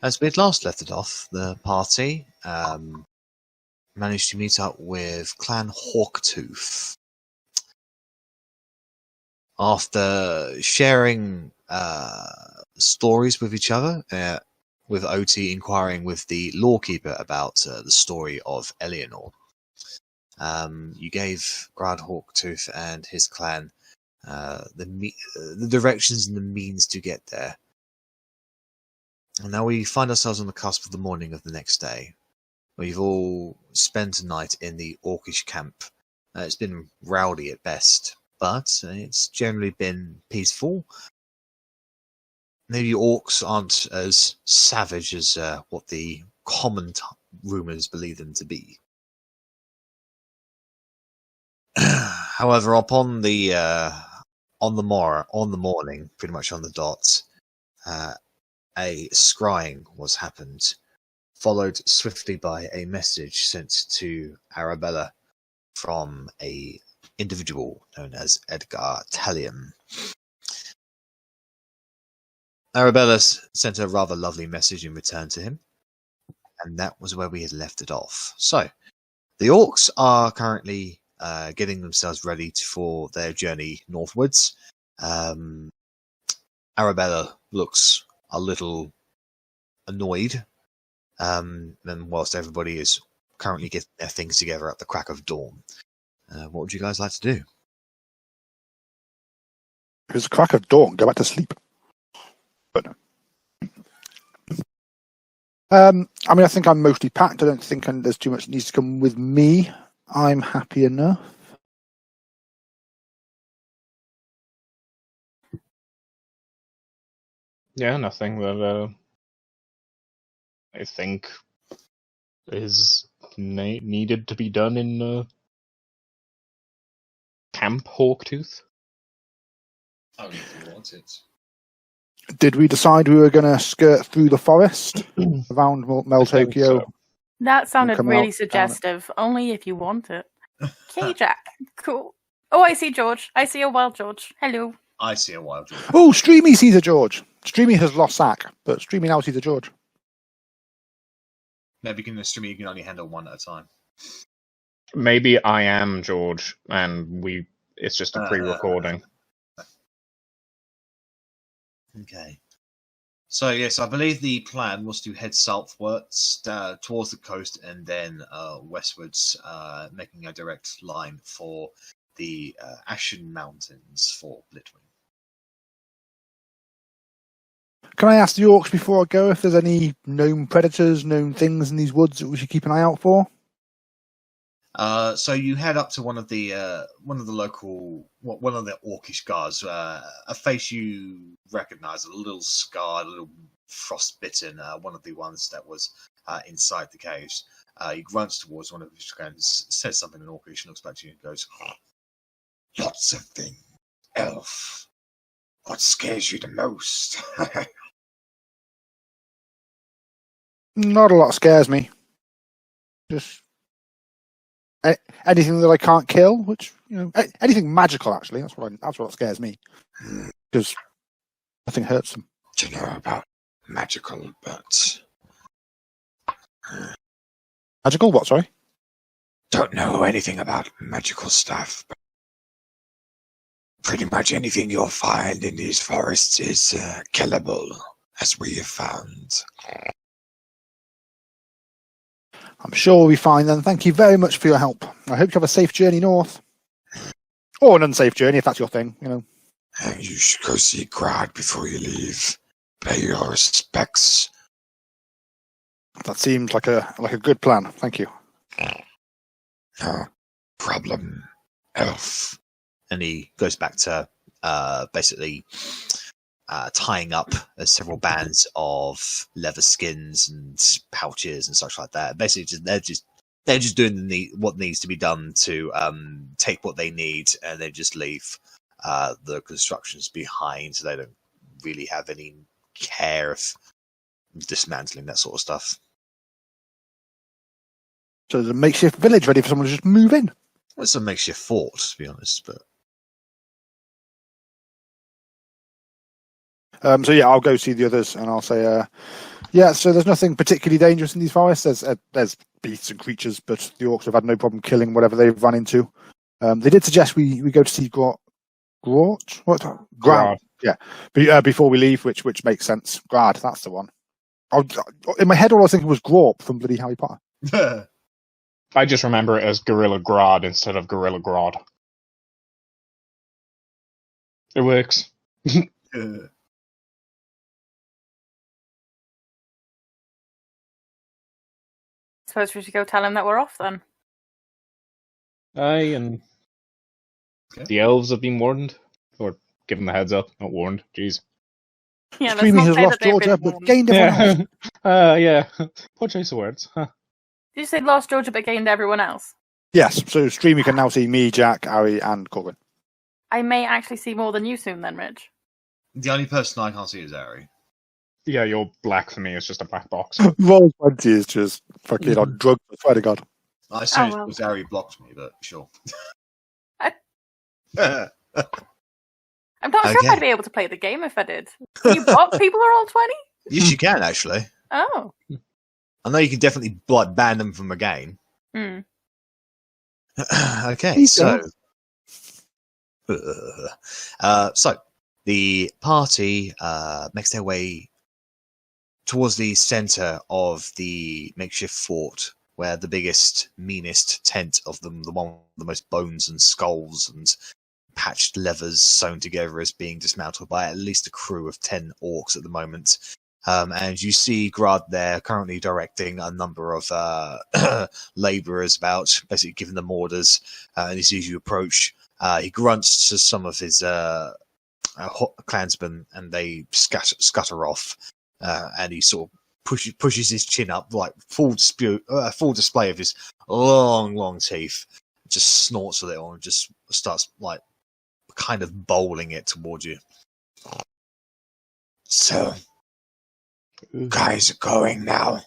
As we had last left it off, the party managed to meet up with Clan Hawktooth. After sharing stories with each other, with Otti inquiring with the lawkeeper about the story of Eleanor, you gave Grad Hawktooth and his clan the directions and the means to get there. And now we find ourselves on the cusp of the morning of the next day. We've all spent a night in the Orcish camp. It's been rowdy at best, but it's generally been peaceful. Maybe orcs aren't as savage as what the common rumours believe them to be. However, upon the morning, pretty much on the dot, a scrying was happened, followed swiftly by a message sent to Arrabella from a individual known as Edgar Talion. Arrabella sent a rather lovely message in return to him, and that was where we had left it off. So, the orcs are currently getting themselves ready for their journey northwards. Arrabella looks a little annoyed, and whilst everybody is currently getting their things together at the crack of dawn. What would you guys like to do? If it's the crack of dawn, go back to sleep. But no. I mean, I think I'm mostly packed. I don't think there's too much that needs to come with me. I'm happy enough. Yeah, nothing that I think is needed to be done in Camp Hawktooth. Only if you want it. Did we decide we were going to skirt through the forest around Meltokio? So. That sounded really suggestive. Only if you want it. Okay, Jack. Cool. Oh, I see George. I see a wild George. Hello. I see a wild George. Oh, Streamy sees a George. Streamy has lost Sack, but Streamy now sees a George. Maybe Streamy you can only handle one at a time. Maybe I am George, and it's just a pre-recording. Okay. So, yes, I believe the plan was to head southwards towards the coast and then westwards, making a direct line for the Ashen Mountains for Blitwing. Can I ask the orcs before I go if there's any known predators, known things in these woods that we should keep an eye out for? So you head up to one of the orcish guards, a face you recognise, a little scarred, a little frostbitten, one of the ones that was inside the caves. He grunts towards one of his friends, says something in orcish, looks back to you and goes, "Lots of things, elf. What scares you the most?" Not a lot scares me. Just anything that I can't kill, which, you know, anything magical, actually. That's what scares me. Because nothing hurts them. Do you know about magical, but... Magical what, sorry? Don't know anything about magical stuff, but pretty much anything you'll find in these forests is killable, as we have found. I'm sure we'll be fine then. Thank you very much for your help. I hope you have a safe journey north. Or an unsafe journey, if that's your thing, you know. And you should go see Grad before you leave. Pay your respects. That seems like a good plan. Thank you. No problem, elf. And he goes back to basically tying up several bands of leather skins and pouches and such like that. Basically, they're just doing what needs to be done to take what they need, and they just leave the constructions behind. So they don't really have any care of dismantling that sort of stuff. So there's a makeshift village ready for someone to just move in. Well, it's a makeshift fort, to be honest, but. So yeah, I'll go see the others and I'll say, Yeah, so there's nothing particularly dangerous in these forests. There's beasts and creatures, but the orcs have had no problem killing whatever they've run into. They did suggest we go to see Grot. What? Grad. Yeah, before we leave, which makes sense. Grad, that's the one. In my head, all I was thinking was Grorp from bloody Harry Potter. I just remember it as Gorilla Grodd instead of Gorilla Grodd. It works. Suppose we should go tell him that we're off then. Aye, and the elves have been warned, or given the heads up, not warned. Jeez. Yeah, let's Streaming not has say lost that they've Georgia, been but warned. gained everyone else. Yeah. Poor choice of words. Huh. Did you say lost Georgia but gained everyone else? Yes, so stream you can now see me, Jack, Arri, and Korgrin. I may actually see more than you soon then, Rich. The only person I can't see is Arri. Yeah, you're black for me. It's just a black box. Roll 20 is just fucking on drugs, I swear to God. I assume well. it was Arri blocked me, but sure. I'm not sure if Okay. I'd be able to play the game if I did. Can you block people who are all 20? Yes, you can, actually. Oh. I know you can definitely ban them from a game. Hmm. Okay, Please so... so, the party makes their way towards the center of the makeshift fort, where the biggest, meanest tent of them, the one with the most bones and skulls and patched levers sewn together, is being dismantled by at least a crew of 10 orcs at the moment. And you see Grad there currently directing a number of labourers about, basically giving them orders. And he sees you approach. He grunts to some of his clansmen, and they scutter off. And he sort of pushes his chin up, like full display of his long teeth. Just snorts a little and just starts like kind of bowling it towards you. So, guys are going now.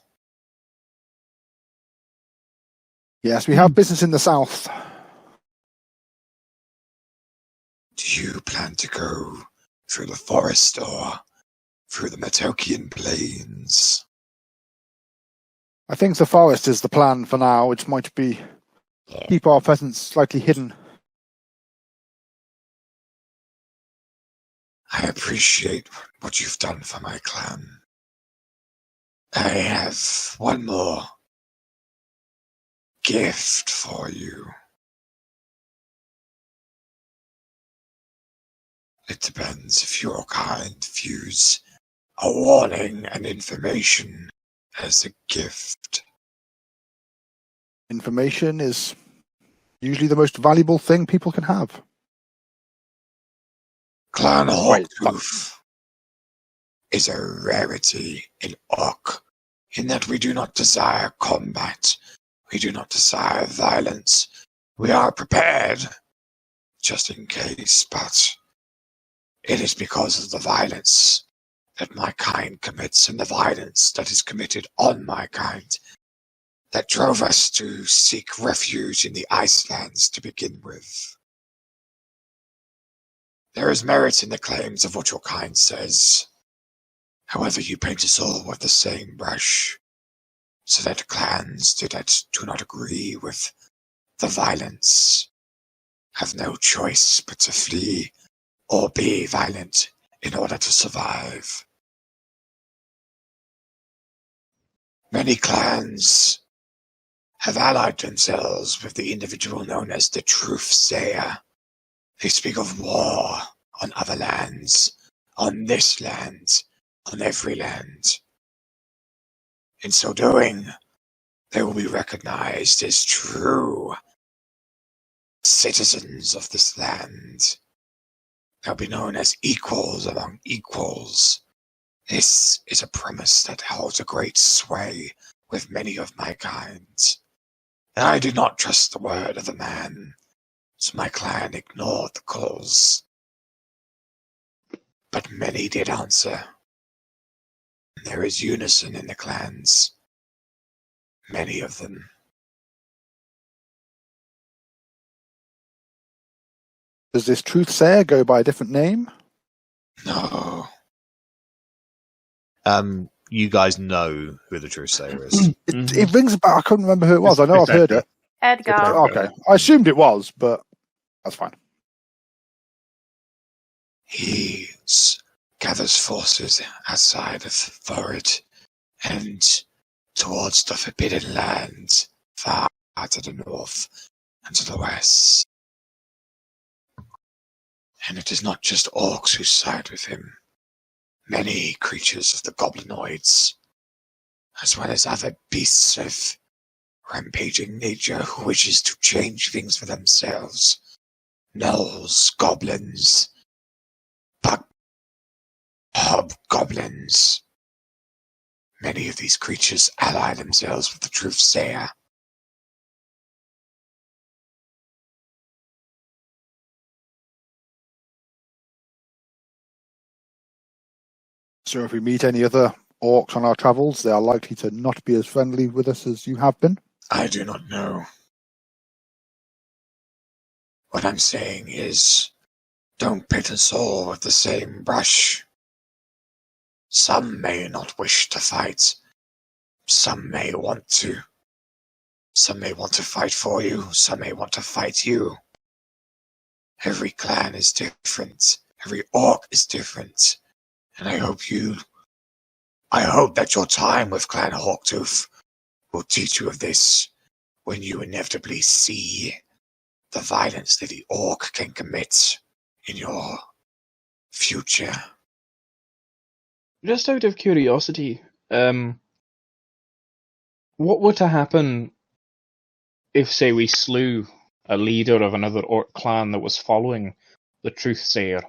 Yes, we have business in the south. Do you plan to go through the forest or through the Meltokian plains? I think the forest is the plan for now. It might be keep our presence slightly hidden. I appreciate what you've done for my clan. I have one more gift for you. It depends if your kind views a warning and information as a gift. Information is usually the most valuable thing people can have. Clan Wait, Hawktooth is a rarity in Orc, in that we do not desire combat, we do not desire violence. We are prepared, just in case, but it is because of the violence that my kind commits, and the violence that is committed on my kind, that drove us to seek refuge in the Icelands to begin with. There is merit in the claims of what your kind says. However, you paint us all with the same brush, so that clans that do not agree with the violence have no choice but to flee or be violent in order to survive. Many clans have allied themselves with the individual known as the Truthsayer. They speak of war on other lands, on this land, on every land. In so doing, they will be recognized as true citizens of this land. They'll be known as equals among equals. This is a premise that holds a great sway with many of my kind. And I do not trust the word of a man, so my clan ignored the calls. But many did answer. There is unison in the clans. Many of them. Does this Truthsayer go by a different name? No. you guys know who the Truthsayer is. It rings about. I couldn't remember who it was. I know I've heard it. Edgar. Okay, I assumed it was, but that's fine. He gathers forces outside of Verity and towards the Forbidden Lands, far to the north and to the west. And it is not just orcs who side with him. Many creatures of the goblinoids, as well as other beasts of rampaging nature who wishes to change things for themselves. Gnolls, goblins, hobgoblins. Many of these creatures ally themselves with the Truthsayer. So if we meet any other orcs on our travels, they are likely to not be as friendly with us as you have been. I do not know. What I'm saying is, don't pit us all with the same brush. Some may not wish to fight. Some may want to. Some may want to fight for you. Some may want to fight you. Every clan is different. Every orc is different. And I hope that your time with Clan Hawktooth will teach you of this when you inevitably see the violence that the orc can commit in your future. Just out of curiosity, what were to happen if, say, we slew a leader of another orc clan that was following the Truthsayer?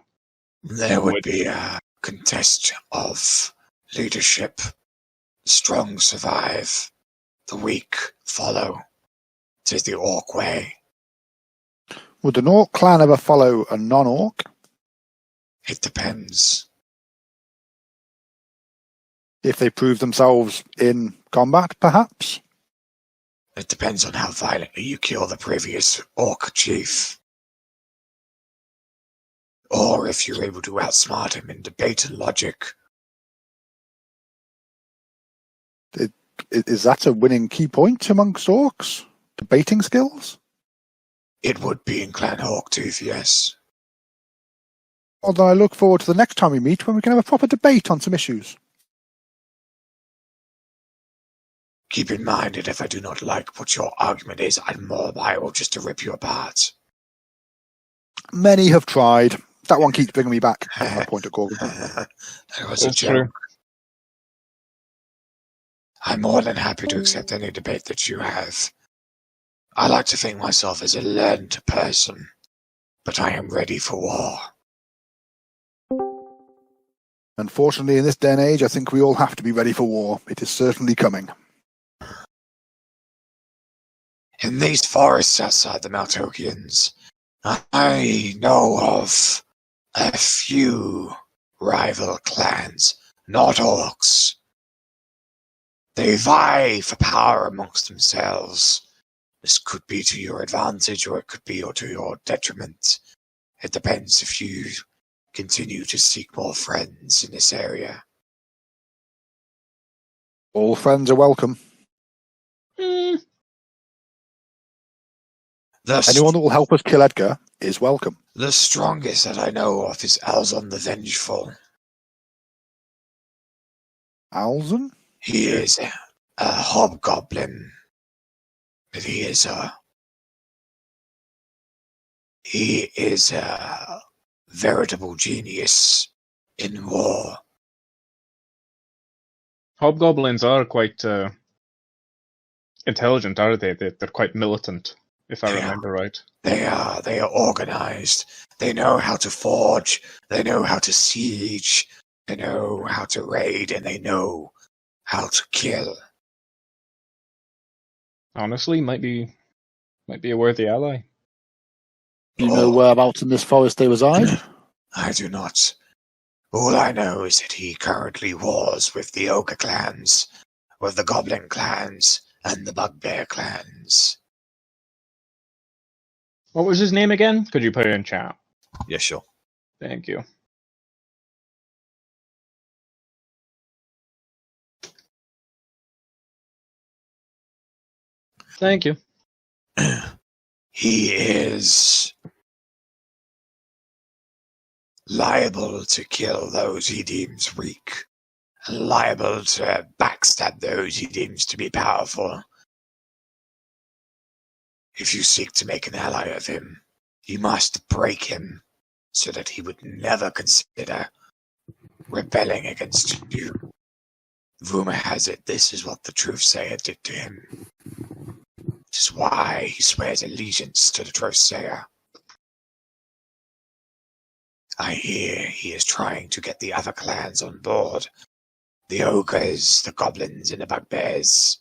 There would be a contest of leadership. The strong survive, the weak follow. It is the orc way. Would an orc clan ever follow a non-orc? It depends. If they prove themselves in combat, perhaps? It depends on how violently you kill the previous orc chief. Or if you're able to outsmart him in debate and logic. Is that a winning key point amongst orcs? Debating skills? It would be in Clan Hawktooth, yes. Well, then I look forward to the next time we meet when we can have a proper debate on some issues. Keep in mind that if I do not like what your argument is, I'm more liable just to rip you apart. Many have tried. That one keeps bringing me back. I point at Korgrin. That was a joke. I'm more than happy to accept any debate that you have. I like to think myself as a learned person, but I am ready for war. Unfortunately, in this day and age, I think we all have to be ready for war. It is certainly coming. In these forests outside the Meltokians, I know of a few rival clans, not orcs. They vie for power amongst themselves. This could be to your advantage, or it could be to your detriment. It depends if you continue to seek more friends in this area. All friends are welcome. Anyone that will help us kill Edgar is welcome. The strongest that I know of is Alzon the Vengeful. Alzon? He is a hobgoblin, but he is a veritable genius in war. Hobgoblins are quite intelligent, are they? They're quite militant, if I remember right. They are organized. They know how to forge. They know how to siege. They know how to raid, and they know how to kill. Honestly, might be a worthy ally. Do you know whereabouts in this forest they reside? I do not. All I know is that he currently wars with the ogre clans, with the goblin clans, and the bugbear clans. What was his name again? Could you put it in chat? Yeah, sure. Thank you. Thank you. He is liable to kill those he deems weak, and liable to backstab those he deems to be powerful. If you seek to make an ally of him, you must break him so that he would never consider rebelling against you. Rumor has it this is what the Truthsayer did to him. Which is why he swears allegiance to the Truthsayer. I hear he is trying to get the other clans on board. The ogres, the goblins, and the bugbears.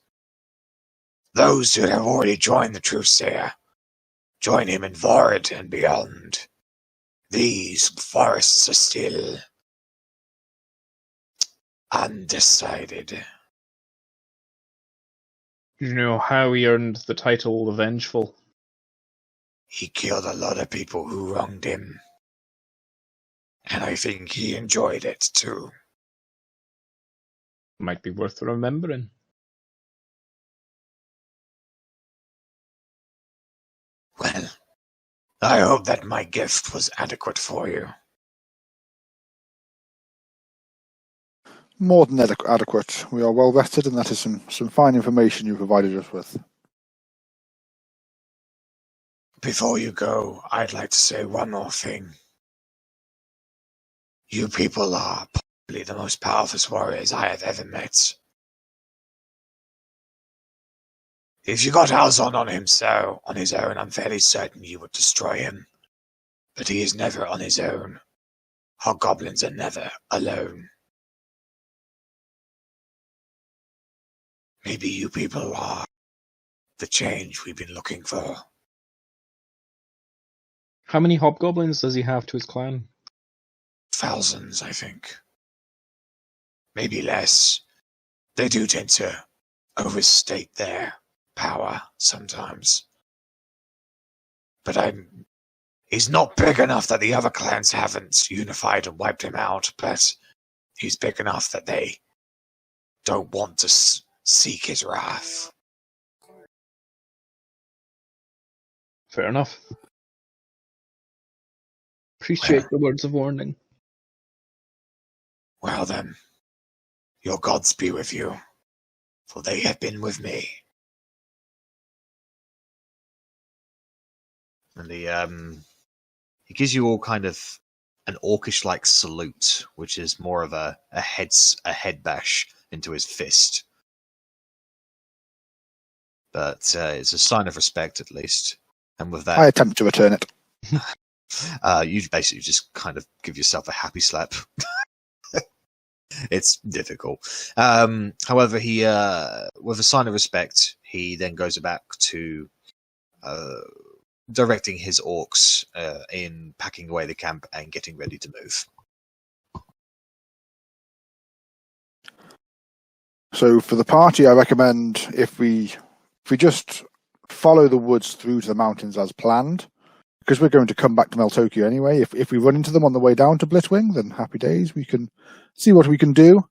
Those who have already joined the Truthsayer. Join him in Vord and beyond. These forests are still undecided. You know how he earned the title The Vengeful? He killed a lot of people who wronged him. And I think he enjoyed it too. Might be worth remembering. Well, I hope that my gift was adequate for you. More than adequate. We are well vested, and that is some fine information you provided us with. Before you go, I'd like to say one more thing. You people are probably the most powerful warriors I have ever met. If you got Alzon on his own, I'm fairly certain you would destroy him. But he is never on his own. Our goblins are never alone. Maybe you people are the change we've been looking for. How many hobgoblins does he have to his clan? Thousands, I think. Maybe less. They do tend to overstate their power sometimes. But he's not big enough that the other clans haven't unified and wiped him out, but he's big enough that they don't want to seek his wrath. Fair enough. Appreciate the words of warning. Well then, your gods be with you, for they have been with me. And he gives you all kind of an orcish-like salute, which is more of a head bash into his fist. But it's a sign of respect, at least. And with that, I attempt to return it. you basically just kind of give yourself a happy slap. It's difficult. However, he, with a sign of respect, he then goes back to directing his orcs in packing away the camp and getting ready to move. So for the party, I recommend if we just follow the woods through to the mountains as planned, because we're going to come back to Meltokio anyway. If we run into them on the way down to Blitzwing, then happy days. We can see what we can do.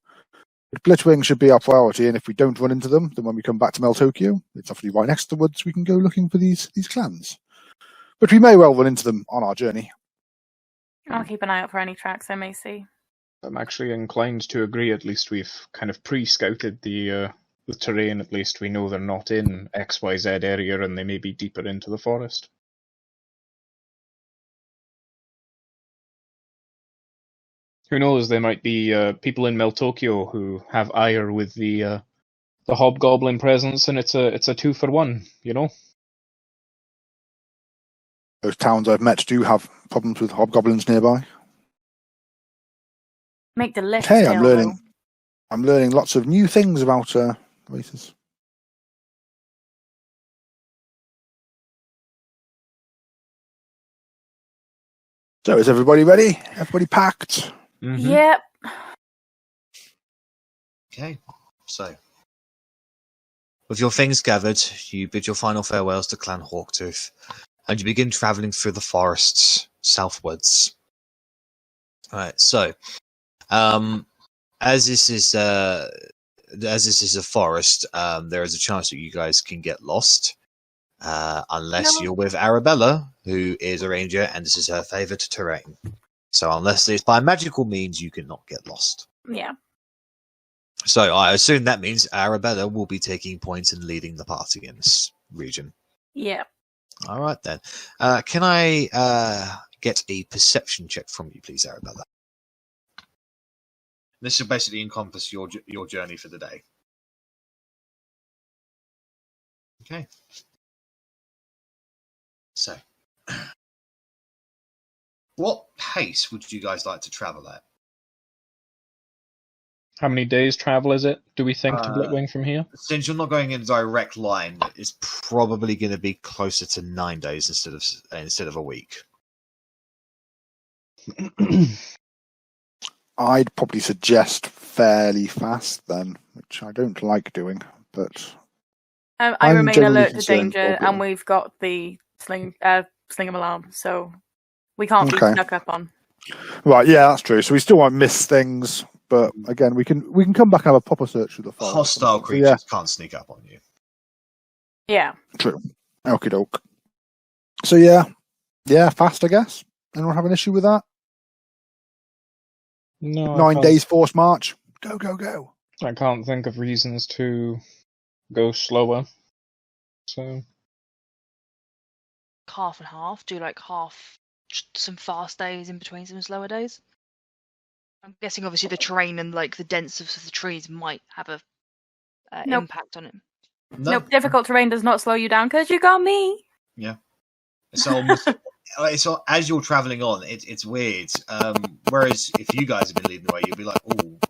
But Blitzwing should be our priority, and if we don't run into them, then when we come back to Meltokio, it's obviously right next to the woods, we can go looking for these clans. But we may well run into them on our journey. I'll keep an eye out for any tracks I may see. I'm actually inclined to agree. At least we've kind of pre-scouted the terrain. At least we know they're not in XYZ area, and they may be deeper into the forest. Who knows? There might be people in Meltokio who have ire with the hobgoblin presence, and it's a 2-for-1. You know. Those towns I've met do have problems with hobgoblins nearby. Make the list. Hey, I'm learning lots of new things about races. So is everybody ready? Everybody packed? Mm-hmm. Yep. Okay, so with your things gathered, you bid your final farewells to Clan Hawktooth, and you begin travelling through the forests southwards. Alright, so as this is as this is a forest, there is a chance that you guys can get lost. Unless you're with Arrabella, who is a ranger, and this is her favoured terrain. So unless it's by magical means, you cannot get lost. Yeah. So I assume that means Arrabella will be taking points and leading the party in this region. Yeah. All right, then. Can I get a perception check from you, please, Arrabella? This will basically encompass your journey for the day. Okay. So, what pace would you guys like to travel at? How many days travel is it, do we think, to Blitwing from here? Since you're not going in a direct line, it's probably going to be closer to 9 days instead of a week. I'd probably suggest fairly fast then, which I don't like doing, but I I'm remain generally alert to concerned danger, for and we've got the sling alarm, so we can't be Okay. stuck up on. right, yeah, that's true. So we still won't miss things, but again, we can come back and have a proper search through the forest. Hostile So, creatures can't sneak up on you. Yeah. True. Okie doke. So yeah, fast, I guess. Anyone have an issue with that? No, 9 days forced march. Go, go, go. I can't think of reasons to go slower. So Half and half. Do like half, some fast days in between some slower days. I'm guessing obviously the terrain and like the denseness of the trees might have a Nope. impact on it. No, Nope, difficult terrain does not slow you down because you got me. it's almost. As you're travelling on, it's weird. Whereas if you guys have been leading the way, you'll be like,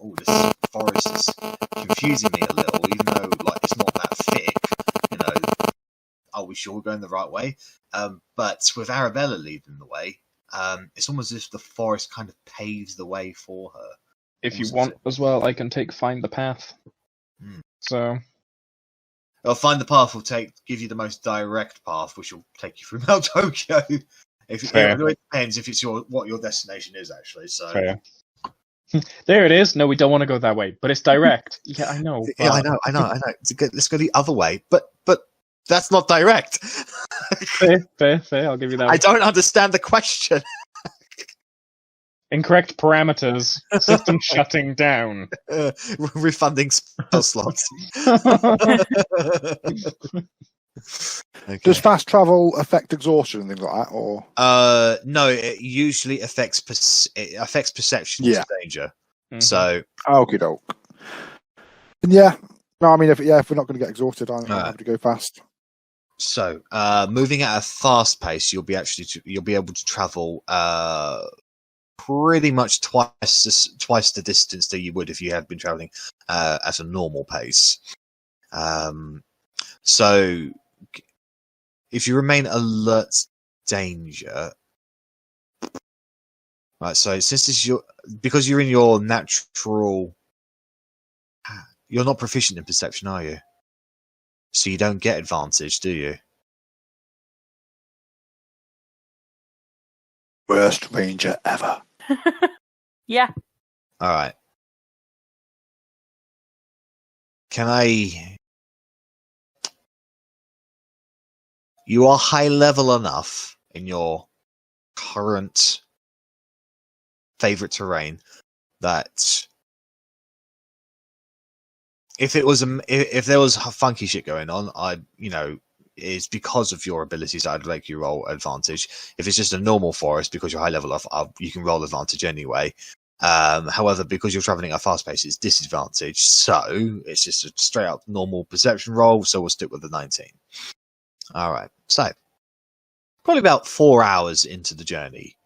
"Oh, this forest is confusing me a little," even though like it's not that thick. You know, are we sure we're going the right way? But with Arrabella leading the way, it's almost as if the forest kind of paves the way for her. if you want as well, I can take Find the Path. Hmm. So Well, Find the Path will give you the most direct path, which will take you through Meltokio. It depends if it's what your destination is, actually. So fair. There it is. No, we don't want to go that way, but it's direct. Yeah, I know. yeah, I know. Let's go the other way, but that's not direct. Fair. I'll give you that. I don't understand the question. Incorrect parameters. System shutting down. Refunding spell slots. Okay. Does fast travel affect exhaustion and things like that, or? No, it usually affects perception Yeah. of danger. Mhm. So Okie doke. And yeah, no, I mean, if we're not going to get exhausted, I'm Alright. happy to go fast. So, moving at a fast pace, you'll be able to travel pretty much twice the distance that you would if you had been traveling at a normal pace. So, if you remain alert to danger, right? So, since this is because you're in your natural, you're not proficient in perception, are you? So you don't get advantage, do you? Worst ranger ever. Yeah. All right. Can I? You are high level enough in your current favorite terrain that if there was funky shit going on, it's because of your abilities I'd make you roll advantage. If it's just a normal forest, because you're high level up, you can roll advantage anyway. However, because you're traveling at a fast pace, it's disadvantage. So it's just a straight up normal perception roll. So we'll stick with the 19. All right. So probably about 4 hours into the journey,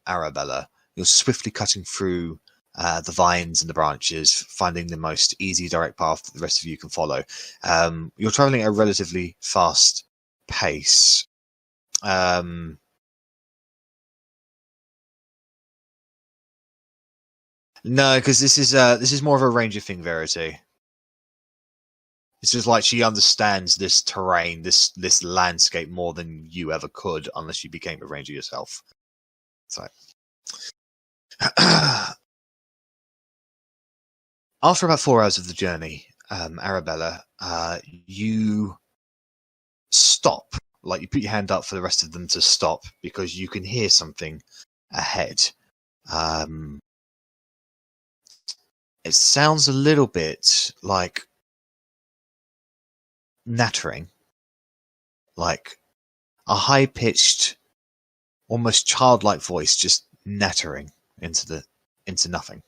Arrabella, you're swiftly cutting through the vines and the branches, finding the most easy direct path that the rest of you can follow. You're traveling at a relatively fast pace. No, because this is more of a ranger thing, Verity. It's just like she understands this terrain, this landscape more than you ever could, unless you became a ranger yourself. So, After about 4 hours of the journey, Arrabella, you stop. Like, you put your hand up for the rest of them to stop because you can hear something ahead. It sounds a little bit like nattering, like a high-pitched, almost childlike voice just nattering into nothing.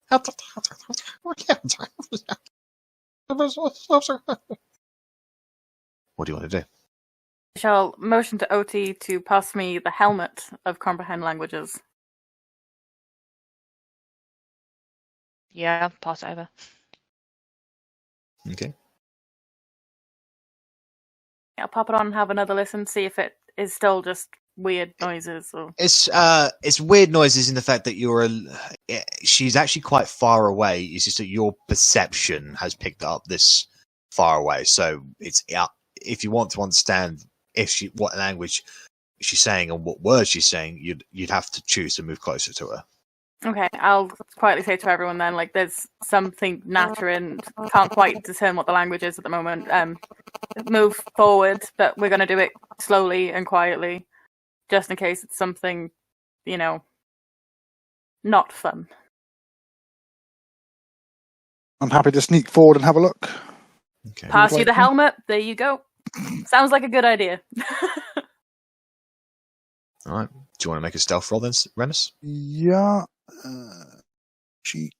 What do you want to do? I shall motion to Otti to pass me the helmet of comprehend languages. Yeah, pass it over. Okay. I'll pop it on and have another listen, see if it is still just weird noises. Or... It's weird noises in the fact that she's actually quite far away. It's just that your perception has picked up this far away. So it's if you want to understand what language she's saying and what words she's saying, you'd have to choose to move closer to her. Okay, I'll quietly say to everyone then, like, there's something nattering, can't quite discern what the language is at the moment. Move forward, but we're going to do it slowly and quietly, just in case it's something, not fun. I'm happy to sneak forward and have a look. Okay. Pass you the helmet, there you go. Sounds like a good idea. Alright, do you want to make a stealth roll then, Rennas? Yeah. Cheat.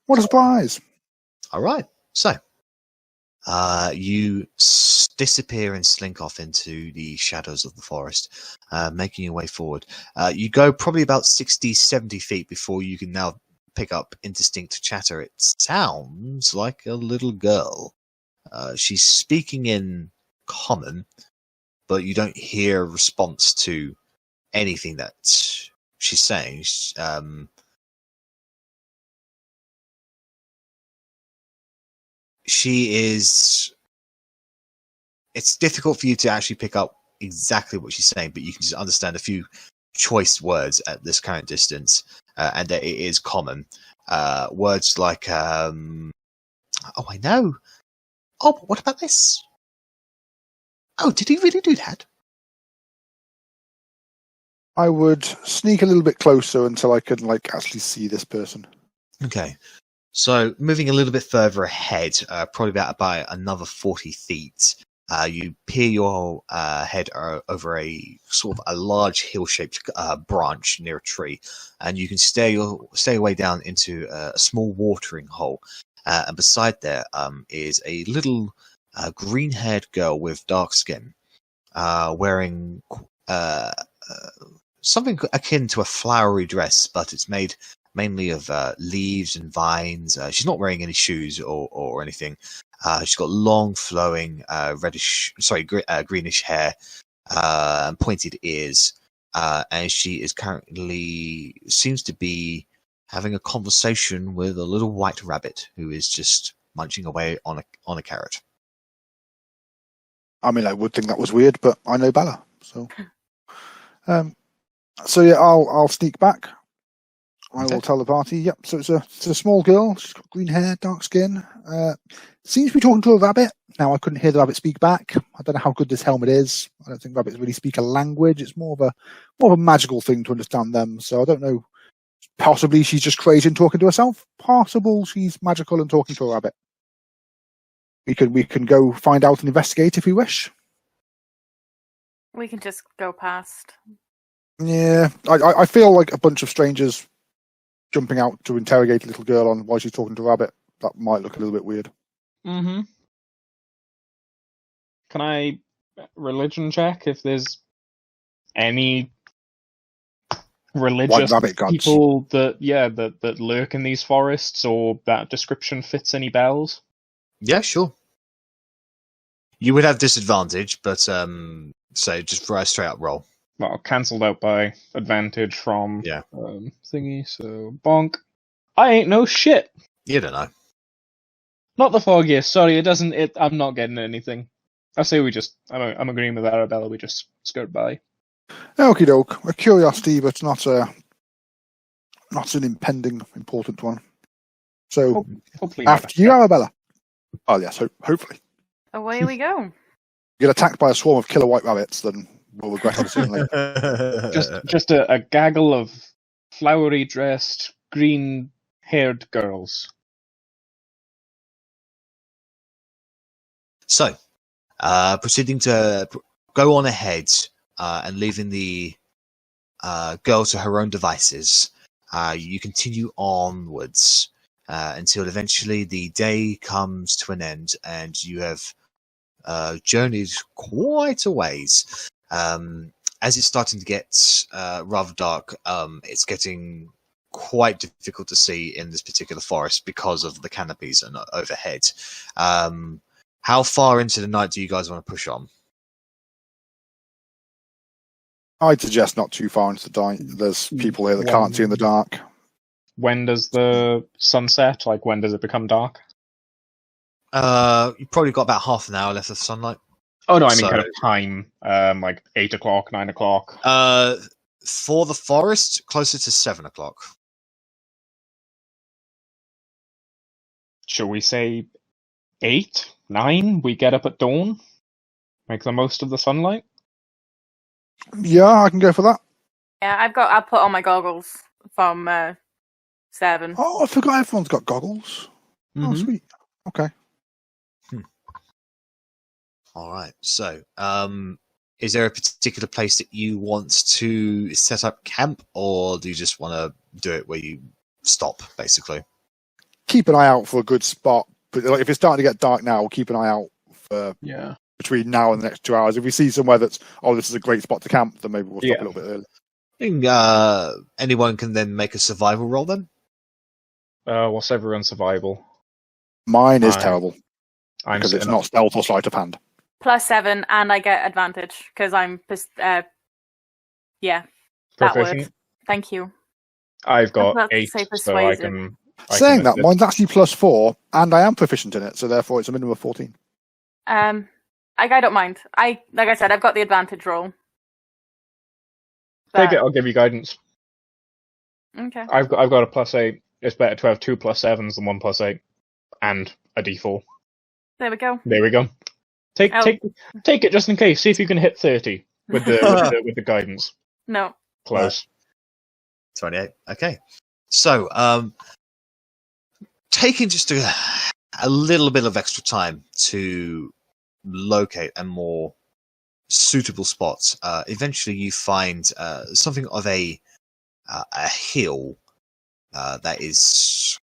What a surprise! Alright, so you disappear and slink off into the shadows of the forest, making your way forward. You go probably about 60, 70 feet before you can now pick up indistinct chatter. It sounds like a little girl. She's speaking in common, but you don't hear a response to anything that she's saying. It's difficult for you to actually pick up exactly what she's saying, but you can just understand a few choice words at this current distance, and that it is common. Words like, oh, I know. Oh, but what about this? Oh, did he really do that? I would sneak a little bit closer until I could actually see this person. Okay. So moving a little bit further ahead, probably about another 40 feet, you peer your head over a sort of a large hill-shaped branch near a tree, and you can stay your way down into a small watering hole. And beside there is a little green-haired girl with dark skin, wearing something akin to a flowery dress, but it's made mainly of leaves and vines. She's not wearing any shoes or anything. She's got long, flowing, greenish hair and pointed ears, and she is currently seems to be having a conversation with a little white rabbit who is just munching away on a carrot. I mean, I would think that was weird, but I know Bella, so. So yeah, I'll sneak back. I will tell the party. Yep. So it's a small girl. She's got green hair, dark skin. Seems to be talking to a rabbit. Now, I couldn't hear the rabbit speak back. I don't know how good this helmet is. I don't think rabbits really speak a language. It's more of a magical thing to understand them. So I don't know. Possibly she's just crazy and talking to herself. Possible she's magical and talking to a rabbit. We can go find out and investigate if we wish. We can just go past. Yeah, I feel like a bunch of strangers jumping out to interrogate a little girl on while she's talking to a rabbit. That might look a little bit weird. Mm-hmm. Can I religion check if there's any religious people that lurk in these forests, or that description fits any bells? Yeah, sure. You would have disadvantage, but so just for a straight up roll. Well, cancelled out by advantage from Yeah. Thingy, so bonk. I ain't no shit. You don't know. Not the foggiest. Sorry, it doesn't. I'm not getting anything. I say we just. I'm agreeing with Arrabella. We just skirt by. Okie doke. A curiosity, but not an impending important one. So, Hopefully, after you, Arrabella. Oh yes, hopefully. Away we go. You get attacked by a swarm of killer white rabbits, then we'll regret it sooner later. just a gaggle of flowery dressed, green-haired girls. So, proceeding to go on ahead and leaving the girl to her own devices, you continue onwards until eventually the day comes to an end and you have journeyed quite a ways. As it's starting to get rather dark, it's getting quite difficult to see in this particular forest because of the canopies and overhead. How far into the night do you guys want to push on? I'd suggest not too far into the night. There's people here that can't see in the dark. When does the sun set? Like, when does it become dark? You've probably got about half an hour left of sunlight. Oh, no, I mean So- kind of time. Like 8 o'clock, 9 o'clock. For the forest, closer to 7 o'clock. Shall we say 8, 9? We get up at dawn? Make the most of the sunlight? Yeah, I can go for that. Yeah, I'll put on my goggles from 7. Oh, I forgot everyone's got goggles. Oh, Mhm. sweet. Okay. All right. So, is there a particular place that you want to set up camp, or do you just want to do it where you stop, basically? Keep an eye out for a good spot. But like, if it's starting to get dark now, we'll keep an eye out for Yeah. between now and the next 2 hours. If we see somewhere that's, this is a great spot to camp, then maybe we'll stop Yeah. a little bit early. I think anyone can then make a survival roll then? What's everyone's survival? Mine is Mine. terrible I'm because it's sitting not stealth or sleight of hand. +7, and I get advantage because I'm. Yeah, that proficient. works. Thank you. I've got about to 8, say so I persuasive. can. Saying that, mine's actually +4, and I am proficient in it, so therefore it's a minimum of 14. I don't mind. Like I said, I've got the advantage roll. Take it. I'll give you guidance. Okay. I've got a +8. It's better to have 2 +7s than 1 +8, and a D4. There we go. There we go. Take it just in case. See if you can hit 30 with the with the guidance. No. Close. 28. Okay. So, taking just a little bit of extra time to locate a more suitable spot, eventually you find something of a hill that is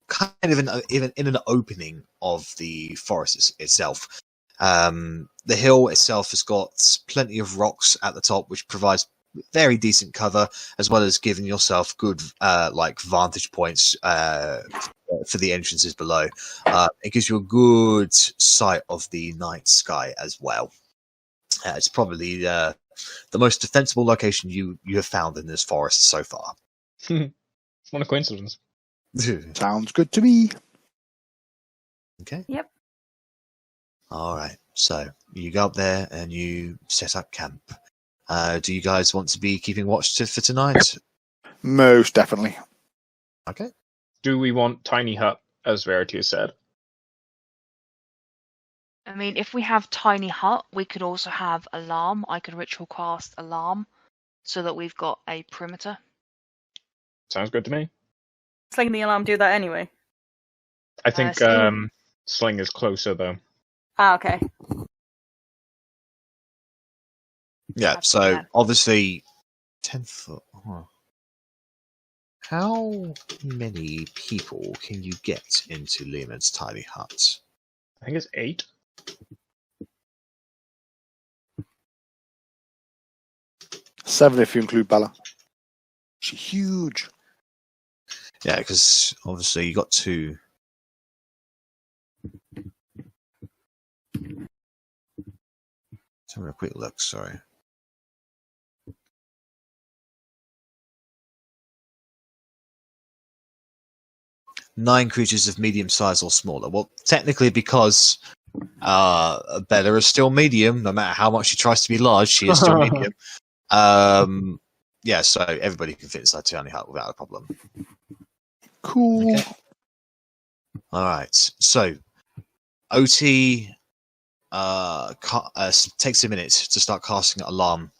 kind of in an opening of the forest itself. The hill itself has got plenty of rocks at the top, which provides very decent cover, as well as giving yourself good vantage points for the entrances below. It gives you a good sight of the night sky as well. It's probably the most defensible location you have found in this forest so far. What a coincidence. Sounds good to me. Okay. Yep. All right. So you go up there and you set up camp. Do you guys want to be keeping watch for tonight? Most definitely. Okay. Do we want tiny hut, as Verity has said? I mean, if we have tiny hut, we could also have alarm. I could ritual cast alarm so that we've got a perimeter. Sounds good to me. Sling the alarm do that anyway. I think Sling. Sling is closer though. Ah, okay. Yeah. That's So bad. obviously, 10 foot. Huh. How many people can you get into Lehman's tiny hut? I think it's 8. Seven if you include Bella. She's huge. Yeah, because obviously you got two. Let's have a quick look. Sorry. Nine creatures of medium size or smaller. Well, technically, because Bella is still medium. No matter how much she tries to be large, she is still medium. Yeah, so everybody can fit inside Tiny Hut without a problem. Cool. Okay. All right. So, Otti takes a minute to start casting alarm.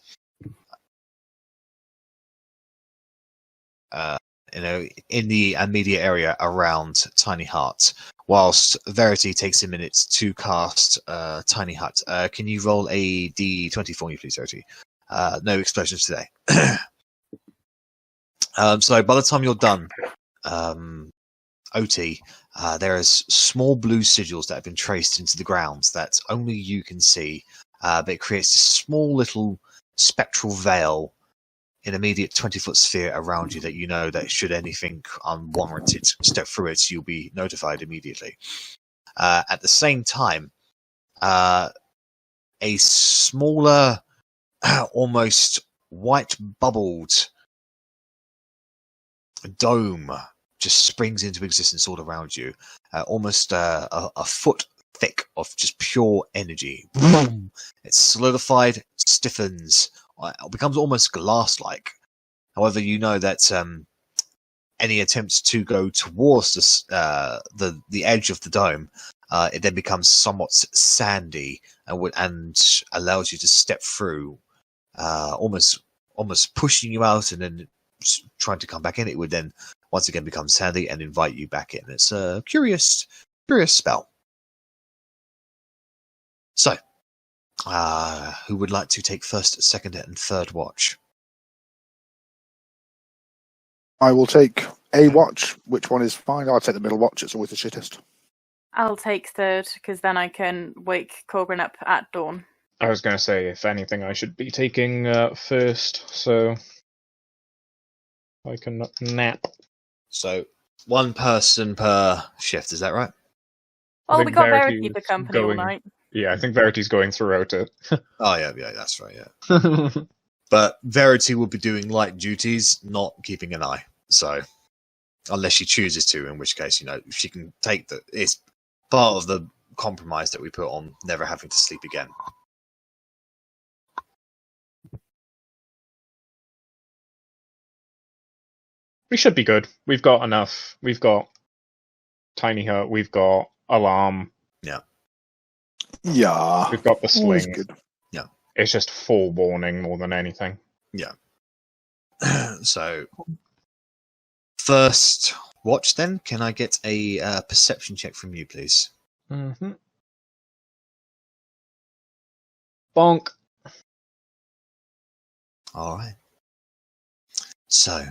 In the immediate area around Tiny Hut, whilst Verity takes a minute to cast Tiny Hut. Can you roll a d20 for me, please, Verity? No explosions today. So by the time you're done, Otti, there is small blue sigils that have been traced into the ground that only you can see, but it creates this small little spectral veil, an immediate 20-foot sphere around you that you know that should anything unwarranted step through it, you'll be notified immediately. At the same time, a smaller, almost white bubbled dome just springs into existence all around you, almost a foot thick of just pure energy. It's solidified, stiffens, becomes almost glass-like. However, you know that any attempts to go towards the edge of the dome, it then becomes somewhat sandy and allows you to step through, almost pushing you out and then trying to come back in. It would then once again become sandy and invite you back in. It's a curious spell. So, who would like to take first, second, and third watch? I will take a watch. Which one is fine? I'll take the middle watch. It's always the shittest. I'll take third, because then I can wake Korgrin up at dawn. I was going to say, if anything, I should be taking first, so I can nap. So, one person per shift, is that right? Well, think we got Verity Verity for is company all going- night. Yeah, I think Verity's going throughout it. Oh, yeah, that's right, yeah. But Verity will be doing light duties, not keeping an eye. So, unless she chooses to, in which case, she can take it's part of the compromise that we put on never having to sleep again. We should be good. We've got enough. We've got Tiny Hut. We've got Alarm. Yeah. We've got the Always sling. good. It's just forewarning more than anything. Yeah. So, first watch then. Can I get a perception check from you, please? Mm-hmm. Bonk. All right. So,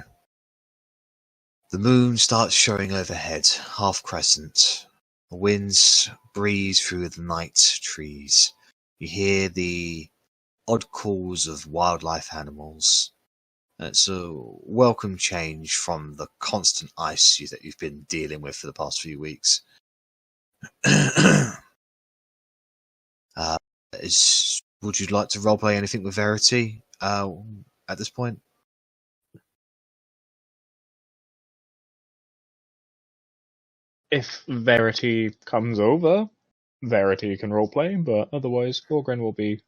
the moon starts showing overhead, half crescent. The winds breeze through the night trees. You hear the odd calls of wildlife animals. It's a welcome change from the constant ice that you've been dealing with for the past few weeks. Would you like to roleplay anything with Verity at this point? If Verity comes over, Verity can roleplay, but otherwise, Korgrin will be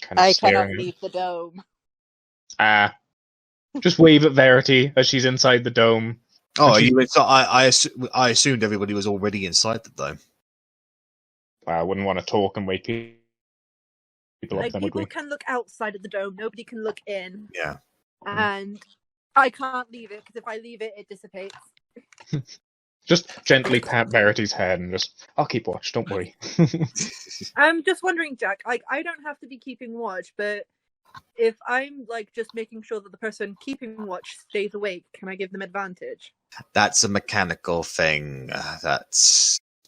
kind of I staring cannot leave the dome. just wave at Verity as she's inside the dome. Oh, And I assumed everybody was already inside the dome. I wouldn't want to talk and wake people up, Like, then, would people we? can look outside of the dome. Nobody can look in. Yeah. And I can't leave it, because if I leave it, it dissipates. Just gently pat Verity's head and just, I'll keep watch, don't worry. I'm just wondering, Jack, like, I don't have to be keeping watch, but if I'm, like, just making sure that the person keeping watch stays awake, can I give them advantage? That's a mechanical thing.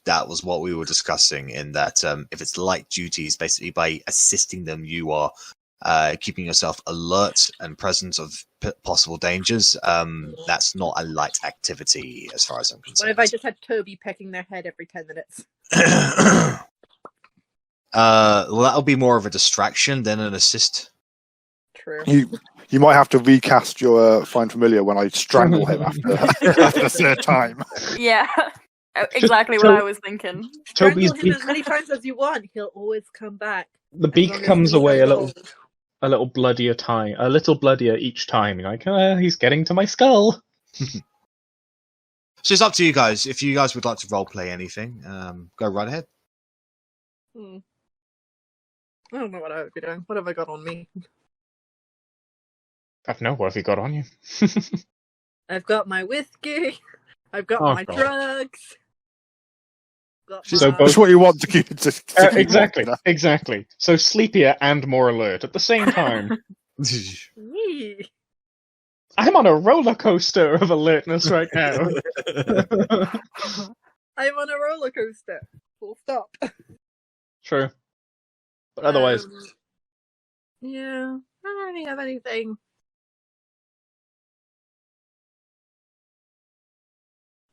That was what we were discussing, in that if it's light duties, basically by assisting them, you are keeping yourself alert and present of possible dangers. That's not a light activity as far as I'm What concerned. if I just had Toby pecking their head every 10 minutes? Well, that'll be more of a distraction than an assist. True. You might have to recast your Find Familiar when I strangle him after the third time. Yeah. Exactly what I was thinking. Toby's Strangle him as many times as you want. He'll always come back. the as beak long as comes he away a goes little bloodier a little bloodier each time. You're like, he's getting to my skull. So it's up to you guys. If you guys would like to roleplay anything, go right ahead. I don't know what I would be doing. What have I got on me? I don't know. What have you got on you? I've got my whiskey. I've got Oh, my God. drugs. Got So my... both- That's what you want to keep it. To keep Exactly. it, you know? Exactly. So sleepier and more alert at the same time. Yee. I'm on a roller coaster of alertness right now. I'm on a roller coaster. Full stop. True. But otherwise, Yeah, I don't really have anything.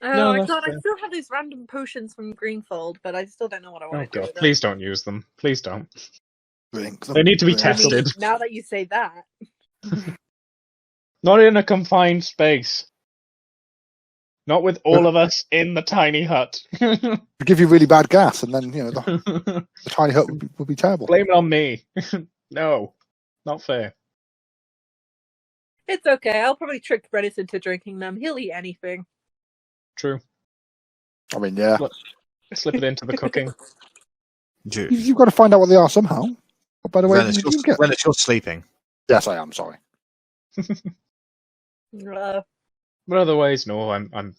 Oh, No, I that's thought I fair. still have these random potions from Greenfold, but I still don't know what I oh want to do god, with them. please don't use them. Please don't. Drink them, They need to be drink I tested. mean, now that you say that, Not in a confined space. Not with all of us in the tiny hut. them. Give you really bad gas, and then the tiny hut would be terrible. Blame it on me. No, not fair. it's okay. I'll probably trick Rennas into drinking them. He'll eat anything. True. I mean, yeah, Slip it into the cooking. Dude. you've got to find out what they are somehow. What better way Rennas, than you get? Rennas, you're sleeping. Yes, I am. Sorry. Uh, But otherwise, no. I'm.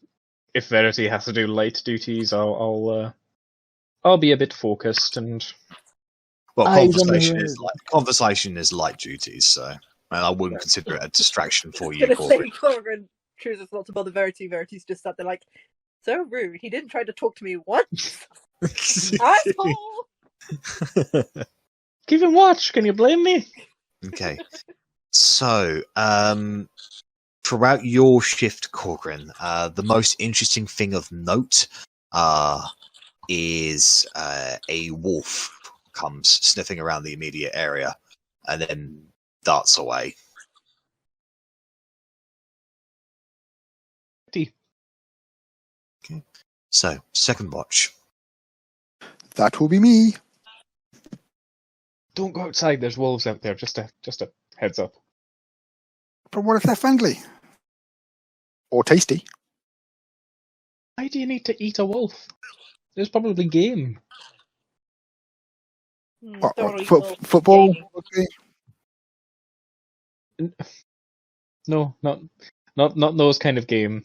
If Verity has to do late duties, I'll be a bit focused and. Well, Eyes on the conversation is light duties, so I wouldn't consider it a distraction for I you, was gonna say Korgrin. Korgrin chooses not to bother Verity. Verity's just sat there like, so rude. He didn't try to talk to me once. Asshole! Keep him watch. Can you blame me? Okay. So, throughout your shift, Korgrin, the most interesting thing of note is a wolf comes sniffing around the immediate area and then darts away. Okay. So, second watch. That will be me. Don't go outside. There's wolves out there. Just a heads up. But what if they're friendly or tasty? Why do you need to eat a wolf? There's probably game. What, Don't eat foot- wolf. football? Game. Okay. No, not those kind of game.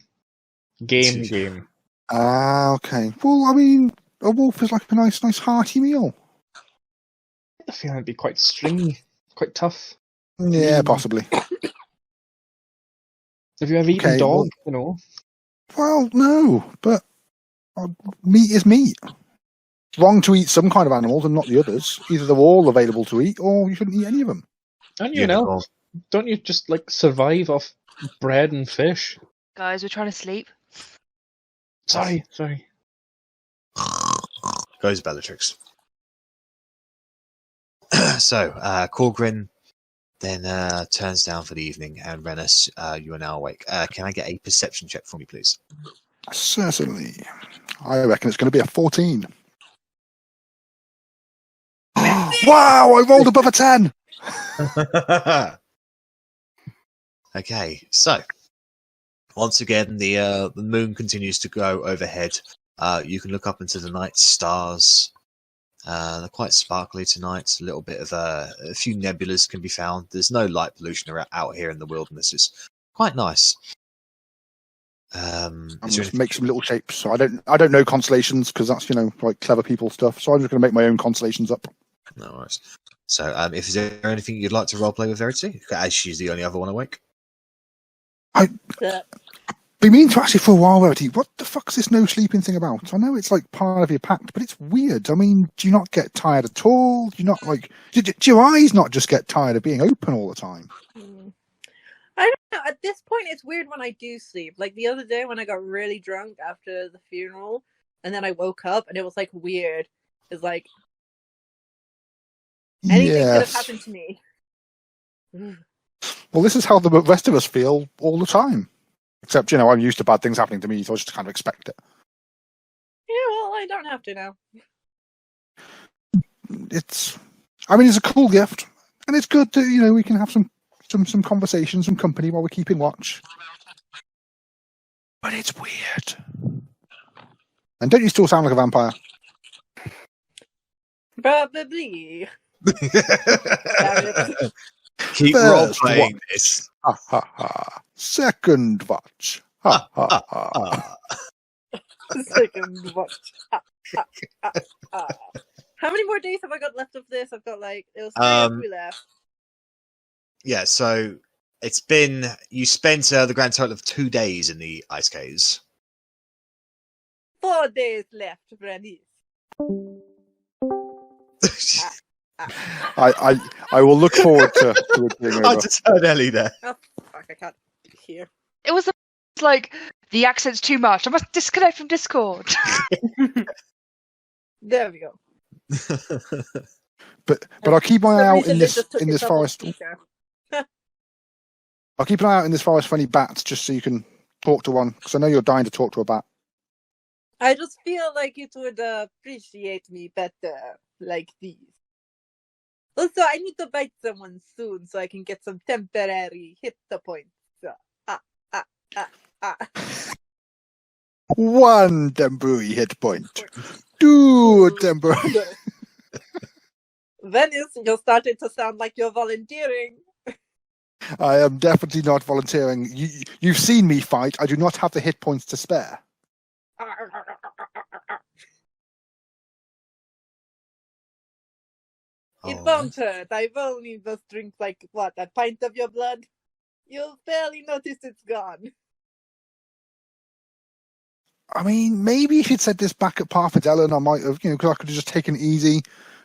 Game. Ah, okay. Well, I mean, a wolf is like a nice hearty meal. I feel it'd be quite stringy, quite tough. Yeah, possibly. Have you ever eaten Okay, dog? You know. Well, no, but meat is meat. Wrong to eat some kind of animals and not the others. Either they're all available to eat, or you shouldn't eat any of them. And you know, Unicorn. don't you just like survive off bread and fish? Guys, we're trying to sleep. Sorry. Goes Bellatrix. So, Korgrin then turns down for the evening, and Rennas, you are now awake. Can I get a perception check from you, please? Certainly. I reckon it's going to be a 14. Wow, I rolled above a 10! Okay, so once again, the moon continues to go overhead. You can look up into the night stars. They're quite sparkly tonight. A little bit of a few nebulas can be found. There's no light pollution out here in the wilderness. It's quite nice. I'm just make some little shapes. So I don't know constellations because that's like clever people stuff. So I'm just going to make my own constellations up. No worries. So, if there anything you'd like to roleplay with Verity, as she's the only other one awake. Been meaning to ask you for a while, Verity. What the fuck's this no sleeping thing about? I know it's like part of your pact, but it's weird. I mean, do you not get tired at all? Do you not like? Do your eyes not just get tired of being open all the time? I don't know. At this point, it's weird when I do sleep. Like the other day when I got really drunk after the funeral, and then I woke up and it was like weird. It's like anything could have happened to me. Well, this is how the rest of us feel all the time. Except, I'm used to bad things happening to me, so I just kind of expect it. Yeah, well, I don't have to now. It's a cool gift, and it's good that we can have some conversations, some company while we're keeping watch. But it's weird. And don't you still sound like a vampire? Probably. Keep First role-playing this. Ha ha ha. Second watch. Ha ha ha. Second watch. How many more days have I got left of this? I've got it was 3 after we left. Yeah, so you spent the grand total of 2 days in the ice caves. 4 days left, Rennas. I will look forward to it being over. I just heard Ellie there. Oh, fuck, I can't hear. It was like the accent's too much. I must disconnect from Discord. There we go. But I'll keep my eye out in this this forest. I'll keep an eye out in this forest for any bats, just so you can talk to one, because I know you're dying to talk to a bat. I just feel like it would appreciate me better like these. Also, I need to bite someone soon so I can get some temporary hit points. 1 temporary hit point. 2 temporary. Venice, you're starting to sound like you're volunteering. I am definitely not volunteering. You've seen me fight. I do not have the hit points to spare. It won't hurt. I've only just drink a pint of your blood. You'll barely notice it's gone. I mean, maybe if you'd said this back at Parfadella, I might have, because I could have just taken it easy.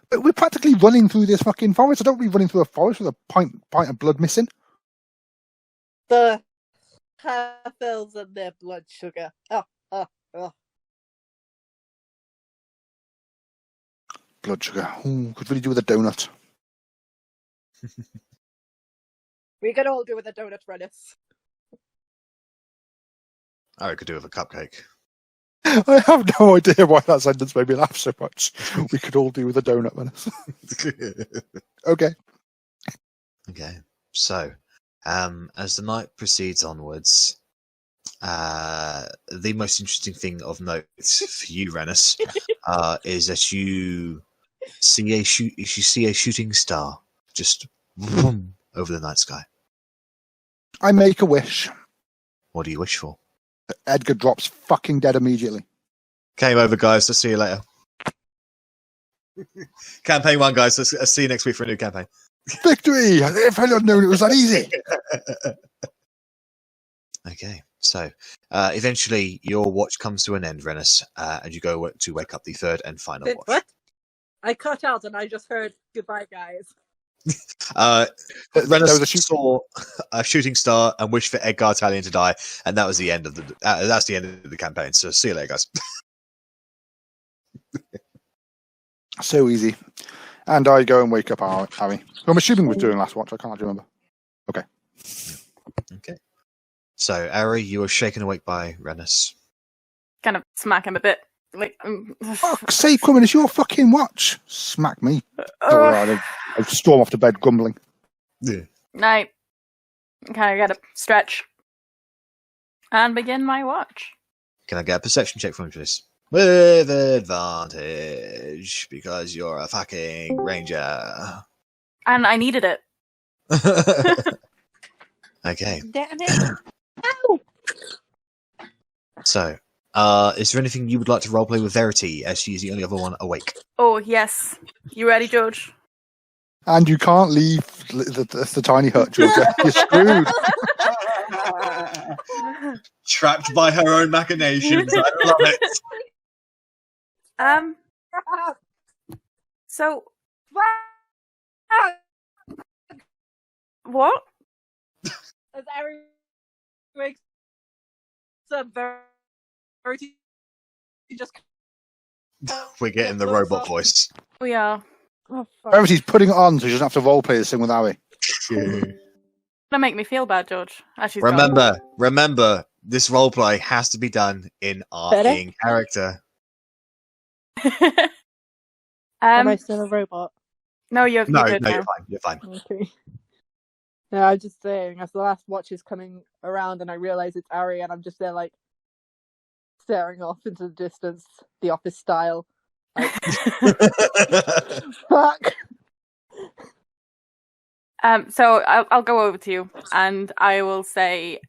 But we're practically running through this fucking forest. I don't be running through a forest with a pint of blood missing. The half-elves and their blood sugar. Oh. Blood sugar. Ooh, could really do with a donut. We could all do with a donut, Rennas. I could do with a cupcake. I have no idea why that sentence made me laugh so much. We could all do with a donut, man. Okay. Okay. So, as the night proceeds onwards, the most interesting thing of note for you, Rennas, is that you see a shooting star just boom, over the night sky. I make a wish. What do you wish for? Edgar drops fucking dead immediately. Game over, guys. I'll see you later. Campaign 1, guys. I'll see you next week for a new campaign. Victory! If I had known it was that easy. Okay. So, eventually, your watch comes to an end, Rennas, and you go to wake up the third and final watch. What? I cut out and I just heard goodbye, guys. Rennas saw a shooting star and wished for Edgar Talion to die, and that was the end of that's the end of the campaign. So, see you later, guys. So easy. And I go and wake up Arri. I'm assuming we're doing last watch. I can't remember. Okay. Okay. So, Arri, you are shaken awake by Rennas. Kind of smack him a bit. Fuck's sake, woman, it's your fucking watch. Smack me. I storm off to bed grumbling. Yeah. Night. Okay, I gotta stretch. And begin my watch. Can I get a perception check from you, please? With advantage, because you're a fucking ranger. And I needed it. Okay. Damn it. So, is there anything you would like to roleplay with Verity, as she is the only other one awake? Oh, yes. You ready, George? And you can't leave the tiny hut, Georgia. You're screwed. Trapped by her own machinations. I love it. So, what? As Arri wakes up, Verity just... We're getting the robot voice. We are. Oh, fuck. Verity's putting it on so she doesn't have to roleplay this thing with Arri. Gonna make me feel bad, George. As she's gone. Remember, this roleplay has to be done in our in character. Am I still a robot? No, you're No, good no, now. you're fine. Okay. No, I'm just saying, as the last watch is coming around and I realise it's Arri and I'm just there, like, staring off into the distance, the office style. Like, fuck! So I'll go over to you and I will say,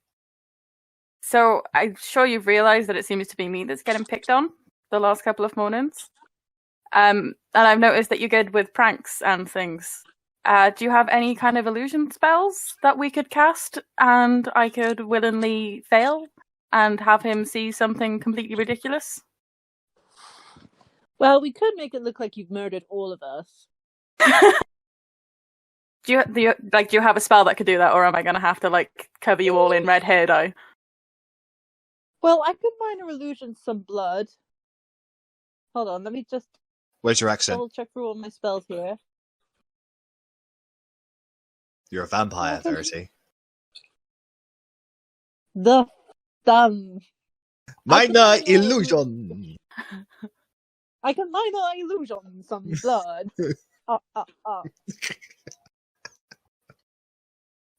so I'm sure you've realised that it seems to be me that's getting picked on the last couple of mornings. And I've noticed that you're good with pranks and things. Do you have any kind of illusion spells that we could cast and I could willingly fail and have him see something completely ridiculous? Well, we could make it look like you've murdered all of us. Do you have a spell that could do that, or am I going to have to like cover you all in red hair dye? Well, I could minor illusion some blood. Hold on, let me just Where's your accent? double check through all my spells here. You're a vampire, Okay. Verity. The thumb. Minor illusion. I can minor illusion some blood.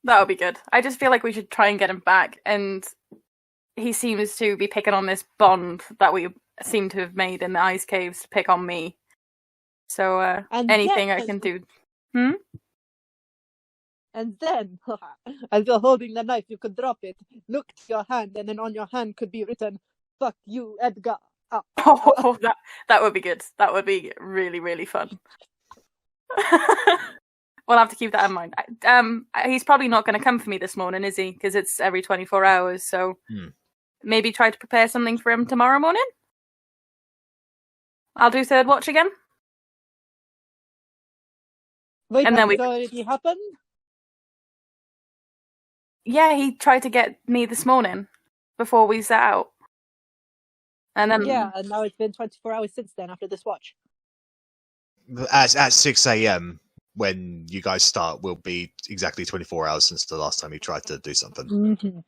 That would be good. I just feel like we should try and get him back, and he seems to be picking on this bond that we seem to have made in the ice caves to pick on me. So And anything then- I can do. And then, as you're holding the knife, you could drop it, look to your hand, and then on your hand could be written, "Fuck you, Edgar." Oh, that would be good. That would be really, really fun. We'll have to keep that in mind. He's probably not going to come for me this morning, is he? Because it's every 24 hours, so maybe try to prepare something for him tomorrow morning? I'll do third watch again. Wait, And then has it already happened? Yeah, he tried to get me this morning before we set out. And then Yeah, and now it's been 24 hours since then after this watch. At 6 a.m. when you guys start will be exactly 24 hours since the last time you tried to do something. Mm-hmm.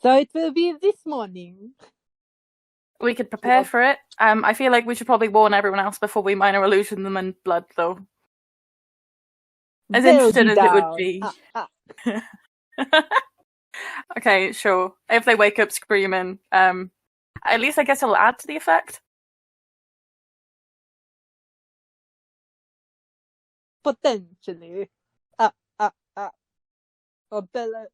So it will be this morning. we could prepare for it. I feel like we should probably warn everyone else before we minor illusion them in blood, though. As They'll interesting be as it would down. be. Okay, sure. If they wake up screaming, at least I guess it'll add to the effect. Potentially. Or Bella.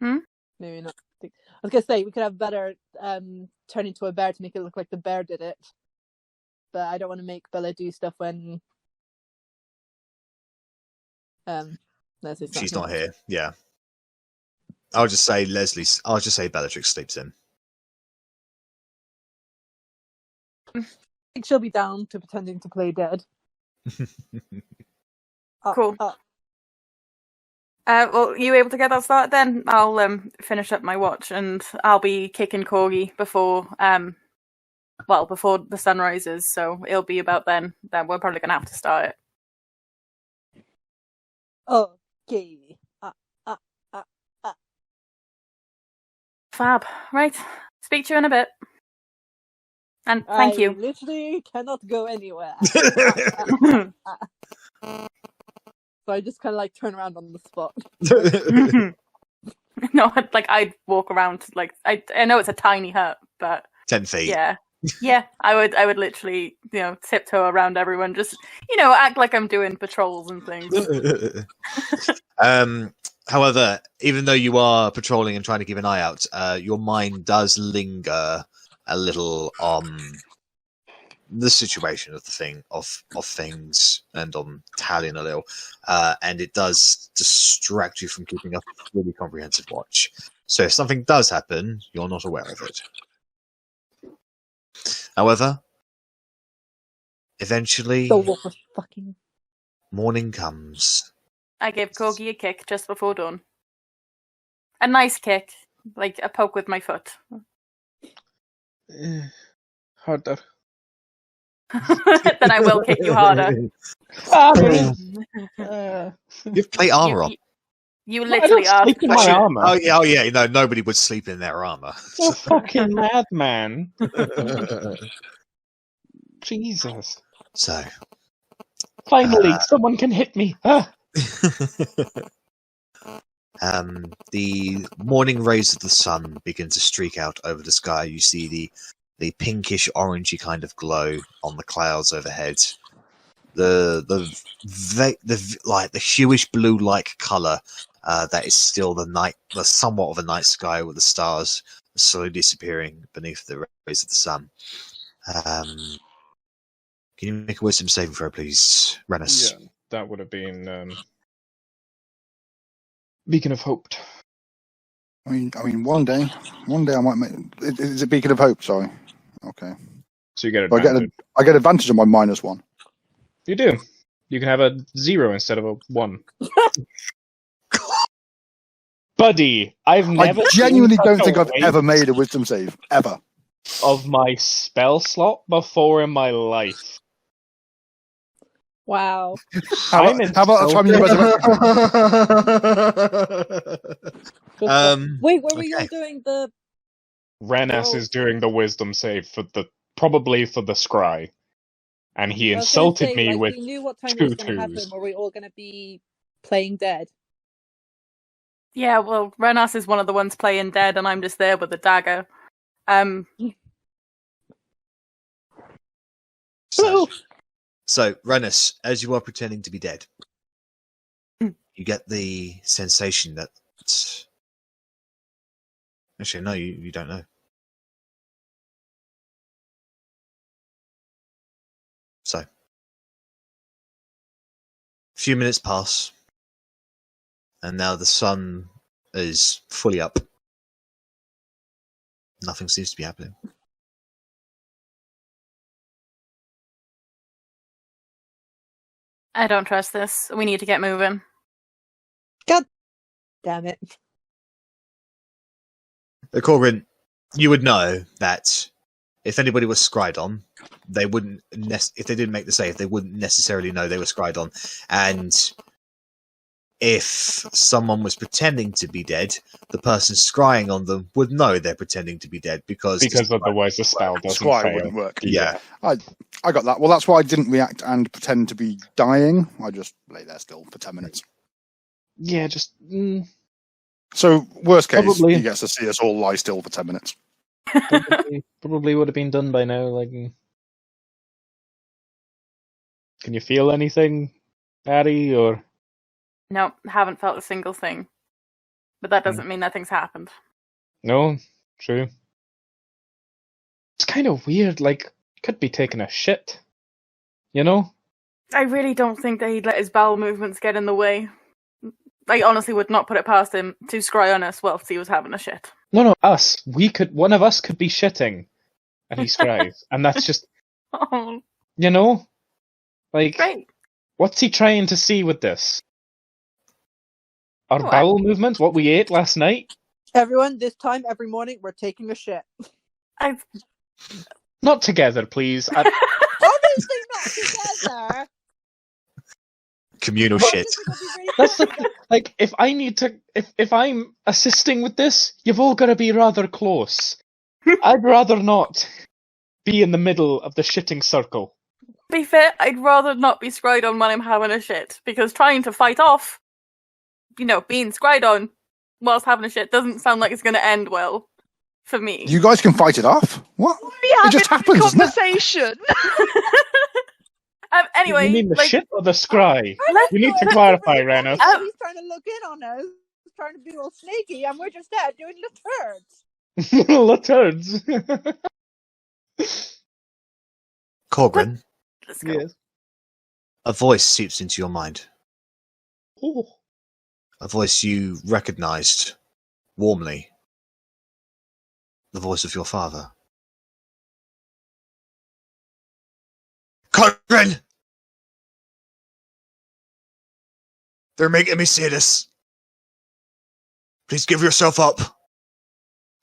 Maybe not. I was gonna say we could have better turn into a bear to make it look like the bear did it, but I don't want to make Bella do stuff when Leslie's She's not here. Yeah. I'll just say Bellatrix sleeps in. I think she'll be down to pretending to play dead. Cool. Well, you able to get that started then? I'll finish up my watch and I'll be kicking Corgi before the sun rises, so it'll be about then. Then we're probably gonna have to start it. Okay. Fab. Right. Speak to you in a bit. And thank I you. literally cannot go anywhere. So I just kind of like turn around on the spot. No, like I'd walk around. Like I know it's a tiny hut, but 10 feet. yeah. I would literally, tiptoe around everyone, just act like I'm doing patrols and things. However, even though you are patrolling and trying to keep an eye out, your mind does linger a little on the situation of things and on Talion a little, and it does distract you from keeping up a really comprehensive watch. So if something does happen, you're not aware of it. However, eventually, morning comes. I gave Corgi a kick just before dawn. A nice kick, like a poke with my foot. Harder. Then I will kick you harder. You've plate armor on. You literally are. Sleep in my armor. Oh yeah. No, nobody would sleep in their armor. You're a fucking madman. Jesus. So, Finally, someone can hit me. Ah! the morning rays of the sun begin to streak out over the sky. You see the pinkish orangey kind of glow on the clouds overhead. The hueish blue like color that is still the somewhat of a night sky with the stars slowly disappearing beneath the rays of the sun. Can you make a wisdom saving throw, please, Rennas? Yeah, that would have been Beacon of Hope. I mean, one day I might make. Is it Beacon of Hope? Sorry. Okay. So you get So advantage. I get advantage on my -1. You do. You can have a 0 instead of a 1. Buddy, I've never I genuinely seen don't such think a I've waste ever made a wisdom save ever. of my spell slot before in my life. Wow. How about the time you resurrected? Wait, were we all okay. doing the... Rennas is doing the wisdom save probably for the scry. And he I was gonna insulted say, me like, with we knew what time it 2 was going to happen. 2s. Were we all going to be playing dead? Yeah, well, Rennas is one of the ones playing dead, and I'm just there with the dagger. So, Rennas, as you are pretending to be dead, you get the sensation that... Actually, no, you don't know. So, a few minutes pass, and now the sun is fully up. Nothing seems to be happening. I don't trust this. We need to get moving. God damn it. Korgrin, you would know that if anybody was scryed on, they wouldn't. If they didn't make the save, they wouldn't necessarily know they were scryed on. And if someone was pretending to be dead, the person scrying on them would know they're pretending to be dead because otherwise the spell doesn't Scry fail. wouldn't work. Yeah. I got that. Well, that's why I didn't react and pretend to be dying. I just lay there still for 10 minutes. Yeah, just... So, worst case, Probably. he gets to see us all lie still for 10 minutes. probably would have been done by now. Like, can you feel anything, Arri, or... No, haven't felt a single thing. But that doesn't mean nothing's happened. No, true. It's kind of weird, like, could be taking a shit. You know? I really don't think that he'd let his bowel movements get in the way. I honestly would not put it past him to scry on us whilst he was having a shit. No, us. One of us could be shitting, and he scries. And that's just, Oh, you know? Like, great. what's he trying to see with this? Our What? bowel movements? What we ate last night? Everyone, this time, every morning, we're taking a shit. Not together, please. Obviously not together! Communal Well, shit. this is gonna be really That's the thing. Like, if I'm assisting with this, you've all got to be rather close. I'd rather not be in the middle of the shitting circle. To be fair, I'd rather not be scryed on when I'm having a shit, because trying to fight off, being scryed on whilst having a shit doesn't sound like it's going to end well for me. You guys can fight it off? What? We It just having happens, doesn't it? conversation. Anyway, You mean the shit or the scry? let's We need to Let's clarify, really Rennas. funny. He's trying to look in on us. He's trying to be all sneaky, and we're just there doing the turds. Turds. Korgrin, let's go. Yes. a voice seeps into your mind. Oh. A voice you recognized warmly. The voice of your father. Korgrin! They're making me say this. Please give yourself up.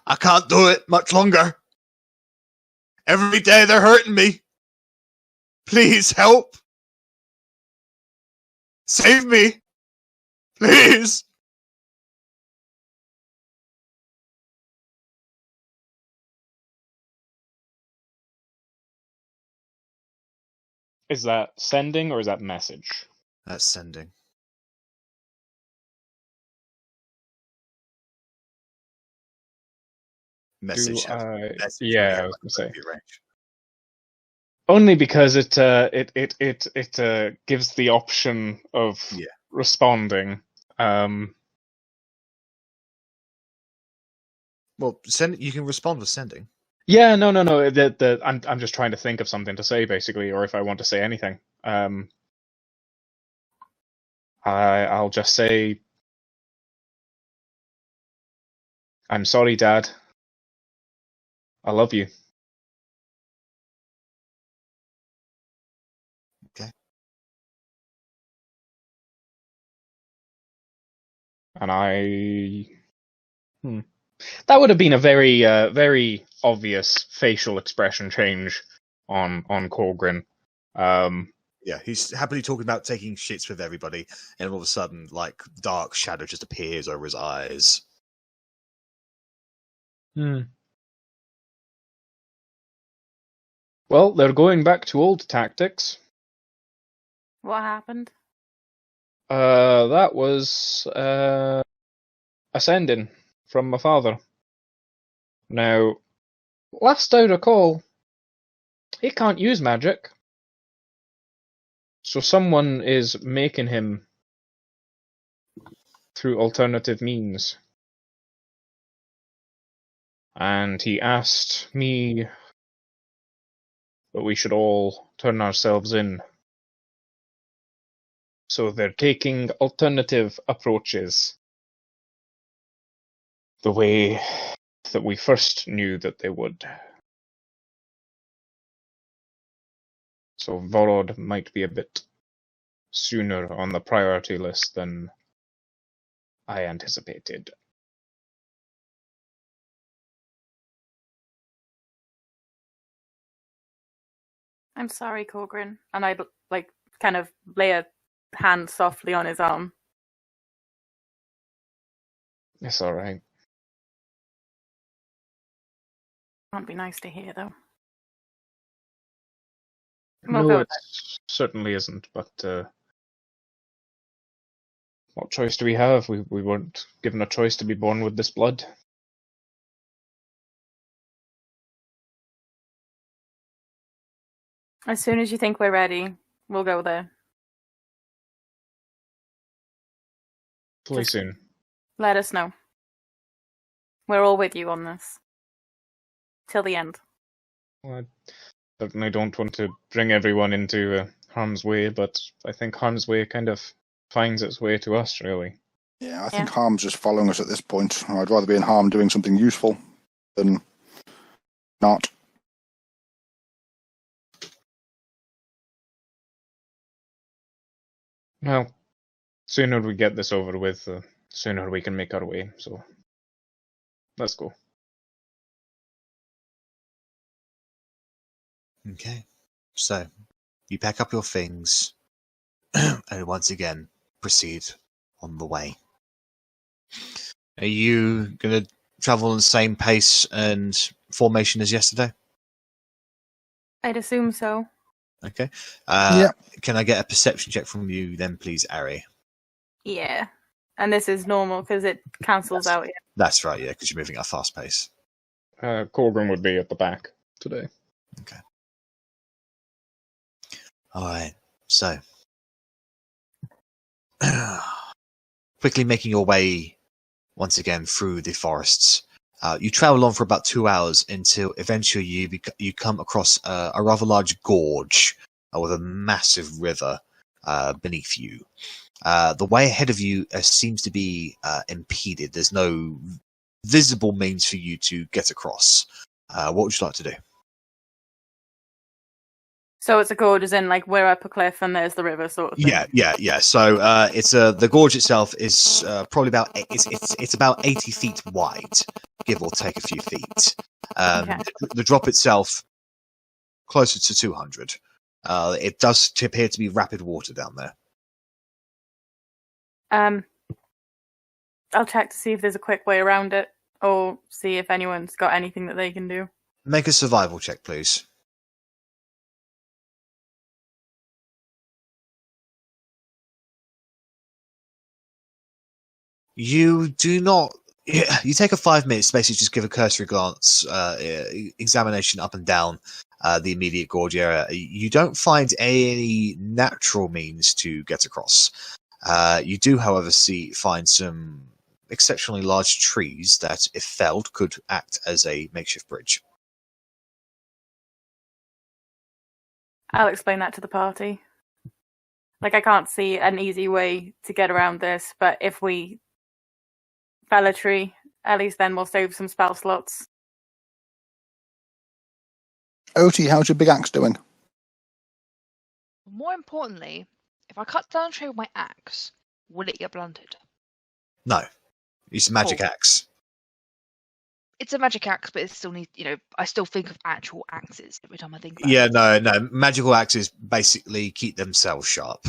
I can't do it much longer. Every day they're hurting me. Please help. Save me. Please. Is that sending or is that message? That's sending. Message. Yeah, I was gonna say. Only because it gives the option of responding. Well, send. You can respond with sending. Yeah, no. I'm just trying to think of something to say, basically, or if I want to say anything. I'll just say, I'm sorry, Dad. I love you. Okay. And that would have been a very, very obvious facial expression change on Korgrin. Yeah, he's happily talking about taking shits with everybody, and all of a sudden, like, dark shadow just appears over his eyes. Well, they're going back to old tactics. What happened? That was a sending from my father. Now, last I recall, he can't use magic. So someone is making him through alternative means. And he asked me that we should all turn ourselves in. So they're taking alternative approaches. The way that we first knew that they would. So Vorod might be a bit sooner on the priority list than I anticipated. I'm sorry, Korgrin. And I'd kind of lay a hand softly on his arm. It's alright. Can't be nice to hear, though. No, it certainly isn't, but what choice do we have? We weren't given a choice to be born with this blood. As soon as you think we're ready, we'll go there. Fully soon. Let us know. We're all with you on this. Till the end. Well, I certainly don't want to bring everyone into harm's way, but I think harm's way kind of finds its way to us, really. Yeah, I think harm's just following us at this point. I'd rather be in harm doing something useful than not. Well, sooner we get this over with, the sooner we can make our way, so let's go. Okay. So, you pack up your things, and once again, proceed on the way. Are you going to travel in the same pace and formation as yesterday? I'd assume so. Okay. Yeah. Can I get a perception check from you then, please, Arri? Yeah. And this is normal because it cancels out. That's right, yeah, because you're moving at a fast pace. Korgrin would be at the back today. Okay. Alright, so. Quickly making your way, once again, through the forests. You travel on for about 2 hours until eventually you come across a rather large gorge with a massive river beneath you. The way ahead of you seems to be impeded. There's no visible means for you to get across. What would you like to do? So it's a gorge, as in we're up a cliff and there's the river, sort of thing. Yeah. So it's the gorge itself is probably about it's about 80 feet wide, give or take a few feet. Okay. The drop itself closer to 200. It does appear to be rapid water down there. I'll check to see if there's a quick way around it, or see if anyone's got anything that they can do. Make a survival check, please. You do not. You take a 5 minutes to basically just give a cursory glance, examination up and down the immediate gorge area. You don't find any natural means to get across. You do, however, find some exceptionally large trees that, if felled, could act as a makeshift bridge. I'll explain that to the party. Like, I can't see an easy way to get around this, but if we fell a tree, at least then we'll save some spell slots. Otti, how's your big axe doing? More importantly, if I cut down a tree with my axe, will it get blunted? No. It's a magic axe. It's a magic axe, but it still needs, I still think of actual axes every time I think about it. Yeah, no. Magical axes basically keep themselves sharp.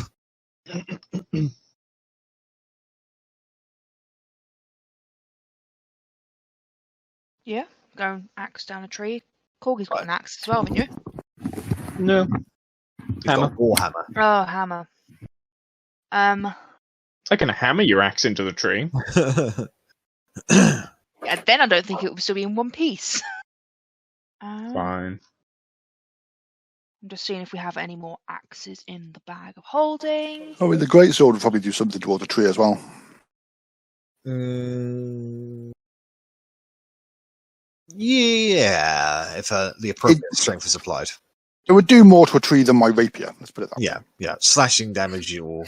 Yeah, go and axe down a tree. Corgi's got an axe as well, haven't you? No. You've got a warhammer. Oh, hammer. I can hammer your axe into the tree. Yeah, then I don't think it will still be in one piece. Fine. I'm just seeing if we have any more axes in the bag of holding. Oh, the greatsword would probably do something towards the tree as well. Yeah, if the appropriate strength is applied. It would do more to a tree than my rapier. Let's put it that way. Yeah. Slashing damage or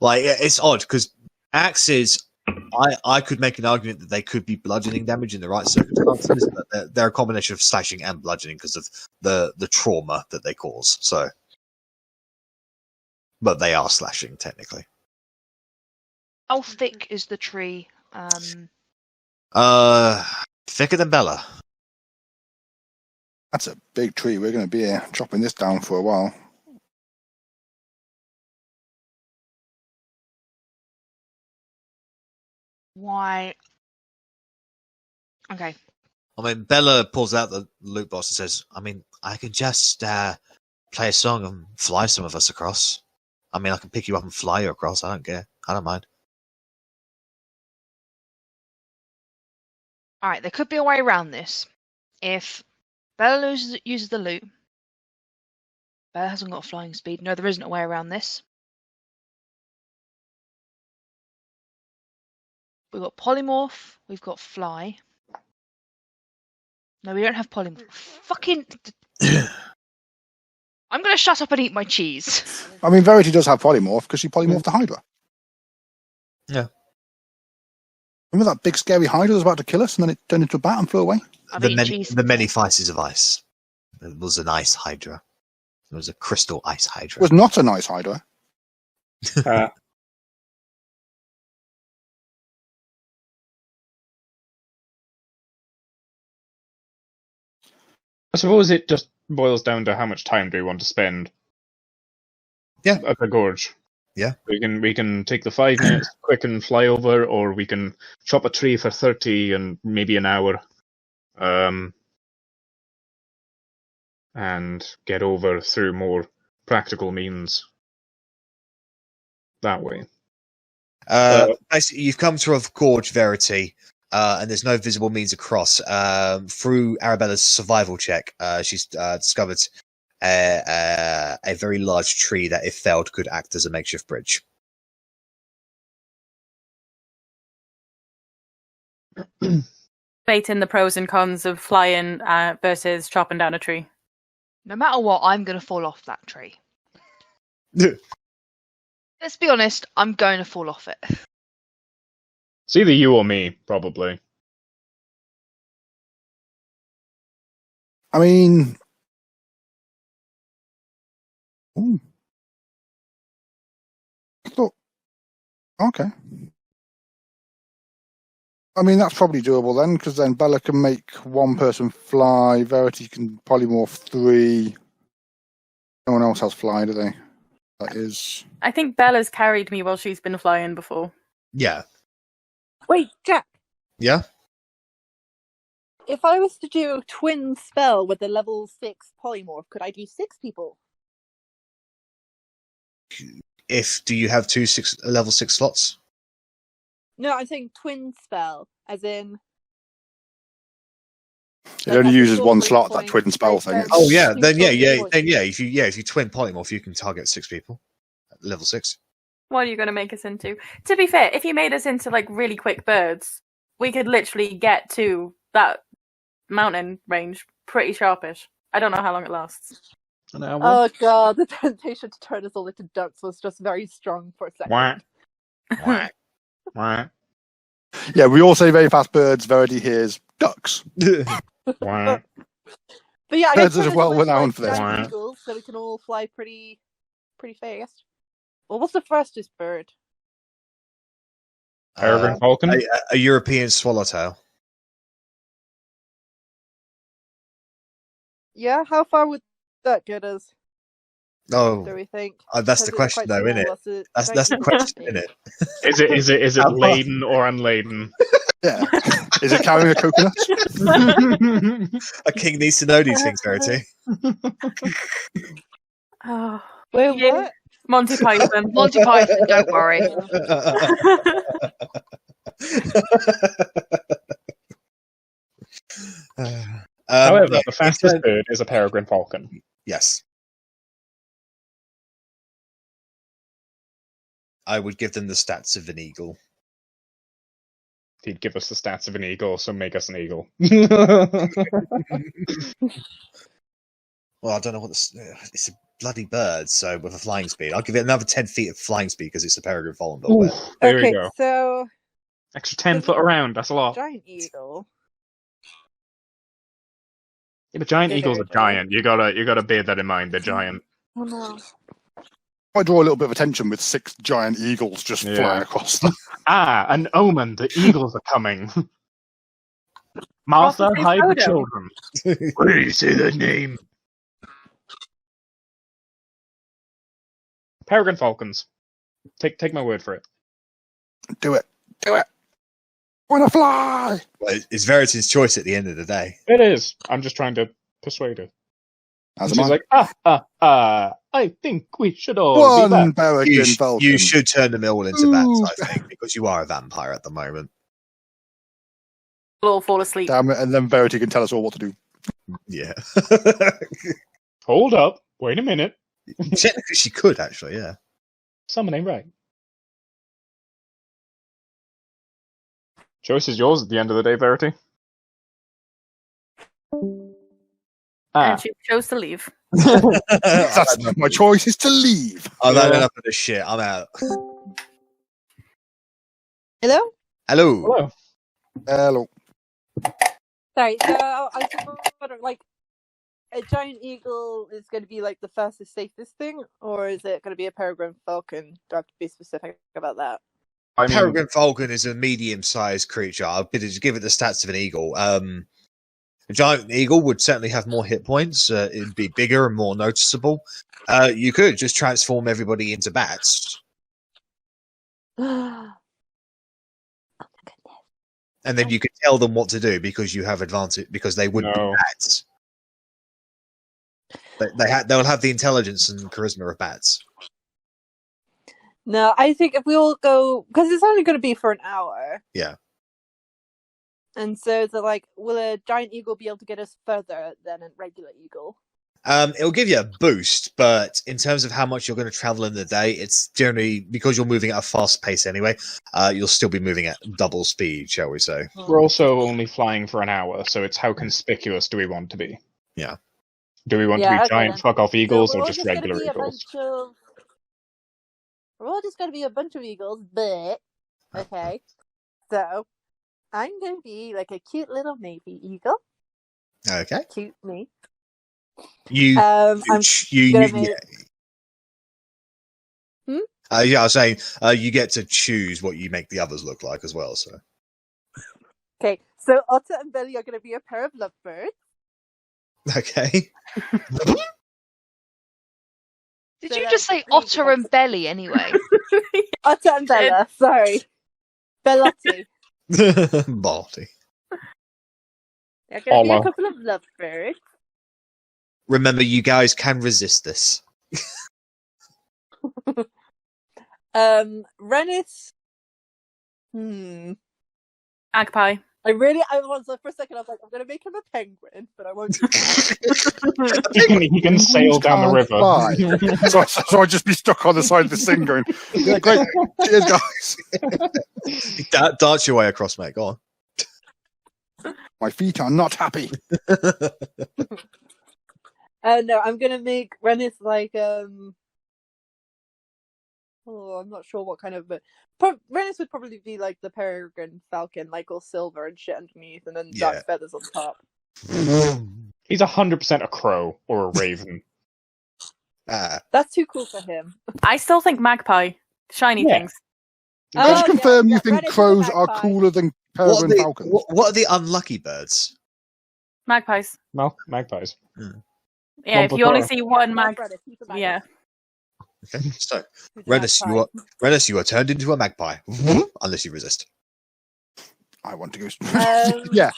it's odd because axes. I could make an argument that they could be bludgeoning damage in the right circumstances, but they're a combination of slashing and bludgeoning because of the trauma that they cause. So, but they are slashing technically. How thick is the tree? Thicker than Bella. That's a big tree. We're going to be chopping this down for a while. Why? Okay. I mean, Bella pulls out the loot box and says, I mean, I can just play a song and fly some of us across. I mean, I can pick you up and fly you across. I don't care. I don't mind. Alright, there could be a way around this. If Bella uses the loot, Bella hasn't got flying speed. No, there isn't a way around this. We've got polymorph. We've got fly. No, we don't have polymorph. Fucking. I'm going to shut up and eat my cheese. I mean, Verity does have polymorph because she polymorphed the Hydra. Yeah. Remember that big scary Hydra that was about to kill us and then it turned into a bat and flew away? The many faces of ice. It was an ice Hydra. It was a crystal ice Hydra. It was not a nice Hydra. I suppose it just boils down to how much time do we want to spend. Yeah. At the gorge. Yeah. We can take the 5 minutes quick and fly over, or we can chop a tree for 30 and maybe an hour. And get over through more practical means that way. Basically, you've come to a gorge, Verity, and there's no visible means across. Through Arabella's survival check, she's discovered a very large tree that, if felled, could act as a makeshift bridge. Debating the pros and cons of flying versus chopping down a tree. No matter what, I'm going to fall off that tree. Let's be honest, I'm going to fall off it. It's either you or me, probably. I mean... Ooh. Okay. I mean, that's probably doable then, because then Bella can make one person fly, Verity can polymorph 3. No one else has fly, do they? That is... I think Bella's carried me while she's been flying before. Yeah. Wait, Jack. Yeah? If I was to do a twin spell with a level 6 polymorph, could I do 6 people? Do you have 2 level 6 slots? No, I'm saying twin spell, as in. It only uses one point slot, that twin spell thing. like, It's- Oh yeah, two then yeah, story yeah, point. if you twin polymorph, you can target 6 people, at level 6. What are you going to make us into? To be fair, if you made us into like really quick birds, we could literally get to that mountain range pretty sharpish. I don't know how long it lasts. An hour. Oh god, the temptation to turn us all into ducks was just very strong for a second. Wah. Wah. Wah. Yeah, we all say very fast birds. Verity hears ducks. Wah. But yeah, I Birds guess are well renowned for this. giant eagles, so we can all fly pretty fast. Well, what's the fastest bird? Peregrine Falcon. A European swallowtail. Yeah, how far would that get us? Oh, Do we think? that's the Because it's question, quite though, isn't small, it? that's That's the question, isn't it? Is it laden or unladen? Yeah. Is it carrying a coconut? A king needs to know these things, Verity. Oh, Wait, Yeah. what? Monty Python. Monty Python, don't worry. However, yeah, the fastest bird is a peregrine falcon. yes. I would give them the stats of an eagle. He'd give us the stats of an eagle, so make us an eagle. Well, I don't know what it's a bloody bird, so with a flying speed. I'll give it another 10 feet of flying speed because it's a peregrine falcon. But Ooh, there Okay, you go. so Extra 10 foot around, that's a lot. giant eagle. Yeah, but giant Bigger, eagles are but- giant. You gotta bear that in mind. They're giant. Oh no. I draw a little bit of attention with 6 giant eagles just Yeah. flying across them. Ah, an omen. The eagles are coming. Martha, Martha, say hide the photo. children. Where do you say the name? Peregrine falcons. Take my word for it. Do it. Do it. Wanna fly? Well, it's Verity's choice at the end of the day. It is. I'm just trying to persuade her. As She's am I. like, I think we should all be One back. peregrine falcon. You should turn them all into bats, Ooh. I think, because you are a vampire at the moment. We'll all fall asleep. Damn it, and then Verity can tell us all what to do. Yeah. Hold up. Wait a minute. Technically, she could, actually, yeah. Someone ain't right. Choice is yours at the end of the day, Verity. And she chose to leave. That's my choice is to leave. I've had enough of this shit. I'm out. Hello? Hello. Hello. Hello. Sorry, so I was just wondering, like, a giant eagle is going to be like the fastest, safest thing, or is it going to be a peregrine falcon? Do I have to be specific about that? I mean, Peregrine falcon is a medium-sized creature. I'll give it the stats of an eagle. A giant eagle would certainly have more hit points. It'd be bigger and more noticeable. You could just transform everybody into bats, Oh my goodness. and then you could tell them what to do because you have advantage because they would be No. bats. They'll have the intelligence and charisma of bats. No, I think if we all go, because it's only going to be for an hour. Yeah. And so it's like, will a giant eagle be able to get us further than a regular eagle? It'll give you a boost, but in terms of how much you're going to travel in the day, it's generally because you're moving at a fast pace anyway. You'll still be moving at double speed, shall we say? we're also only flying for an hour, so it's how conspicuous do we want to be? Yeah. Do we want Yeah, to be okay giant then. fuck-off eagles So we're or all just gonna regular be a eagles? bunch of- We're all just going to be a bunch of eagles, but okay. So I'm going to be like a cute little navy eagle. Okay. Cute me. You I'm gonna make- yeah, I was saying you get to choose what you make the others look like as well. So okay. So Otta and Belly are going to be a pair of lovebirds. okay, Did So you that's just say really otter and awesome. belly anyway? Otta and Bella. Sorry, Bellotti. Baldy. They're going to be a Homo. couple of lovebirds. Remember, you guys can resist this. Rennas Magpie. I was for a second. I was like, I'm gonna make him a penguin, but I won't. He can sail down the river. So I'd just be stuck on the side of this thing going, yeah, great. Cheers, guys. Dart your way across, mate. Go on. My feet are not happy. No, I'm gonna make Rennas like Oh, I'm not sure what kind of, but Rennas would probably be like the peregrine falcon, like all silver and shit underneath, and then dark feathers on top. He's 100% a crow or a raven. That's too cool for him. I still think magpie. Shiny things. Just confirm you think Rennas crows is a are magpie. cooler than peregrine falcons. What are the unlucky birds? Magpies. No, magpies. Yeah, One if per you only crow. see one Yeah. Okay, so Rennas, you are turned into a magpie, unless you resist. I want to go. Yeah,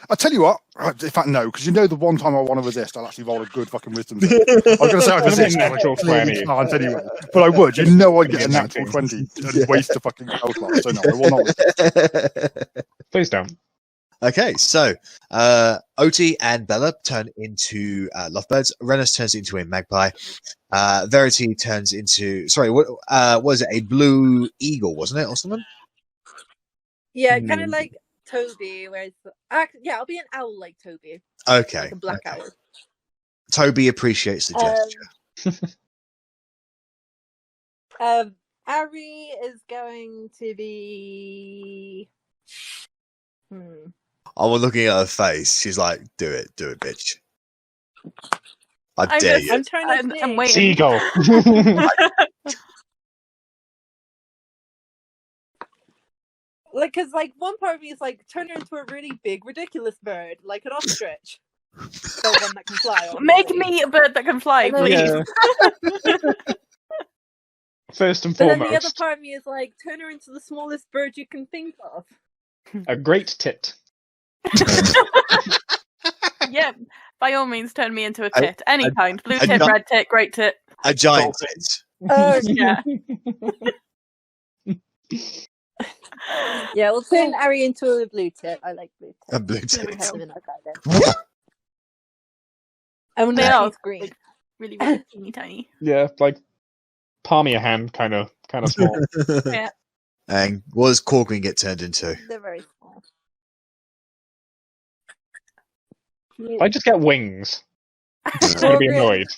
I'll tell you what. In fact, no, because you know the one time I want to resist, I'll actually roll a good fucking wisdom save. I was going to say I'd resist, but I Natural clearly 20. can't anyway. But I would. You know I'd get a natural 20 and waste a fucking health bar. So no, I will not resist. Please don't. Okay, so Otti and Bella turn into lovebirds. Rennas turns into a magpie. Verity turns into what was it? A blue eagle, wasn't it, or something? Yeah, kind of like Toby. Whereas, yeah, I'll be an owl like Toby. Okay, Like a black owl. Toby appreciates the gesture. Arri is going to be. I was looking at her face. She's like, "Do it, bitch! I I'm dare just- you." I'm trying to think. I'm waiting. Seagull. Like, because one part of me is like, turn her into a really big, ridiculous bird, like an ostrich. So one that can fly. Make obviously. me a bird that can fly, And then- please. Yeah. First and But then the other foremost, part of me is like, turn her into the smallest bird you can think of. a great tit. Yeah, by all means, turn me into a tit. Any kind. Blue a tit, nut- red tit, great tit. A giant tit. Oh, Yeah. yeah, we'll turn Arri into a blue tit. I like blue tit. A blue We tit. have them in our garden. And They are she's green. really, really teeny tiny. Yeah, like palm of your hand, kind of small. Yeah. And what does Korgrin get turned into? They're very small. If I just get wings, I'm gonna be annoyed.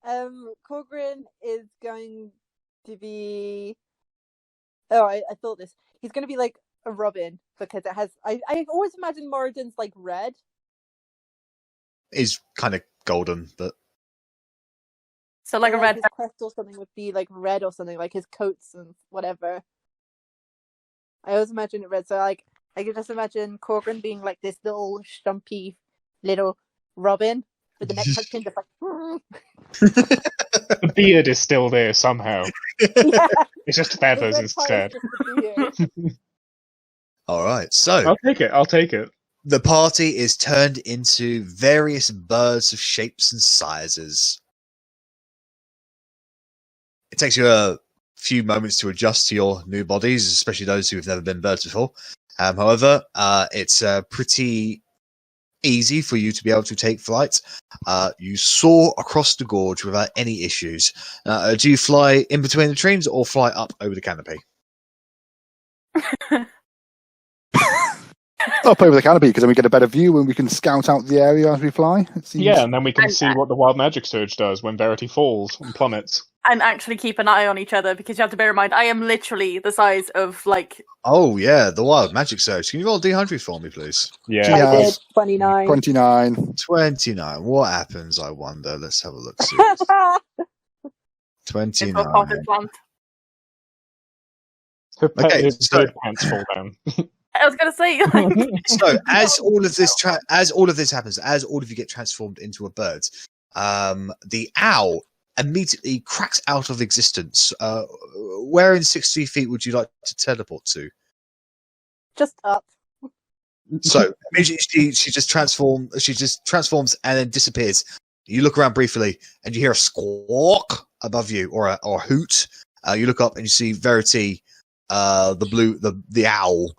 Korgrin is going to be. Oh, I thought this. He's going to be like a robin because it has. I always imagine Moradin's like red. He's kind of golden, but So like a red. His crest or something would be like red or something, like his coats and whatever. I always imagine it red, so like I could just imagine Korgrin being like this little stumpy little robin with the neck tucked in, just like. The beard is still there somehow. Yeah. It's just feathers The red instead. part is just the beard. all right. So I'll take it. the party is turned into various birds of shapes and sizes. It takes you a few moments to adjust to your new bodies, especially those who have never been birds before. However, it's pretty easy for you to be able to take flight. You soar across the gorge without any issues. Do you fly in between the trees or fly up over the canopy? Up over the canopy, because then we get a better view and we can scout out the area as we fly. It seems... Yeah, and then we can And- see what the wild magic surge does when Verity falls and plummets. And actually keep an eye on each other because you have to bear in mind I am literally the size of like. Oh, yeah, the wild magic surge. Can you roll D100 for me, please? Yeah. Yeah. I did 29. 29. 29. What happens, I wonder? Let's have a look. See. It's a 29. potted plant. Okay, His so- bird pants fall down. I was gonna say like, So, as all of this happens, as all of you get transformed into a bird, the owl immediately cracks out of existence. Where in 60 feet would you like to teleport to? Just up. So immediately she just transforms and then disappears. You look around briefly and you hear a squawk above you, or a hoot. You look up and you see Verity, the owl,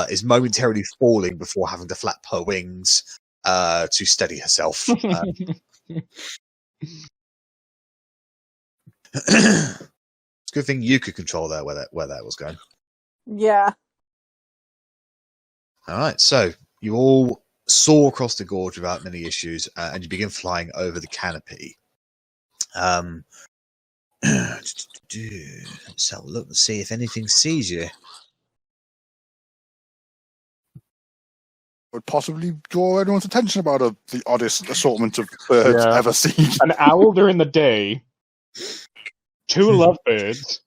is momentarily falling before having to flap her wings to steady herself. It's a good thing you could control there where that was going. Yeah. All right, so you all soar across the gorge without many issues, and you begin flying over the canopy. Let's have a look and see if anything sees you. Would possibly draw everyone's attention about the oddest assortment of birds Yeah. ever seen. An owl during the day, 2 lovebirds,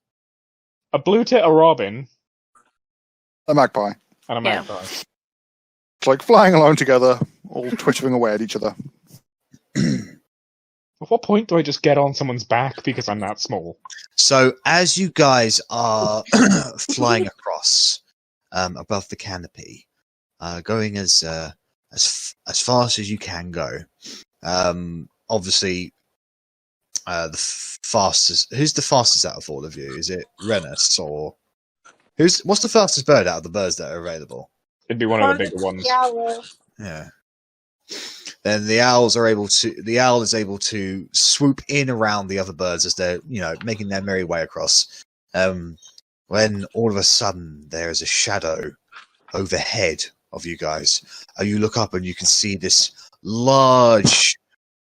a blue tit, a robin, A magpie. and a Yeah. magpie. It's like flying along together, all twittering away at each other. At what point do I just get on someone's back because I'm that small? So as you guys are flying across above the canopy, going as fast as you can go. Obviously, the fastest. Who's the fastest out of all of you? Is it Rennas or what's the fastest bird out of the birds that are available? It'd be one of the bigger ones. Yeah. Then the owl is able to swoop in around the other birds as they're, making their merry way across. When all of a sudden there is a shadow overhead of you guys. You look up and you can see this large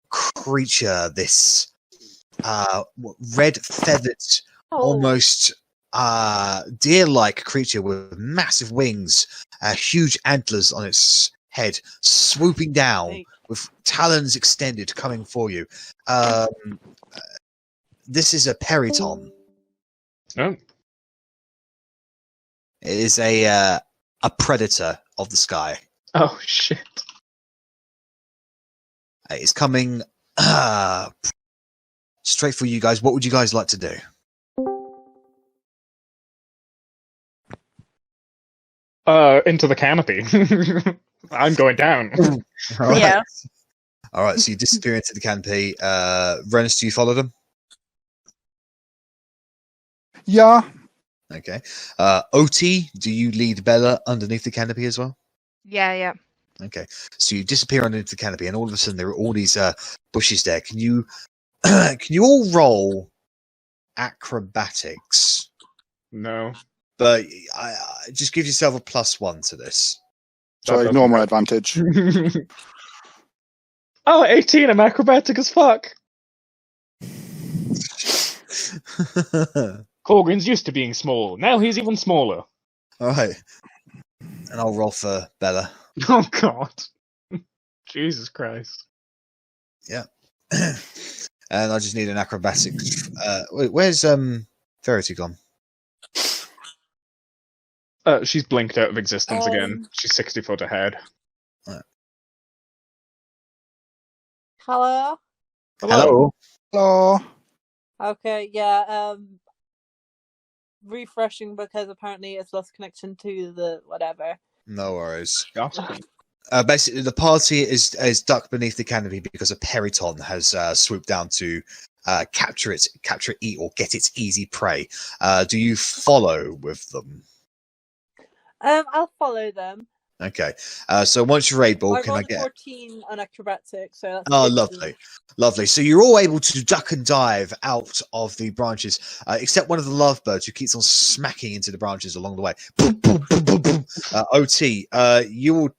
creature, this red feathered, almost deer-like creature with massive wings, huge antlers on its head, swooping down with talons extended, coming for you. This is a periton. Oh. It is a predator of the sky. Oh, shit. It's coming straight for you guys. What would you guys like to do? Into the canopy. I'm going down. All right. Yeah. All right, so you disappear into the canopy. Rennas, do you follow them? Yeah. Okay. Otti, do you lead Bella underneath the canopy as well? Yeah. Okay. So you disappear underneath the canopy, and all of a sudden there are all these bushes there. Can you all roll acrobatics? No. But I just give yourself a +1 to this. So That ignore my advantage. Oh, 18, I'm acrobatic as fuck. Korgrin's used to being small. Now he's even smaller. All right. And I'll roll for Bella. Oh, God. Jesus Christ. Yeah. And I just need an acrobatics. Wait, where's Verity gone? She's blinked out of existence again. She's 60 foot ahead. Hello? Hello. Hello. Okay, yeah, refreshing because apparently it's lost connection to the whatever. No worries. Gossiping. Basically, the party is ducked beneath the canopy because a periton has swooped down to capture it, eat, or get its easy prey. Do you follow with them? I'll follow them. Okay. So once you're able, I can I rolled get? 14 on acrobatics, so that's Oh, 15. lovely. So you're all able to duck and dive out of the branches, except one of the lovebirds who keeps on smacking into the branches along the way. Boom, boom, boom, boom, boom. Ot, you will.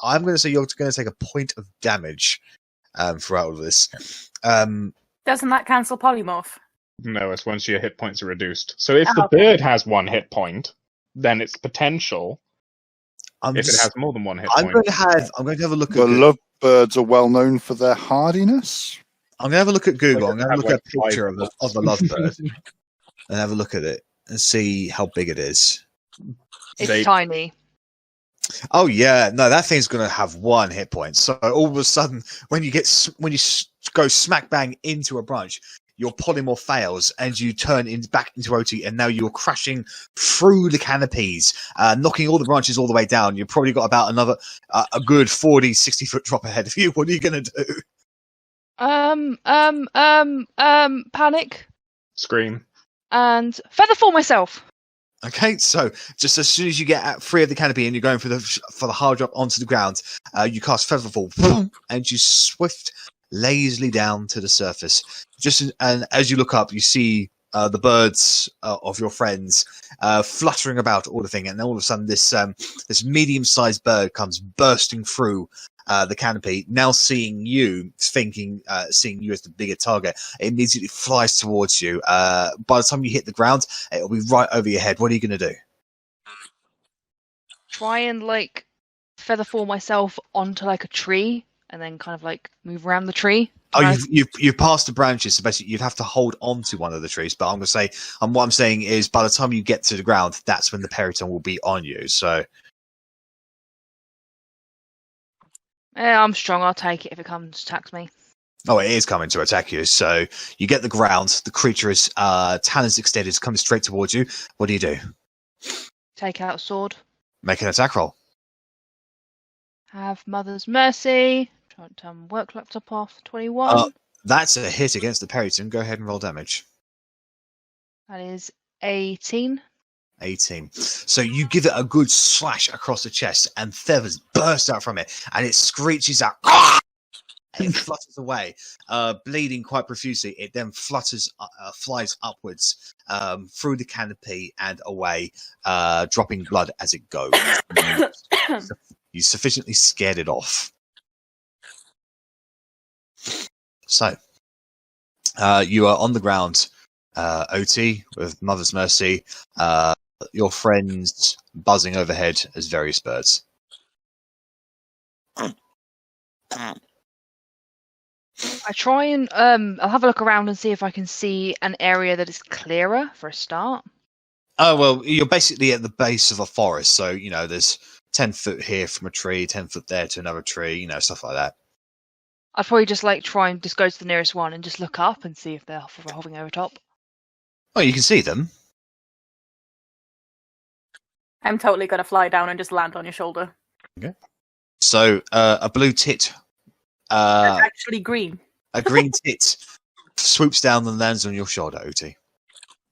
I'm going to say you're going to take a point of damage throughout all of this. Doesn't that cancel polymorph? No, it's once your hit points are reduced. So if the bird has 1 hit point, then it's potential. If it has more than 1 hit I'm point. going to have a look at The lovebirds are well known for their hardiness. I'm going to have a look at Google. Like I'm going to look at a picture of the five lovebird and have a look at it and see how big it is. It's tiny. Oh yeah, no, that thing's going to have 1 hit point. So all of a sudden, when you go smack bang into a branch, your polymorph fails and you turn back into Oti, and now you're crashing through the canopies, knocking all the branches all the way down. You've probably got about another a good 40, 60 foot drop ahead of you. What are you going to do? Panic Scream. and featherfall myself. Okay, so just as soon as you get free of the canopy and you're going for the hard drop onto the ground, you cast Featherfall, and you swift lazily down to the surface. And as you look up, you see the birds of your friends fluttering about all the thing, and all of a sudden this medium-sized bird comes bursting through the canopy. Now seeing you as the bigger target, it immediately flies towards you. By the time you hit the ground, it'll be right over your head. What are you going to do? Try and featherfall myself onto a tree, and then kind of move around the tree. Oh, you've passed the branches, so basically you'd have to hold on to one of the trees. But I'm going to say, what I'm saying is, by the time you get to the ground, that's when the periton will be on you. So, yeah, I'm strong. I'll take it if it comes to attack me. Oh, it is coming to attack you. So you get the ground. The creature is talons extended, is coming straight towards you. What do? Take out a sword. Make an attack roll. Have Mother's Mercy. Try to turn work laptop off. 21. That's a hit against the periton. Go ahead and roll damage. That is 18. 18. So you give it a good slash across the chest, and feathers burst out from it, and it screeches out. And it flutters away, bleeding quite profusely. It then flies upwards through the canopy and away, dropping blood as it goes. You sufficiently scared it off. So, you are on the ground, Otti, with Mother's Mercy, your friends buzzing overhead as various birds. I try and I'll have a look around and see if I can see an area that is clearer for a start. Oh, well, you're basically at the base of a forest, so, there's 10 foot here from a tree, 10 foot there to another tree, stuff like that. I'd probably just try and just go to the nearest one and just look up and see if they're hovering over top. Oh, you can see them. I'm totally going to fly down and just land on your shoulder. Okay. So, a blue tit. It's actually green. A green tit swoops down and lands on your shoulder, Otti.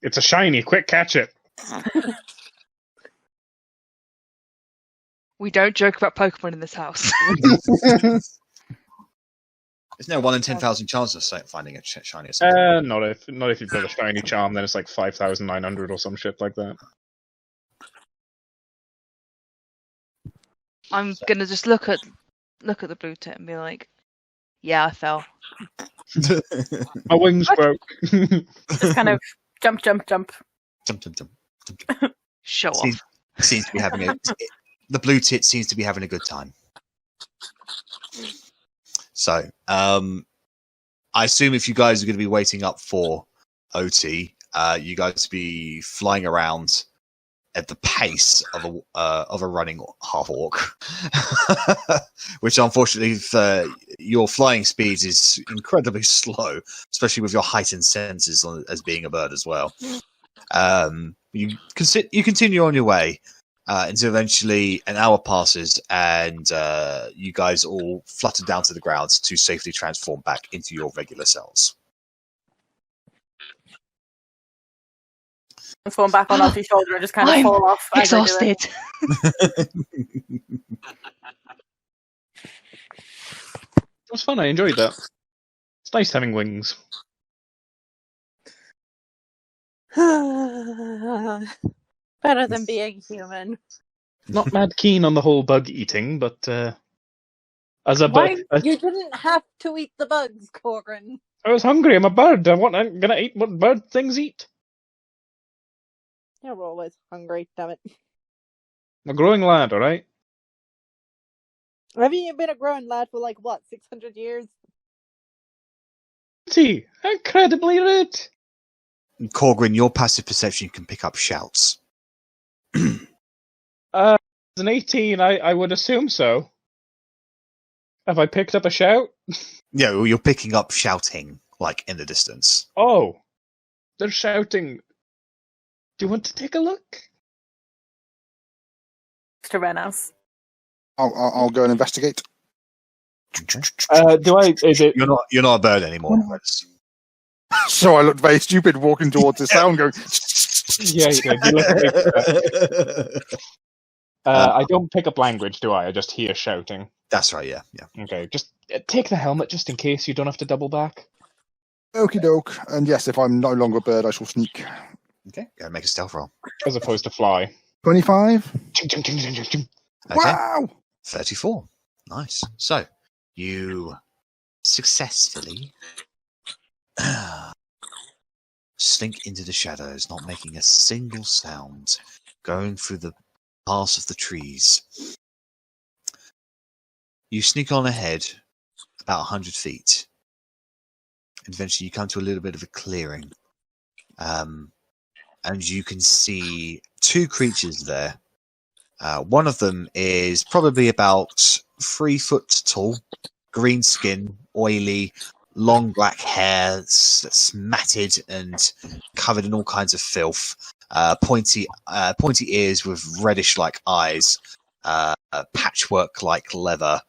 It's a shiny. Quick, catch it. We don't joke about Pokemon in this house. There's no 1 in 10,000 chance of finding a shiny or something. Not if you've got a shiny charm, then it's 5,900 or some shit like that. I'm gonna just look at the blue tit and be like, yeah, I fell. My wings broke. Just kind of jump. Jump. Show off. Seems to be having the blue tit seems to be having a good time. So, I assume if you guys are going to be waiting up for Otti, you guys will be flying around at the pace of a running half-orc, which unfortunately for your flying speeds is incredibly slow, especially with your heightened senses as being a bird as well. You continue on your way until eventually an hour passes and you guys all flutter down to the ground to safely transform back into your regular selves. Transform back on Otti's shoulder and just kind of fall off. Exhausted. It was fun. I enjoyed that. It's nice having wings. Better than being human. Not mad keen on the whole bug eating, but as a Why? bird, You didn't have to eat the bugs, Korgrin. I was hungry. I'm a bird. I'm gonna eat what bird things eat. You're always hungry, damn it. I'm a growing lad, all right. Haven't you been a growing lad for 600 years? See, incredibly rude. Korgrin, your passive perception can pick up shouts. As an 18, I would assume so. Have I picked up a shout? Yeah, well, you're picking up shouting, in the distance. Oh, they're shouting. Do you want to take a look? To Rennas. I'll go and investigate. Do I? Is it? You're not a bird anymore. So I looked very stupid walking towards the sound going... Yeah, you did. You look like, I don't pick up language, do I? I just hear shouting. That's right, yeah. Okay, just take the helmet just in case you don't have to double back. Okie doke. And yes, if I'm no longer a bird, I shall sneak. Okay, go and make a stealth roll. As opposed to fly. 25. Okay. Wow! 34. Nice. So, you successfully slink into the shadows, not making a single sound, going through the paths of the trees. You sneak on ahead about 100 feet. And eventually you come to a little bit of a clearing. And you can see two creatures there. One of them is probably about 3 foot tall, green skin, oily, long black hair that's matted and covered in all kinds of filth. Pointy ears with reddish-like eyes. Patchwork like leather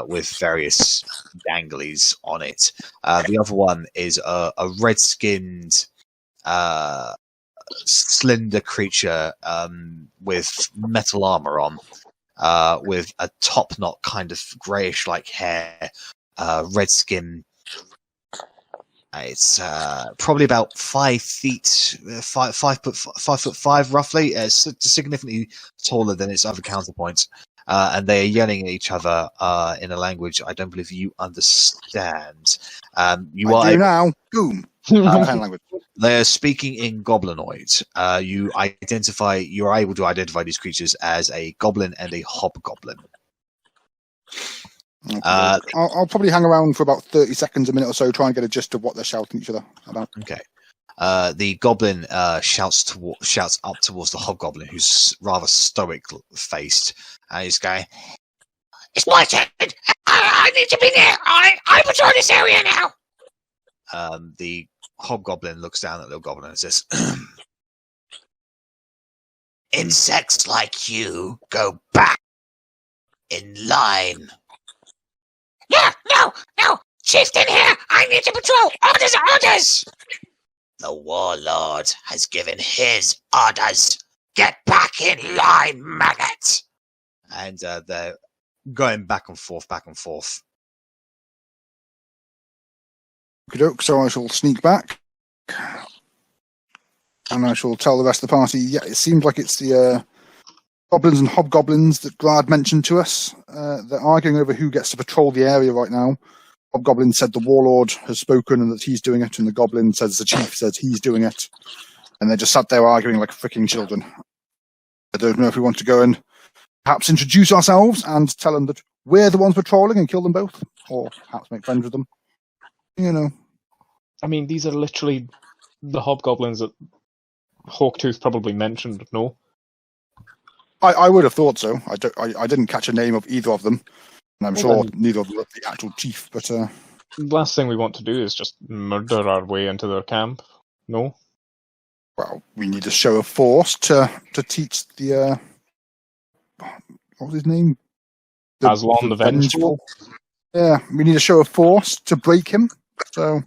with various danglies on it. The other one is a red-skinned, slender creature with metal armor on, with a top knot kind of greyish-like hair, red skin. It's probably about 5 feet, 5'5" roughly. It's significantly taller than its other counterpoints, and they are yelling at each other in a language I don't believe you understand. You I are do now. Boom. Language. They are speaking in Goblinoid. You are able to identify these creatures as a goblin and a hobgoblin. Okay. I'll probably hang around for about 30 seconds, a minute or so, try and get a gist of what they're shouting at each other about. Okay. The goblin shouts up towards the hobgoblin, who's rather stoic-faced, and he's going, It's my turn. I need to be there. I patrol this area now. The hobgoblin looks down at the little goblin and says, Insects like you go back in line. No! Chieftain here! I need to patrol! Orders! The warlord has given his orders. Get back in line, maggot! and they're going back and forth. Okey-doke, so I shall sneak back. And I shall tell the rest of the party, yeah, it seems like it's the goblins and hobgoblins that Grad mentioned to us. They're arguing over who gets to patrol the area right now. Hobgoblin said the warlord has spoken and that he's doing it, and the goblin says the chief says he's doing it. And they just sat there arguing like freaking children. I don't know if we want to go and perhaps introduce ourselves and tell them that we're the ones patrolling and kill them both, or perhaps make friends with them. You know. I mean, these are literally the hobgoblins that Hawktooth probably mentioned, no? I would have thought so. I didn't catch a name of either of them. And I'm sure neither of them are the actual chief, but... The last thing we want to do is just murder our way into their camp, no? Well, we need a show of force to teach the... what was his name? Aslan the Vengeful? Yeah, we need a show of force to break him. So,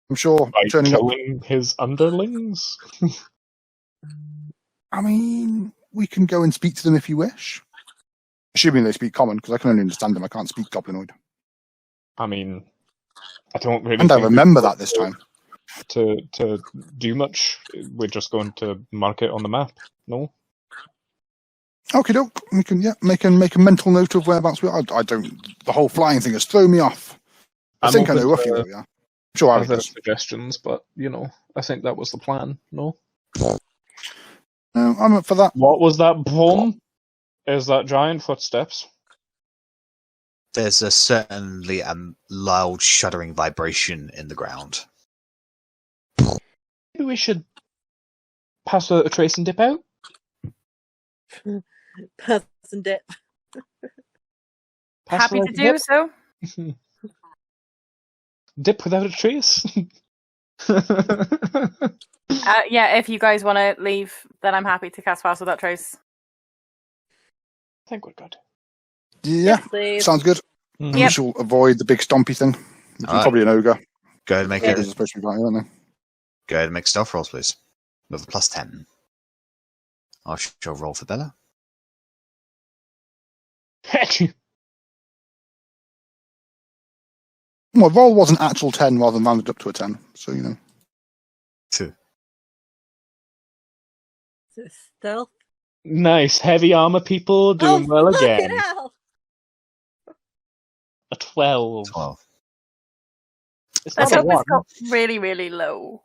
I'm sure... By killing his underlings? I mean, we can go and speak to them if you wish. Assuming they speak common, because I can only understand them. I can't speak Goblinoid. I mean, I don't really. And I remember that this time. To do much, we're just going to mark it on the map. No. Okay, doke. We can make a mental note of whereabouts we are. I don't. The whole flying thing has thrown me off. I think I know roughly where we are. Sure, I have suggestions, but I think that was the plan. No. No, I'm up for that. What was that boom? Is that giant footsteps? There's certainly a loud shuddering vibration in the ground. Maybe we should pass a trace and dip out? Pass and dip. Happy to do so. Dip without a trace? Yeah, if you guys want to leave, then I'm happy to cast Pass without trace. I think we're good. Yeah, Yes, sounds good. And Yep. she'll avoid the big stompy thing, which is Alright. probably an ogre. Go ahead and make Ogres are supposed to be like, aren't they? Go ahead and make stealth rolls, please. With a +10. I shall roll for Bella. Well, roll was an actual 10 rather than rounded up to a 10, so you know. 2. Is it stealth? Nice. Heavy armor people doing well fucking again. hell! A 12. 12. It's Let's not a hope it's 1. got really, really low.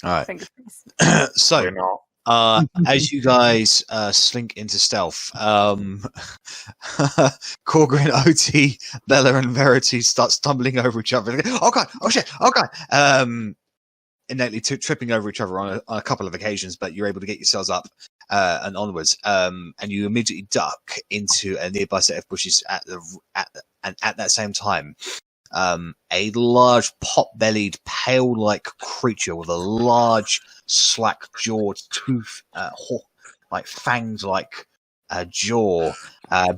Alright. Fingers crossed. So, We're not. as you guys slink into stealth, Korgrin, Otti, Bella, and Verity start stumbling over each other. Oh god! Oh shit! Oh god! Innately tripping over each other on a couple of occasions, but you're able to get yourselves up and onwards. And you immediately duck into a nearby set of bushes and at that same time, a large pot-bellied, pale-like creature with a large, slack-jawed tooth, like fangs-like jaw,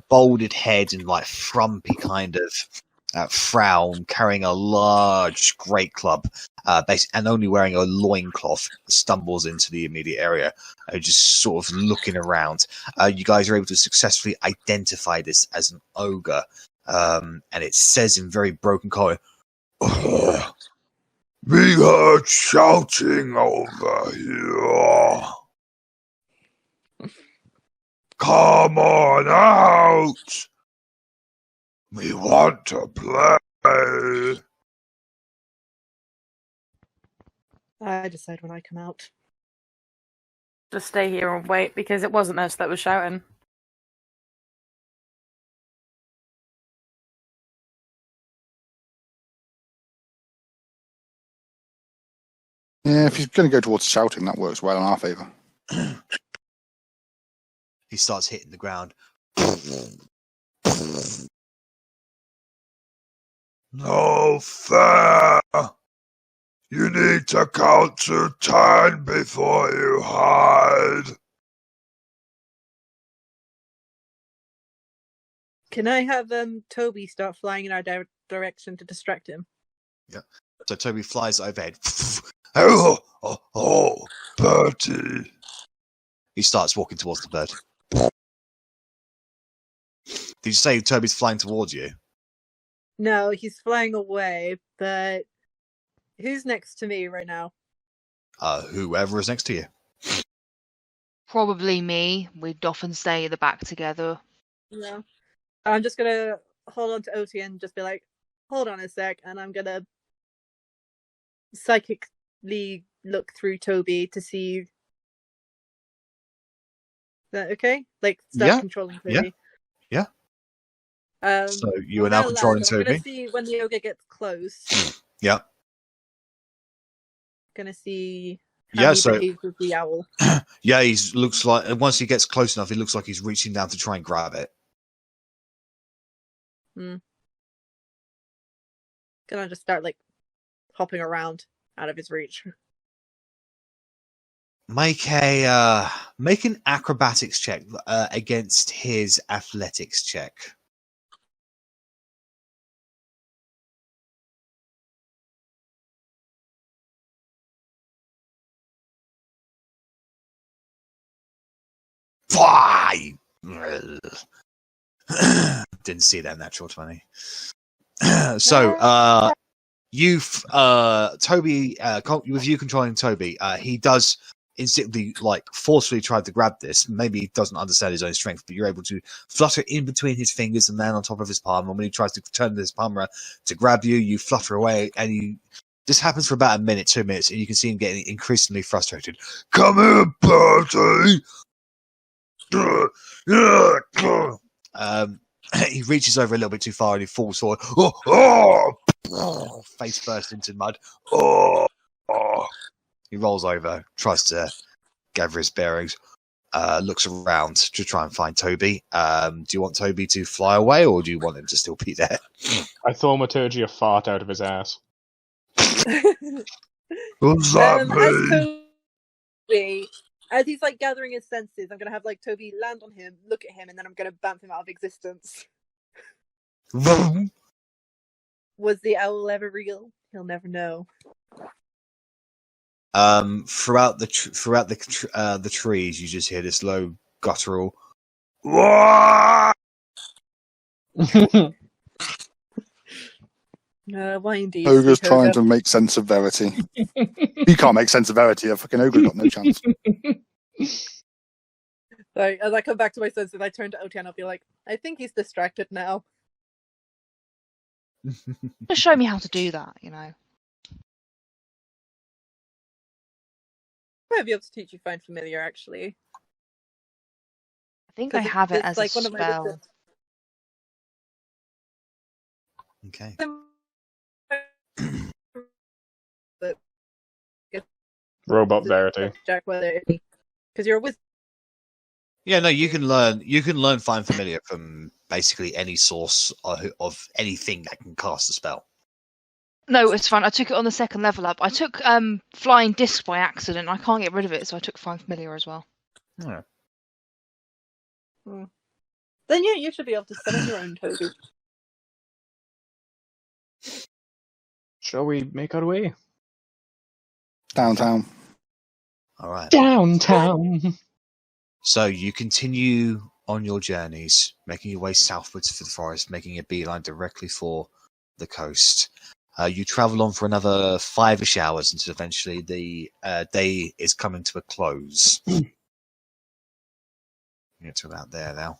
bolded head, and like frumpy kind of frown, carrying a large great club, and only wearing a loincloth, stumbles into the immediate area, just sort of looking around. You guys are able to successfully identify this as an ogre. And it says in very broken color, We heard shouting over here. Come on out. We want to play. I decide when I come out. Just stay here and wait because it wasn't us that was shouting. Yeah, if he's going to go towards shouting, that works well in our favour. he starts hitting the ground. No fair. You need to count to 10 before you hide. Can I have Toby start flying in our direction to distract him? So Toby flies overhead. Oh, Bertie. He starts walking towards the bird. Did you say Toby's flying towards you? No, he's flying away, but who's next to me right now? Whoever is next to you. Probably me. We'd often stay at the back together. No. I'm just gonna hold on to Otti and just be like, hold on a sec, and I'm gonna psychically look through Toby to see. Is that okay? Like, start Yeah, controlling yeah, Toby. yeah. So you are well, now controlling I'm Toby. gonna see when the ogre gets close. Yeah. Gonna see how he behaves with the owl. Yeah, he looks like once he gets close enough, it looks like he's reaching down to try and grab it. Gonna just start like hopping around out of his reach. Make an acrobatics check against his athletics check. Fly! Didn't see that natural 20. So, Toby, with you controlling Toby, he does instinctively, like, forcefully try to grab this. Maybe he doesn't understand his own strength, but you're able to flutter in between his fingers and land on top of his palm. And when he tries to turn his palm around to grab you, you flutter away, and this happens for about a minute, 2 minutes, and you can see him getting increasingly frustrated. Come here, Bertie. He reaches over a little bit too far and he falls forward. Face first into mud. He rolls over, tries to gather his bearings, looks around to try and find Toby. Do you want Toby to fly away, or do you want him to still be there? I thaumaturgy a fart out of his ass. What's that As Toby, as he's like gathering his senses, I'm gonna have like Toby land on him, look at him, and then I'm gonna bamf him out of existence. Was the owl ever real? He'll never know. Throughout the trees, you just hear this low guttural. "Wah!" Why indeed? Ogre's sweet trying Hoga. to make sense of Verity. He can't make sense of Verity. A fucking ogre's got no chance. Sorry, as I come back to my senses, I turn to Otti and I'll be like, I think he's distracted now. Just show me how to do that, you know. I might be able to teach you Find Familiar, actually. I think I have it as like a one of my spell. wizards. Okay. Robot Verity. Jack, whether because you're a wizard. Yeah, no, you can learn Find Familiar from basically any source of anything that can cast a spell. No, it's fine. I took it on the second level up. I took Flying Disc by accident. I can't get rid of it, so I took Find Familiar as well. Yeah. Then yeah, you should be able to summon your own token. Shall we make our way? Downtown. All right. Downtown. So you continue on your journeys, making your way southwards through the forest, making a beeline directly for the coast. You travel on for another 5-ish hours until eventually the day is coming to a close. Get to about there now.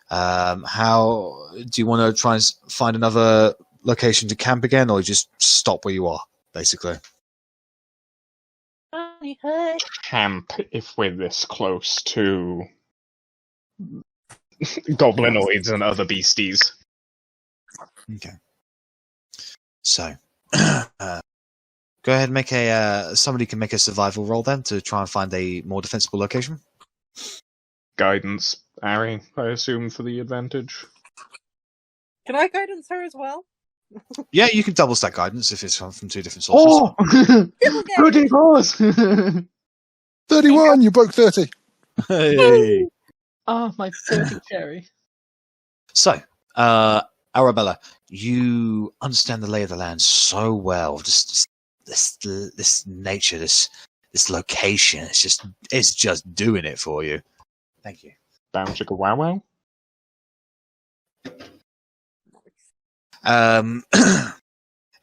How do you want to try and find another location to camp again, or just stop where you are, basically? Camp if we're this close to goblinoids and other beasties. Okay. So, go ahead and make somebody can make a survival roll then to try and find a more defensible location. Guidance, Arri, I assume, for the advantage. Can I guidance her as well? Yeah, you can double stack guidance if it's from 2 different sources. Oh! Goody goes! 31, you broke 30. Hey. Ah, my 30 cherry. So, Arrabella, you understand the lay of the land so well. Just this nature, this location. It's just doing it for you. Thank you. Bound chicka wow wow.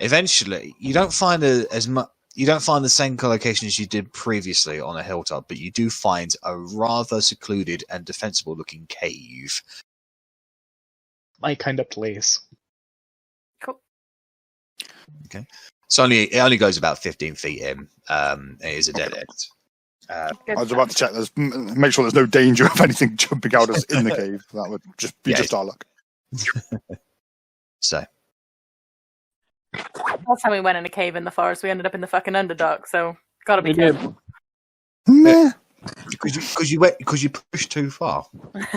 Eventually, you don't find as much. You don't find the same location as you did previously on a hilltop, but you do find a rather secluded and defensible-looking cave. My kind of place. Cool. Okay, it only goes about 15 feet in. It is a dead end. I was about to check. Make sure there's no danger of anything jumping out us in the cave. That would just be just our luck. So. Last time we went in a cave in the forest, we ended up in the fucking Underdark, so gotta be careful. Meh. Because you pushed too far. And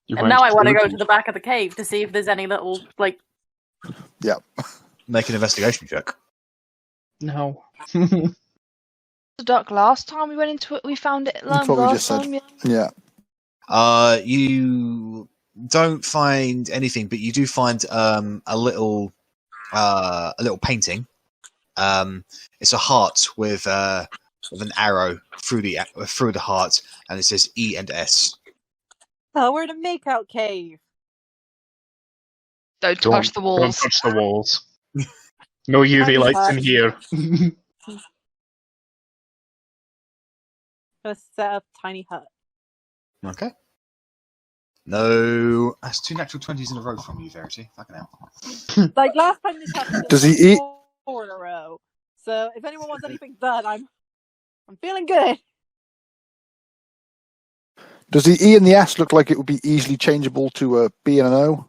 now I want to go to the back of the cave to see if there's any little, like... Yeah. Make an investigation check. No. The duck last time we went into it, we found it That's what we just said. time. Yeah. You don't find anything, but you do find a little painting. It's a heart with an arrow through the heart, and it says E and S. Oh, we're in a makeout cave. Don't touch the walls. Don't touch the walls. No UV lights in here. Gonna set up a tiny hut. Okay. No, that's 2 natural 20s in a row from you, Verity. Fucking hell. Like last time this happened, Does he eat? 4 in a row. So if anyone wants anything done, I'm feeling good. Does the E and the S look like it would be easily changeable to a B and an O?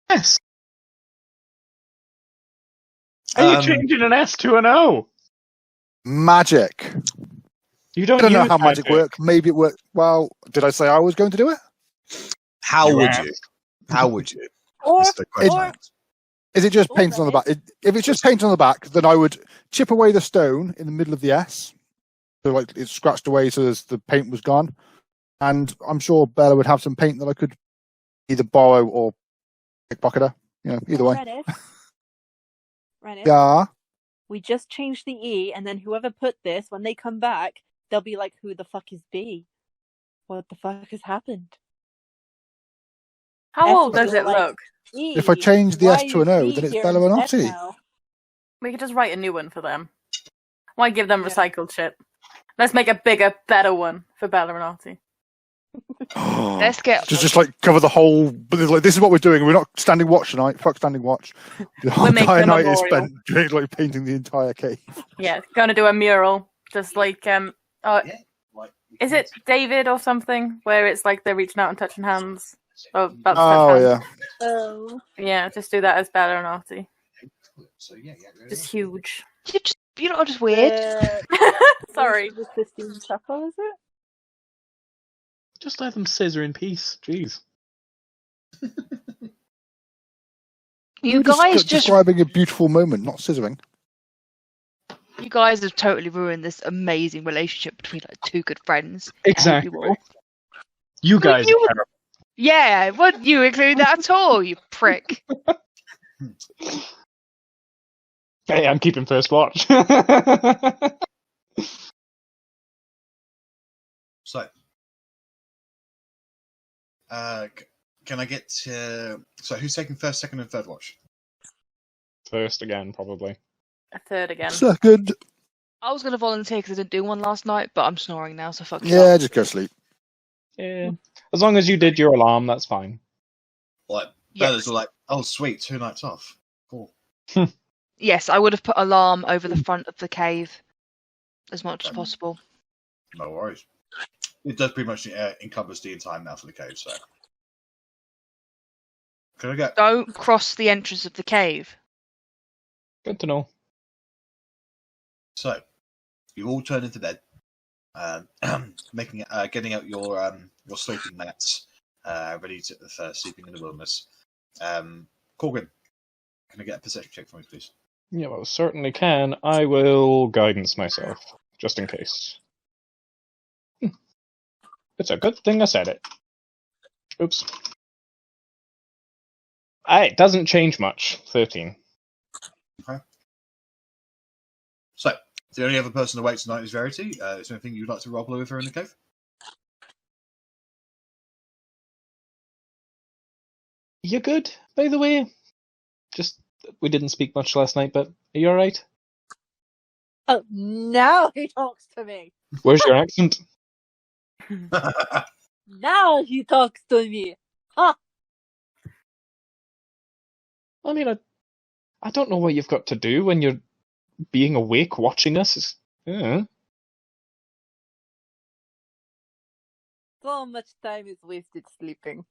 Yes. Are you changing an S to an O? Magic. You I don't don't know use how magic works. Maybe it worked. Well, did I say I was going to do it? How You would asked. you? How would you? Or, That's the question. or Is it just painted on the back? If it's just painted on the back, then I would chip away the stone in the middle of the S. So like it's scratched away so the paint was gone. And I'm sure Bella would have some paint that I could either borrow or pickpocket her. Yeah, either way. Rennas, Yeah. we just changed the E, and then whoever put this, when they come back, they'll be like, who the fuck is B? What the fuck has happened? How F old is does it like, look? E, If I change the why S to an is O, B then it's here Bella and instead Otti. now? We could just write a new one for them. Why give them Yeah. recycled shit? Let's make a bigger, better one for Bella and Otti. Let's get. Just like cover the whole. But like, this is what we're doing. We're not standing watch tonight. Fuck standing watch. The whole making entire a night is memorial. spent like painting the entire cave. Yeah, gonna do a mural, just like is it David or something, where it's like they're reaching out and touching hands? Oh, about to touch Oh hands. yeah. Oh. Yeah, just do that as Bella and Otti. So yeah, Just huge. You're not just weird. Sorry. The 15 chuckle, is it? Just let them scissor in peace. Jeez. You guys just describing a beautiful moment, not scissoring. You guys have totally ruined this amazing relationship between like two good friends. Exactly. You all. You guys you are would- terrible. Yeah, wouldn't you include that at all, you prick? Hey, I'm keeping first watch. So, can I get? So, who's taking first, second, and third watch? First again, probably. A third again. Second. I was going to volunteer because I didn't do one last night, but I'm snoring now, so fuck you. Yeah, just go sleep. Yeah. As long as you did your alarm, that's fine. Like Yeah. Bella's all like, "Oh, sweet, 2 nights off. Cool." Yes, I would have put alarm over the front of the cave as much as possible. No worries. It does pretty much encompass the entire mouth of the cave. So, can I get? Don't cross the entrance of the cave. Good to know. So, you all turn into bed, getting out your sleeping mats, ready for sleeping in the wilderness. Korgrin, can I get a perception check for me, please? Yeah, well, certainly can. I will guidance myself, just in case. It's a good thing I said it. Oops. It doesn't change much. 13. Okay. So, the only other person awake tonight is Verity. Is there anything you'd like to roleplay with her in the cave? You good, by the way? Just, we didn't speak much last night, but are you alright? Oh, now he talks to me. Where's your accent? Now he talks to me. Ha! I mean, I don't know what you've got to do when you're being awake watching us. So much time is wasted sleeping.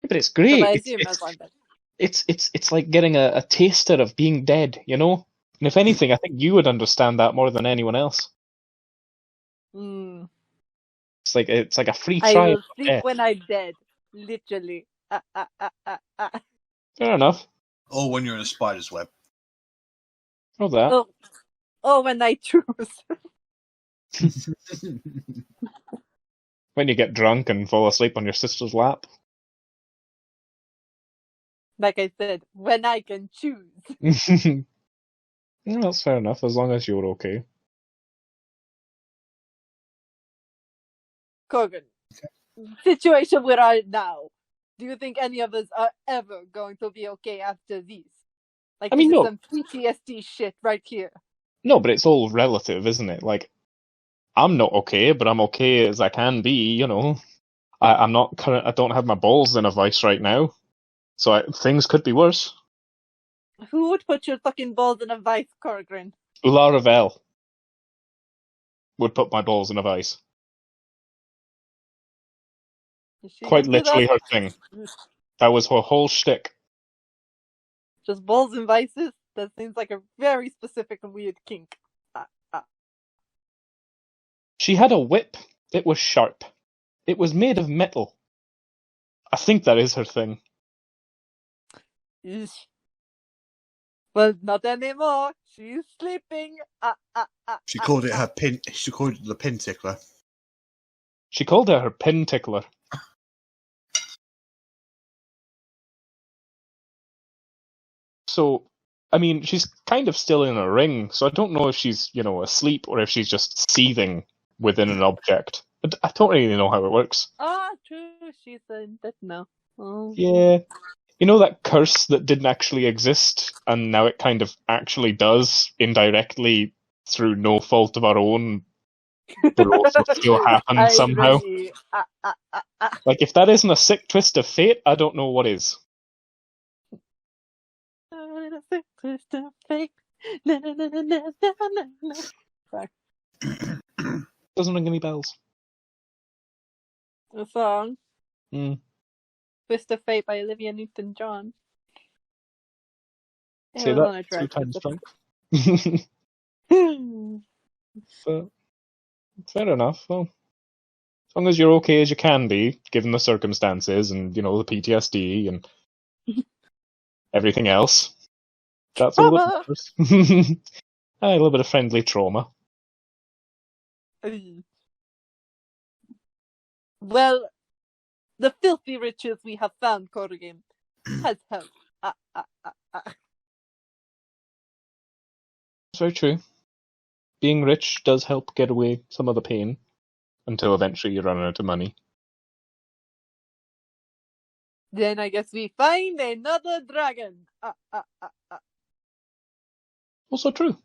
But it's great. So I assume I was on bed. It's like getting a taster of being dead, you know? And if anything, I think you would understand that more than anyone else. Mm. It's like a free I trial. will sleep when I'm dead. Literally. Fair enough. Or when you're in a spider's web. Or that. Oh, when I choose. When you get drunk and fall asleep on your sister's lap. Like I said, when I can choose. Yeah, that's fair enough, as long as you're okay. Korgrin, situation we're in now. Do you think any of us are ever going to be okay after this? Like, I mean, this no. is some PTSD shit right here. No, but it's all relative, isn't it? Like, I'm not okay, but I'm okay as I can be, you know. I don't have my balls in a vice right now. So things could be worse. Who would put your fucking balls in a vice, Korgrin? Arrabella would put my balls in a vice. She Quite would do literally that? her thing. That was her whole shtick. Just balls and vices? That seems like a very specific and weird kink. She had a whip. It was sharp. It was made of metal. I think that is her thing. Eesh. Well, not anymore. She's sleeping. She called it her pin. She called it the pin tickler. She called it her pin tickler. So, I mean, she's kind of still in a ring, so I don't know if she's, asleep or if she's just seething within an object. I don't really know how it works. True. She's in dead now. Oh. Yeah. You know that curse that didn't actually exist, and now it kind of actually does, indirectly, through no fault of our own, but also still happen somehow? Really, Like, if that isn't a sick twist of fate, I don't know what is. Doesn't ring any bells. The song Mm. Twist of Fate by Olivia Newton-John. Say It was on that a 2 track. times drunk. But, fair enough. Well, as long as you're okay as you can be, given the circumstances and, the PTSD and everything else, that's all that matters. A little bit of friendly trauma. Well, the filthy riches we have found, Korgrin, has helped. It's very true. Being rich does help get away some of the pain, until eventually you run out of money. Then I guess we find another dragon. Also true.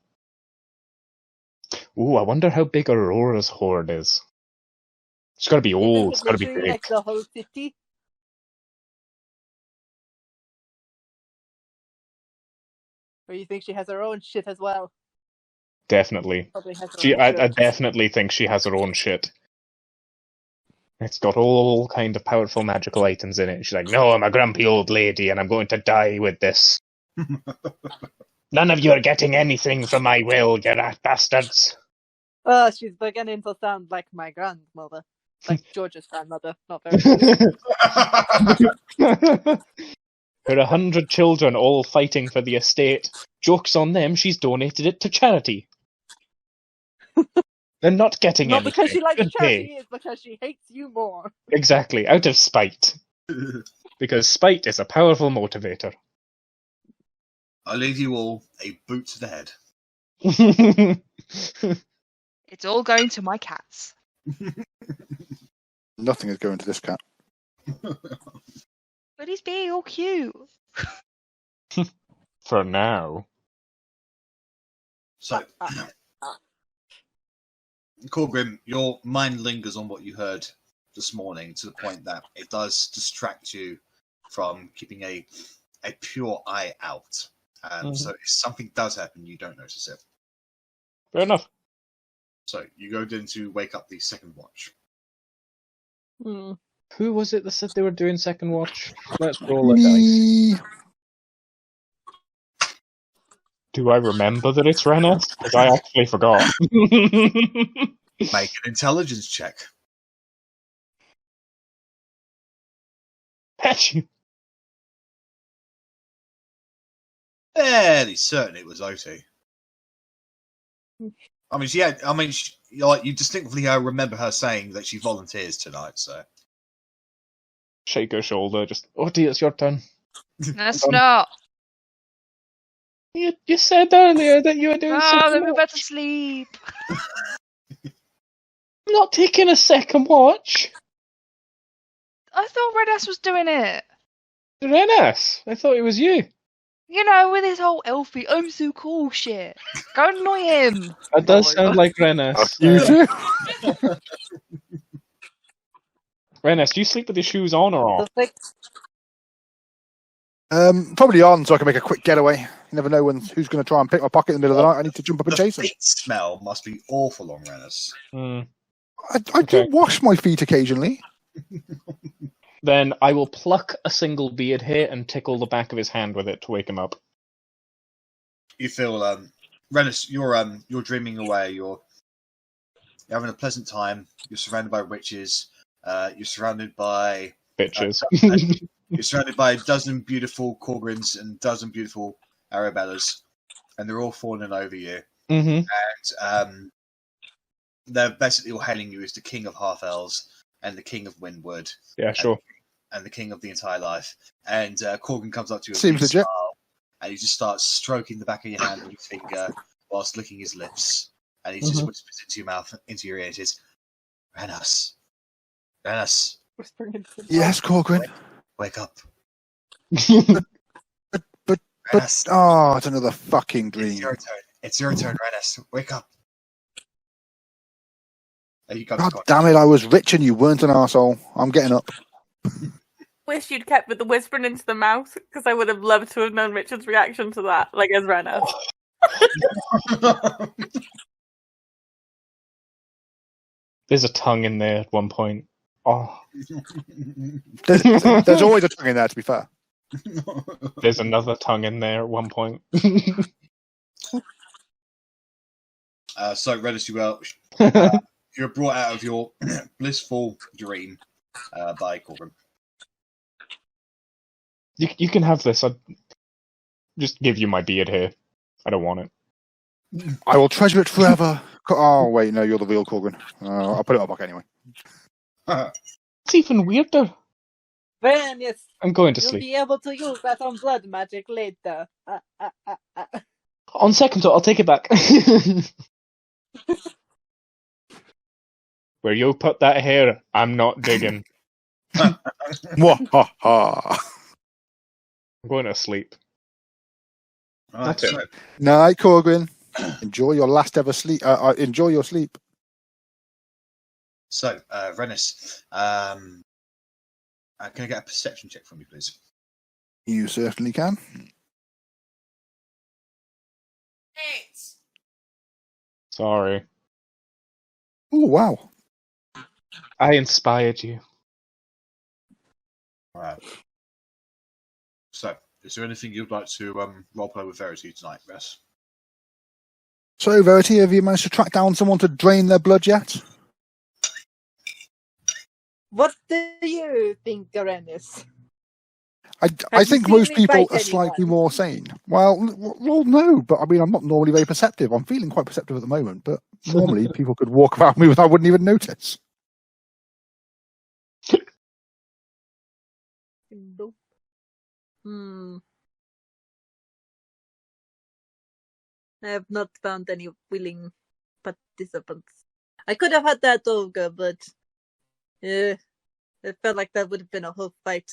Ooh, I wonder how big Aurora's horde is. It's gotta be old, it's gotta be big. Like the whole city. Or you think she has her own shit as well? Definitely. Probably has her own I shit. definitely think she has her own shit. It's got all kind of powerful magical items in it. She's like, no, I'm a grumpy old lady and I'm going to die with this. None of you are getting anything from my will, you rat bastards. Oh, she's beginning to sound like my grandmother. Like George's grandmother. Not very good. Her 100 children all fighting for the estate. Joke's on them, she's donated it to charity. They're not getting Not anything. because she likes Good charity, day. it's because she hates you more. Exactly, out of spite. Because spite is a powerful motivator. I leave you all a boot to the head. It's all going to my cats. Nothing is going to this cat. But he's being all cute. For now. So, Korgrim, your mind lingers on what you heard this morning to the point that it does distract you from keeping a pure eye out. So if something does happen, you don't notice it. Fair enough. So you go in to wake up the second watch. Who was it that said they were doing second watch? Let's roll a dice. Me. Do I remember that it's Rennas? Because I actually forgot. Make an intelligence check. Pet you. Fairly certain it was Otti. I mean, you distinctly remember her saying that she volunteers tonight, so. Shake her shoulder, just, Otti, it's your turn. That's not. You said earlier that you were doing Oh, second let me watch. better sleep. I'm not taking a second watch. I thought Rennas was doing it. Rennas, I thought it was you. You know, with his whole elfie, I'm so cool shit. Go annoy him. That does sound like Rennas. You too? Rennas, do you sleep with your shoes on or off? Probably on, so I can make a quick getaway. You never know who's going to try and pick my pocket in the middle of the night. I need to jump up and chase them. The feet smell must be awful on Rennas. I do wash my feet occasionally. Then I will pluck a single beard hair and tickle the back of his hand with it to wake him up. You feel, Rennas, you're dreaming away. You're having a pleasant time. You're surrounded by riches. You're surrounded by Bitches. You're surrounded by a dozen beautiful Korgrins and a dozen beautiful Arrabellas, and they're all fawning over you. Mm-hmm. And they're basically all hailing you as the king of half-elves and the king of Windwood. Yeah, sure. And the king of the entire life. And Korgrin comes up to you. Seems legit. and he just starts stroking the back of your hand with his finger whilst licking his lips. And he just whispers into your mouth, into your ear. He says, Rennas. Rennas. Yes, Korgrin. Wake up. But Rennas. oh, it's another fucking dream. It's your turn. It's your turn, Rennas. Wake up. God damn it, I was rich and you weren't an arsehole. I'm getting up. Wish you'd kept with the whispering into the mouth, because I would have loved to have known Richard's reaction to that, like as Rennas. There's a tongue in there at one point. Oh. There's always a tongue in there, to be fair. There's another tongue in there at one point. So, Rennas, you're brought out of your blissful dream by Korgrin. You can have this. I'll just give you my beard here. I don't want it. I will treasure it forever. Oh, wait, no, you're the real Korgrin. I'll put it up back anyway. It's even weirder. Then yes, I'm going to you'll sleep. be able to use that on blood magic later. On second thought, I'll take it back. Where you put that hair, I'm not digging. Mwahaha. I'm going to sleep. Right, That's it. Night, Korgrin. Enjoy your last ever sleep. Enjoy your sleep. So, Rennas, can I get a perception check from you, please? You certainly can. 8. Sorry. Oh, wow. I inspired you. All right. So, is there anything you'd like to roleplay with Verity tonight, Ress? So, Verity, have you managed to track down someone to drain their blood yet? What do you think, Rennas? I you think seen most me people bite are slightly anyone? more sane. Well, no, but I mean, I'm not normally very perceptive. I'm feeling quite perceptive at the moment, but normally people could walk around me and I wouldn't even notice. Nope. I have not found any willing participants. I could have had that ogre, but it felt like that would have been a whole fight.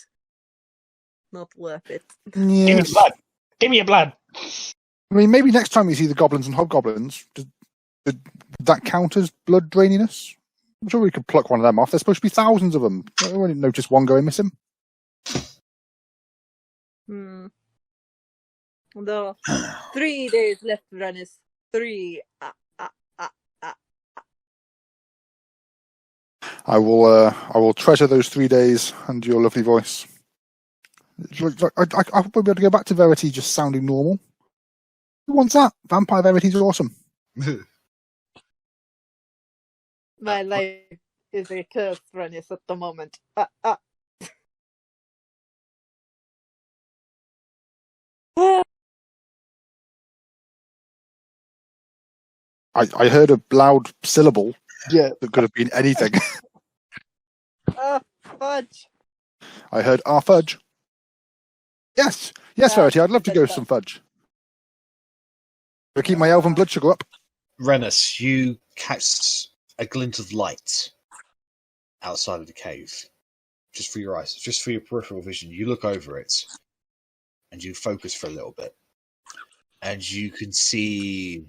Not worth it. Give me Yes. blood. Give me your blood. I mean, maybe next time we see the goblins and hobgoblins, would that count as blood draininess? I'm sure we could pluck one of them off. There's supposed to be thousands of them. I only noticed one going missing. There are 3 days left, Rennas. 3. I will treasure those 3 days and your lovely voice. I'll probably be able to go back to Verity just sounding normal. Who wants that? Vampire Verity's awesome. My life is a curse, Rennas, at the moment. I heard a loud syllable. Yeah, that could have been anything. Fudge. I heard fudge. Yes, Verity, I'd love to go with some fudge. I'll keep my elven blood sugar up. Rennas, you catch a glint of light outside of the cave. Just for your eyes, just for your peripheral vision. You look over it and you focus for a little bit. And you can see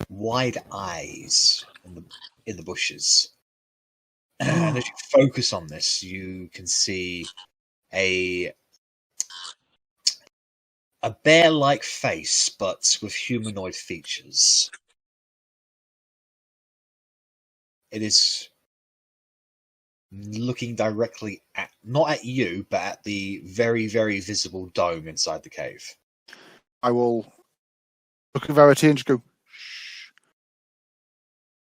wide eyes in the bushes. And as you focus on this, you can see a bear-like face, but with humanoid features. It is looking directly at, not at you, but at the very, very visible dome inside the cave. I will look at Verity and just go, shh.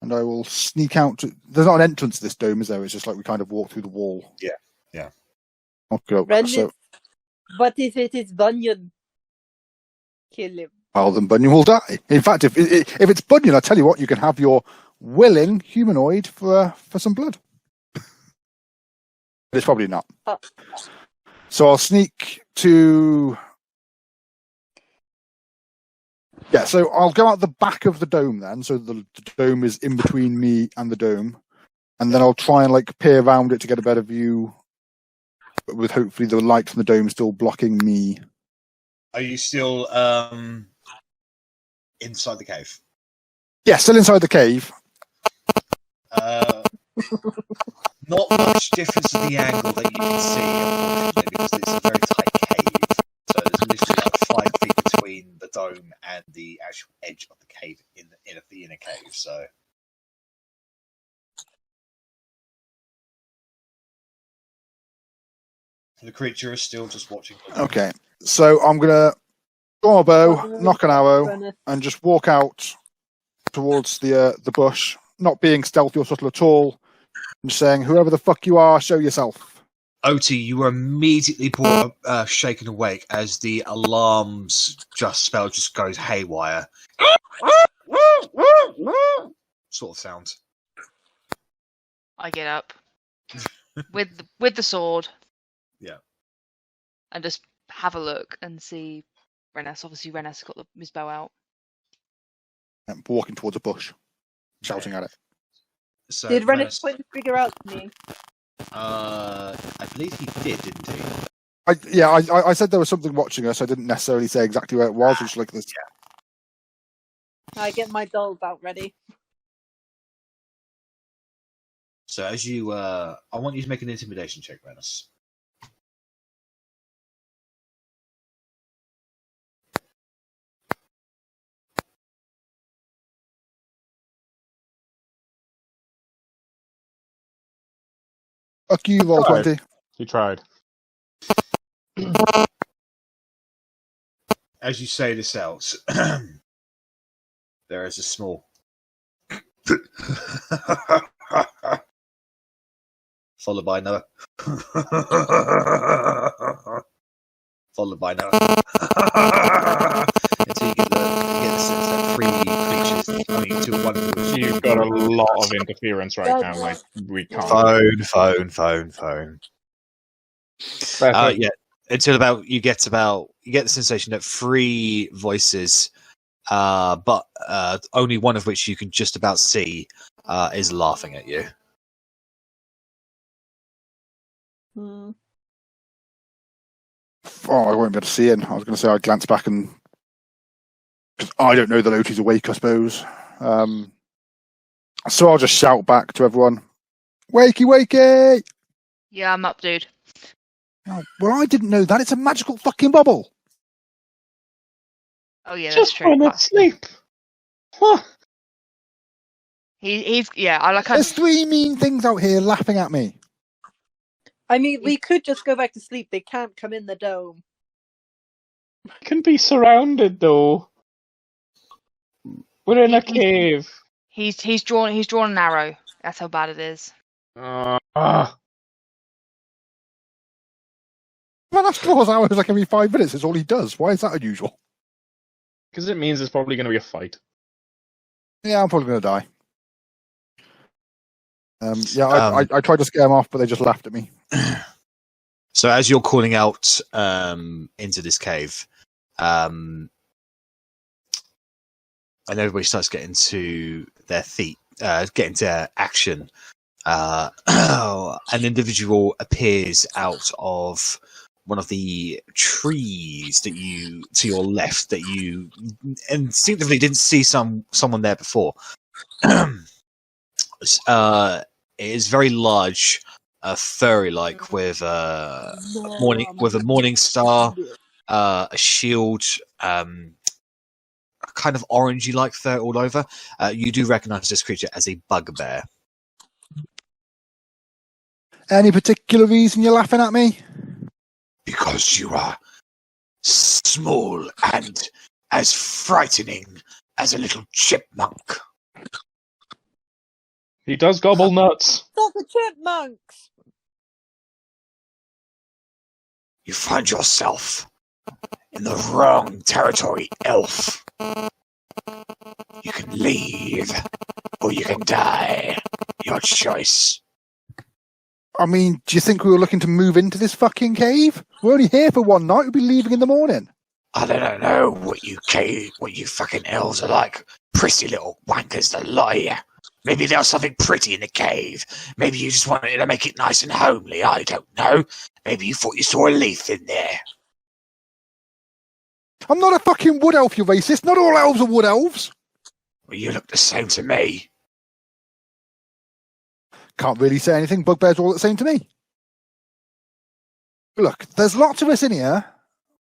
And I will sneak out. There's not an entrance to this dome, is there? It's just like we kind of walk through the wall. Yeah. Okay. Rennas, So, what if it is Bunyan? Kill him. well, then Bunyan will die. In fact, if it's Bunyan, I tell you what, you can have your willing humanoid for some blood. But it's probably not. So I'll sneak to Yeah, so I'll go out the back of the dome then. So the dome is in between me and the dome. And then I'll try and like peer around it to get a better view, with hopefully the light from the dome still blocking me. Are you still inside the cave? Yeah, still inside the cave. Not much difference in the angle that you can see, unfortunately, because it's a very tight cave. So there's literally like 5 feet between the dome and the actual edge of the cave in the inner cave. So the creature is still just watching. Okay, so I'm gonna draw a bow, knock an arrow, and just walk out towards the bush, not being stealthy or subtle at all, and just saying, "Whoever the fuck you are, show yourself." Otti, you were immediately shaken awake as the alarms spell just goes haywire. Sort of sound. I get up with the sword. Yeah. And just have a look and see Rennas. Obviously, Rennas got his bow out. I'm walking towards a bush, shouting at it. So Did Rennas point the figure out to me? I believe he did, didn't he? I said there was something watching us. I didn't necessarily say exactly where it was. It was like this. I get my dolls out ready. So as you, I want you to make an intimidation check, Rennas. Fuck you, roll 20. He tried. As you say this out, there is a small followed by another followed by another until you get the sense that 3 creatures coming into one of them. You've got a lot of interference right now. Like we can't. Phone. Yeah, until about you get the sensation that 3 voices, but only one of which you can just about see, is laughing at you. Hmm. Oh, I won't be able to see it. I was going to say I'd glance back and... Because I don't know that Oti's awake, I suppose. So I'll just shout back to everyone, "Wakey, wakey!" Yeah, I'm up, dude. Oh, well, I didn't know that. It's a magical fucking bubble. Oh yeah, that's Just true. fall asleep. Huh. He's I like. There's 3 mean things out here laughing at me. I mean, we could just go back to sleep. They can't come in the dome. Can be surrounded though. We're in a cave. He's drawn an arrow. That's how bad it is. Well, after all, hours like every 5 minutes is all he does. Why is that unusual? Because it means there's probably going to be a fight. Yeah, I'm probably going to die. I tried to scare them off, but they just laughed at me. So as you're calling out into this cave, and everybody starts getting to their feet, getting to action, an individual appears out of one of the trees to your left that you instinctively didn't see someone there before. It is very large, furry-like, with a morning star, a shield, kind of orangey-like fur all over. You do recognise this creature as a bugbear. Any particular reason you're laughing at me? Because you are small and as frightening as a little chipmunk. He does gobble nuts. Not the chipmunks! You find yourself in the wrong territory, elf. You can leave, or you can die. Your choice. I mean, do you think we were looking to move into this fucking cave? We're only here for one night. We'll be leaving in the morning. I don't know what you fucking elves are like. Prissy little wankers, the lot of you. Maybe there's something pretty in the cave. Maybe you just wanted to make it nice and homely. I don't know. Maybe you thought you saw a leaf in there. I'm not a fucking wood elf, you racist. Not all elves are wood elves. Well, you look the same to me. Can't really say anything. Bugbears are all the same to me. Look, there's lots of us in here.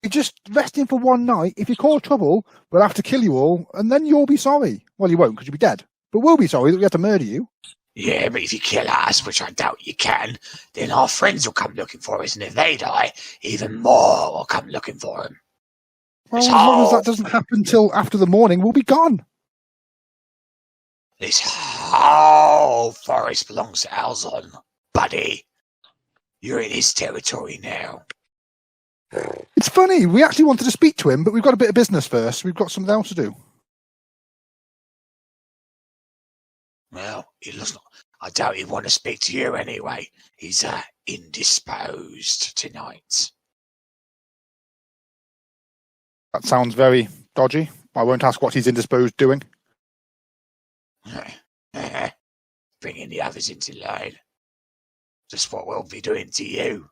You're just resting for one night. If you cause trouble, we'll have to kill you all, and then you'll be sorry. Well, you won't, because you'll be dead. But we'll be sorry that we had to murder you. Yeah, but if you kill us, which I doubt you can, then our friends will come looking for us, and if they die, even more will come looking for them. Well, as long as that doesn't happen till after the morning, we'll be gone. This whole forest belongs to Alzon, buddy. You're in his territory now. It's funny. We actually wanted to speak to him, but we've got a bit of business first. We've got something else to do. Well, I doubt he'd want to speak to you anyway. He's indisposed tonight. That sounds very dodgy. I won't ask what he's indisposed doing. Bringing the others into line. Just what we'll be doing to you.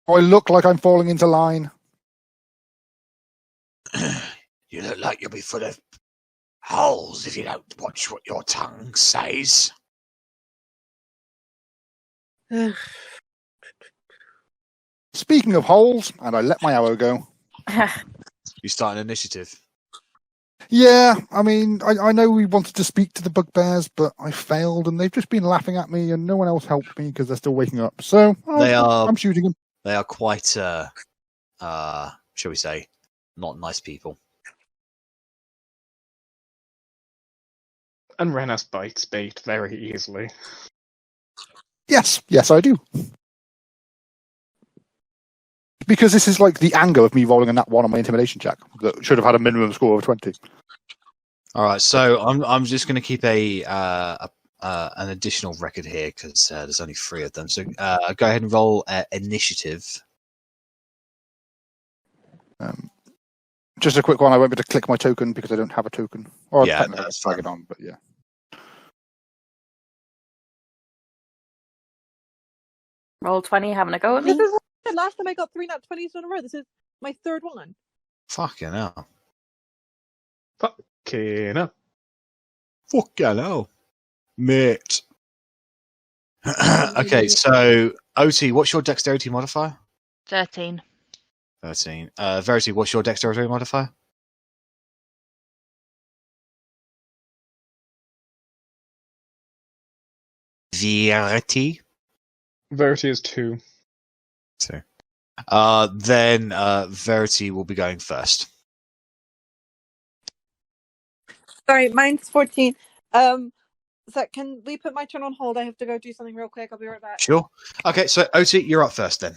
Do I look like I'm falling into line? You look like you'll be full of holes if you don't watch what your tongue says. Speaking of holes, and I let my arrow go. You start an initiative. Yeah, I mean, I know we wanted to speak to the bugbears, but I failed, and they've just been laughing at me, and no one else helped me because they're still waking up. So I'm shooting them. They are quite, shall we say, not nice people. And Rennas bites bait very easily. Yes, I do. Because this is like the anger of me rolling a nat 1 on my intimidation check that should have had a minimum score of 20. All right, so I'm just going to keep an additional record here because there's only 3 of them. So go ahead and roll initiative. Just a quick one. I won't be able to click my token because I don't have a token. Or Yeah, I'll drag it on, but yeah. Roll 20, having a go at me. This is what I said last time I got 3 nat 20s in a row. This is my 3rd one. Fucking hell. Fucking hell. Fucking hell. Mate. Okay, so Otti, what's your dexterity modifier? 13. 13. Verity, what's your dexterity modifier? Verity. Verity is 2. 2. Then Verity will be going first. Sorry, mine's 14. So can we put my turn on hold? I have to go do something real quick. I'll be right back. Sure. Okay, so Otti, you're up first then.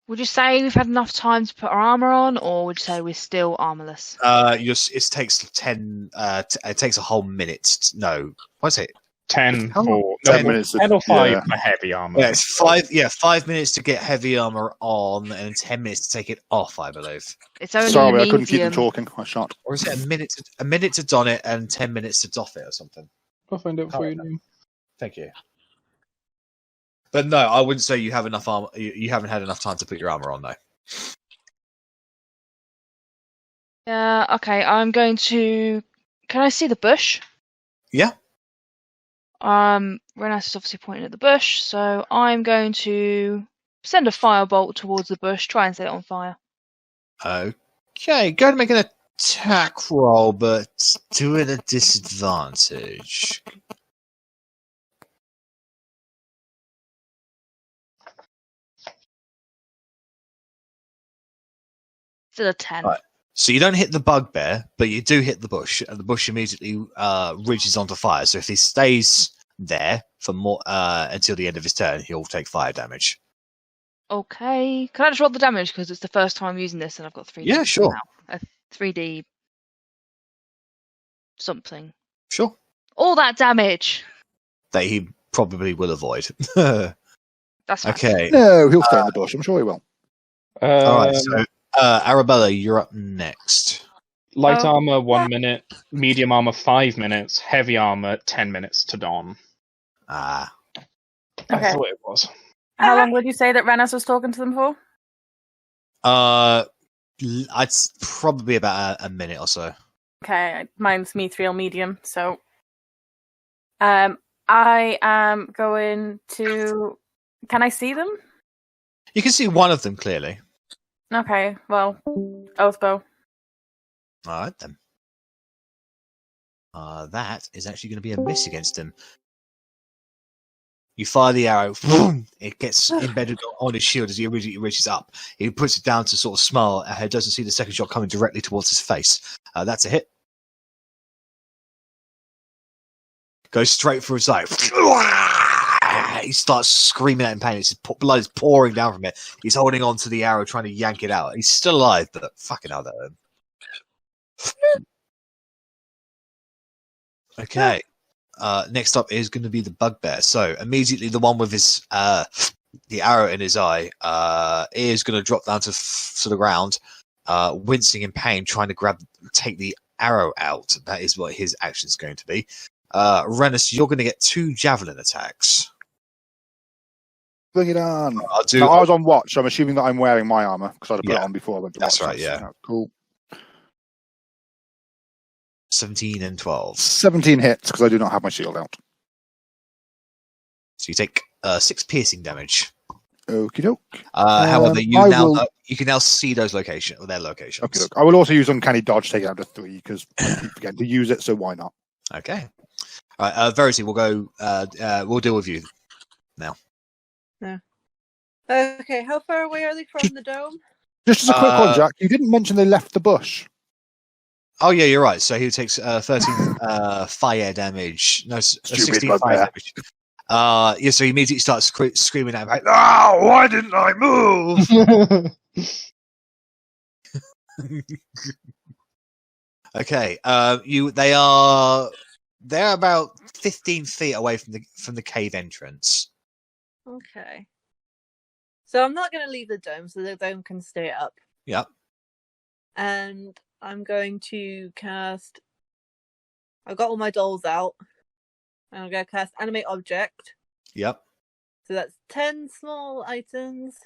Would you say we've had enough time to put our armor on, or would you say we're still armorless? It takes 10. It takes a whole minute. No, what's it? 10 How for 10 minutes. 10 or 5 Yeah. for heavy armor. Yeah, it's 5. Yeah, 5 minutes to get heavy armor on, and 10 minutes to take it off. I believe. It's only Sorry, I couldn't keep them medium. talking. I shot. Or is it a minute to don it and 10 minutes to doff it or something? I'll find out for you Oh, now. Thank you. But no, I wouldn't say you have enough armor. You haven't had enough time to put your armor on, though. Yeah, okay, I'm going to... Can I see the bush? Yeah. Rennas is obviously pointing at the bush, so I'm going to send a firebolt towards the bush, try and set it on fire. Okay, go ahead and make an attack roll, but do it at disadvantage. Still a 10. Right. So you don't hit the bugbear, but you do hit the bush, and the bush immediately reaches onto fire. So if he stays there for more until the end of his turn, he'll take fire damage. Okay, can I just roll the damage because it's the first time I'm using this and I've got 3D. Yeah, sure. Now. 3D something. Sure. All that damage. That he probably will avoid. That's fine. Okay. No, he'll stay in the bush. I'm sure he will. All right, so Arrabella, you're up next. Light Oh. armor 1 minute, medium armor 5 minutes, heavy armor 10 minutes to dawn. Ah, I Okay. thought it was. How long would you say that Rennas was talking to them for? I'd probably about a minute or so. Okay, mine's mithril medium, so I am going to. Can I see them? You can see one of them clearly. Okay, well, Oathbow. All right then. That is actually going to be a miss against him. You fire the arrow, boom, it gets embedded on his shield as he reaches up. He puts it down to sort of smile and doesn't see the second shot coming directly towards his face. That's a hit. Goes straight for his eye. He starts screaming out in pain. Blood is pouring down from it. He's holding on to the arrow, trying to yank it out. He's still alive, but fucking hell, that hurt. Okay. Next up is going to be the bugbear. So immediately the one with his the arrow in his eye is going to drop down to the ground, wincing in pain, trying to take the arrow out. That is what his action is going to be. Rennas, you're going to get 2 javelin attacks. Bring it on. I'll do. Now, I was on watch, so I'm assuming that I'm wearing my armor because I'd have put Yeah. it on before I went to That's watch. right, yeah. Cool. 17 and 12. 17 hits because I do not have my shield out. So you take 6 piercing damage. Okie doke. However, I you can now see their locations. Okay, look. I will also use uncanny dodge, take it out to 3 because I keep forgetting to use it. So why not? Okay. All right, Verity, we'll go. We'll deal with you now. Okay, how far away are they from the dome? Just as a quick one, Jack. You didn't mention they left the bush. Oh yeah, you're right. So he takes 13 fire damage. No, 16 fire damage. Yeah, so he immediately starts screaming out, like, "Oh, why didn't I move?" Okay. They're about 15 feet away from the cave entrance. Okay. So I'm not going to leave the dome, so the dome can stay up. Yep. And I'm going to cast. I've got all my dolls out. And I'm going to cast Animate Object. Yep. So that's 10 small items.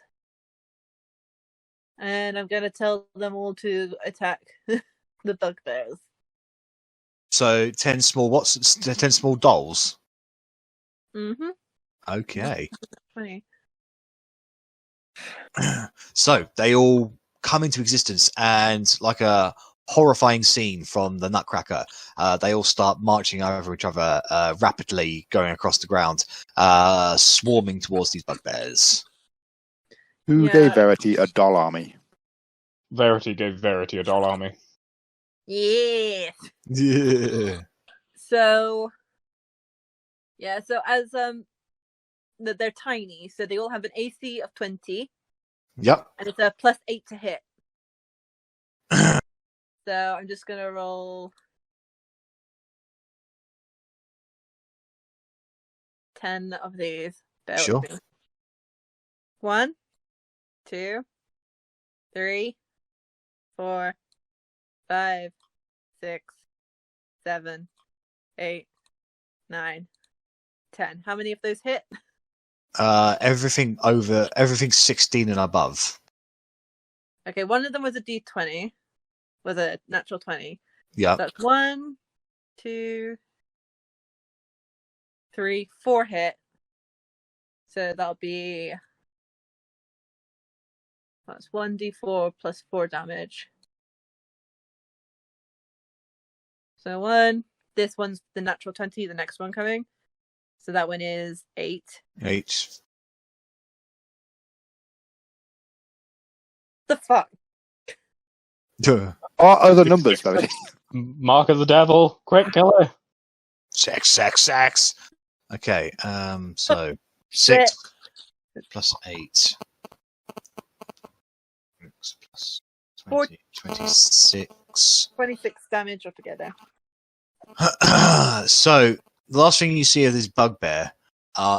And I'm going to tell them all to attack the bugbears. So 10 small 10 small dolls. Mm-hmm. Okay. 20. So they all come into existence, and like a horrifying scene from the Nutcracker, they all start marching over each other, rapidly going across the ground, swarming towards these bugbears. Who Yeah. gave Verity a doll army? Verity gave Verity a doll army. Yeah. Yeah. So as they're tiny, so they all have an AC of 20, Yep. and it's a +8 to hit. So I'm just gonna roll 10 of these. Bear with Sure. me. 1, 2, 3, 4, 5, 6, 7, 8, 9, 10. How many of those hit? Everything 16 and above. Okay, one of them was a D20, was a natural 20. Yep. That's 1, 2, 3, 4 hit. So that'll be that's 1d4 plus 4 damage. So 1. This one's the natural 20. The next one coming. So that one is 8. 8. The fuck? Duh. What other numbers, Verity? Mark of the devil, quick killer. Sex. Okay. So 6 plus 8. 6 plus 20, 26. 26 damage altogether. So the last thing you see of this bugbear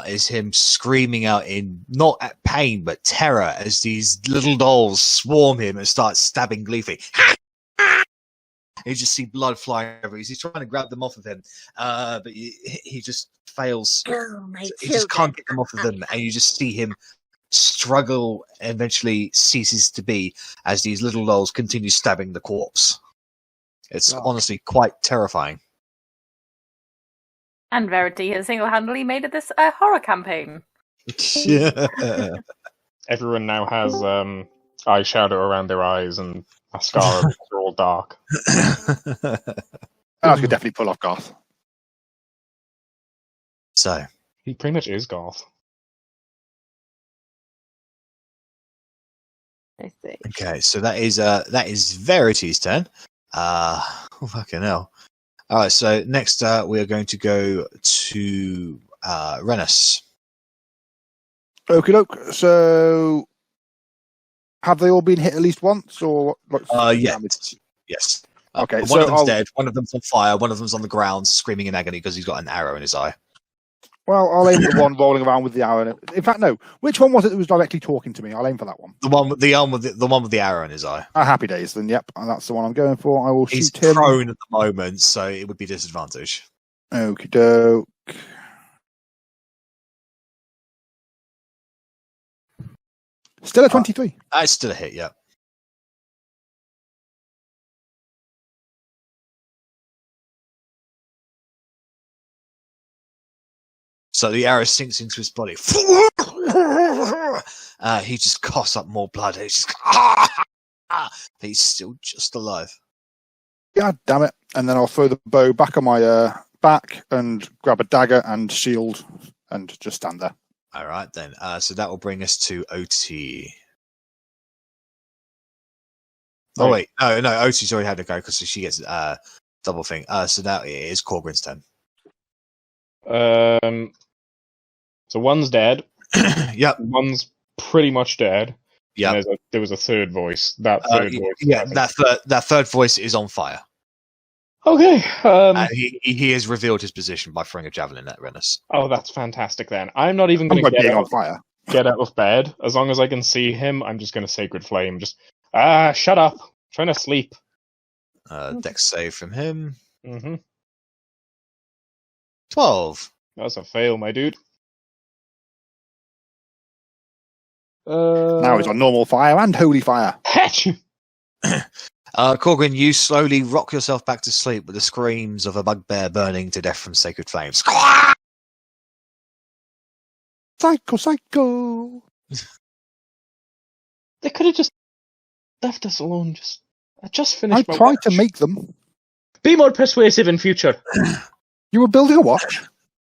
is him screaming out in not at pain but terror as these little dolls swarm him and start stabbing gleefully. You just see blood flying over. He's trying to grab them off of him, but he just fails. He just can't get them off of them, and you just see him struggle. Eventually, ceases to be as these little dolls continue stabbing the corpse. It's honestly quite terrifying. And Verity has single-handedly made it this horror campaign. Yeah. Everyone now has eyeshadow around their eyes and mascara because they're all dark. I could definitely pull off Garth. So He pretty much is Garth. I see. okay, so that is Verity's turn. Fucking hell. All right, so next we are going to go to Rennas. Okie doke. So, have they all been hit at least once, or like? Yeah. damage? Yes. Okay, One so of them's I'll- dead. One of them's on fire. One of them's on the ground, screaming in agony because he's got an arrow in his eye. Well, I'll aim for the one rolling around with the arrow. In it. In fact, no. Which one was it that was directly talking to me? I'll aim for that one. The one with the arrow in his eye. Happy days. Then, yep, and that's the one I'm going for. I will He's shoot him. prone at the moment, so it would be disadvantage. Okie doke. Still at 23. It's still a hit, yeah. So the arrow sinks into his body. He just coughs up more blood. He's just, he's still just alive. God damn it. And then I'll throw the bow back on my back and grab a dagger and shield and just stand there. All right, then. So that will bring us to Otti. Oh, wait. No, Otti's already had to go because she gets double thing. So now it is Korgrin's turn. So one's dead. Yep. One's pretty much dead. Yep. And there was a third voice. That third voice. Yeah, that third voice is on fire. Okay. He has revealed his position by throwing a javelin at Rennas. Oh, that's fantastic then. I'm not even I'm going to being on fire. get out of bed. As long as I can see him, I'm just going to Sacred Flame. Just, shut up. I'm trying to sleep. Dex save from him. Mm-hmm. 12. That's a fail, my dude. Now he's on normal fire and holy fire. Hatch! Korgrin, you slowly rock yourself back to sleep with the screams of a bugbear burning to death from sacred flames. Psycho. They could have just left us alone. I just finished I my tried watch. to make them. Be more persuasive in future. You were building a watch?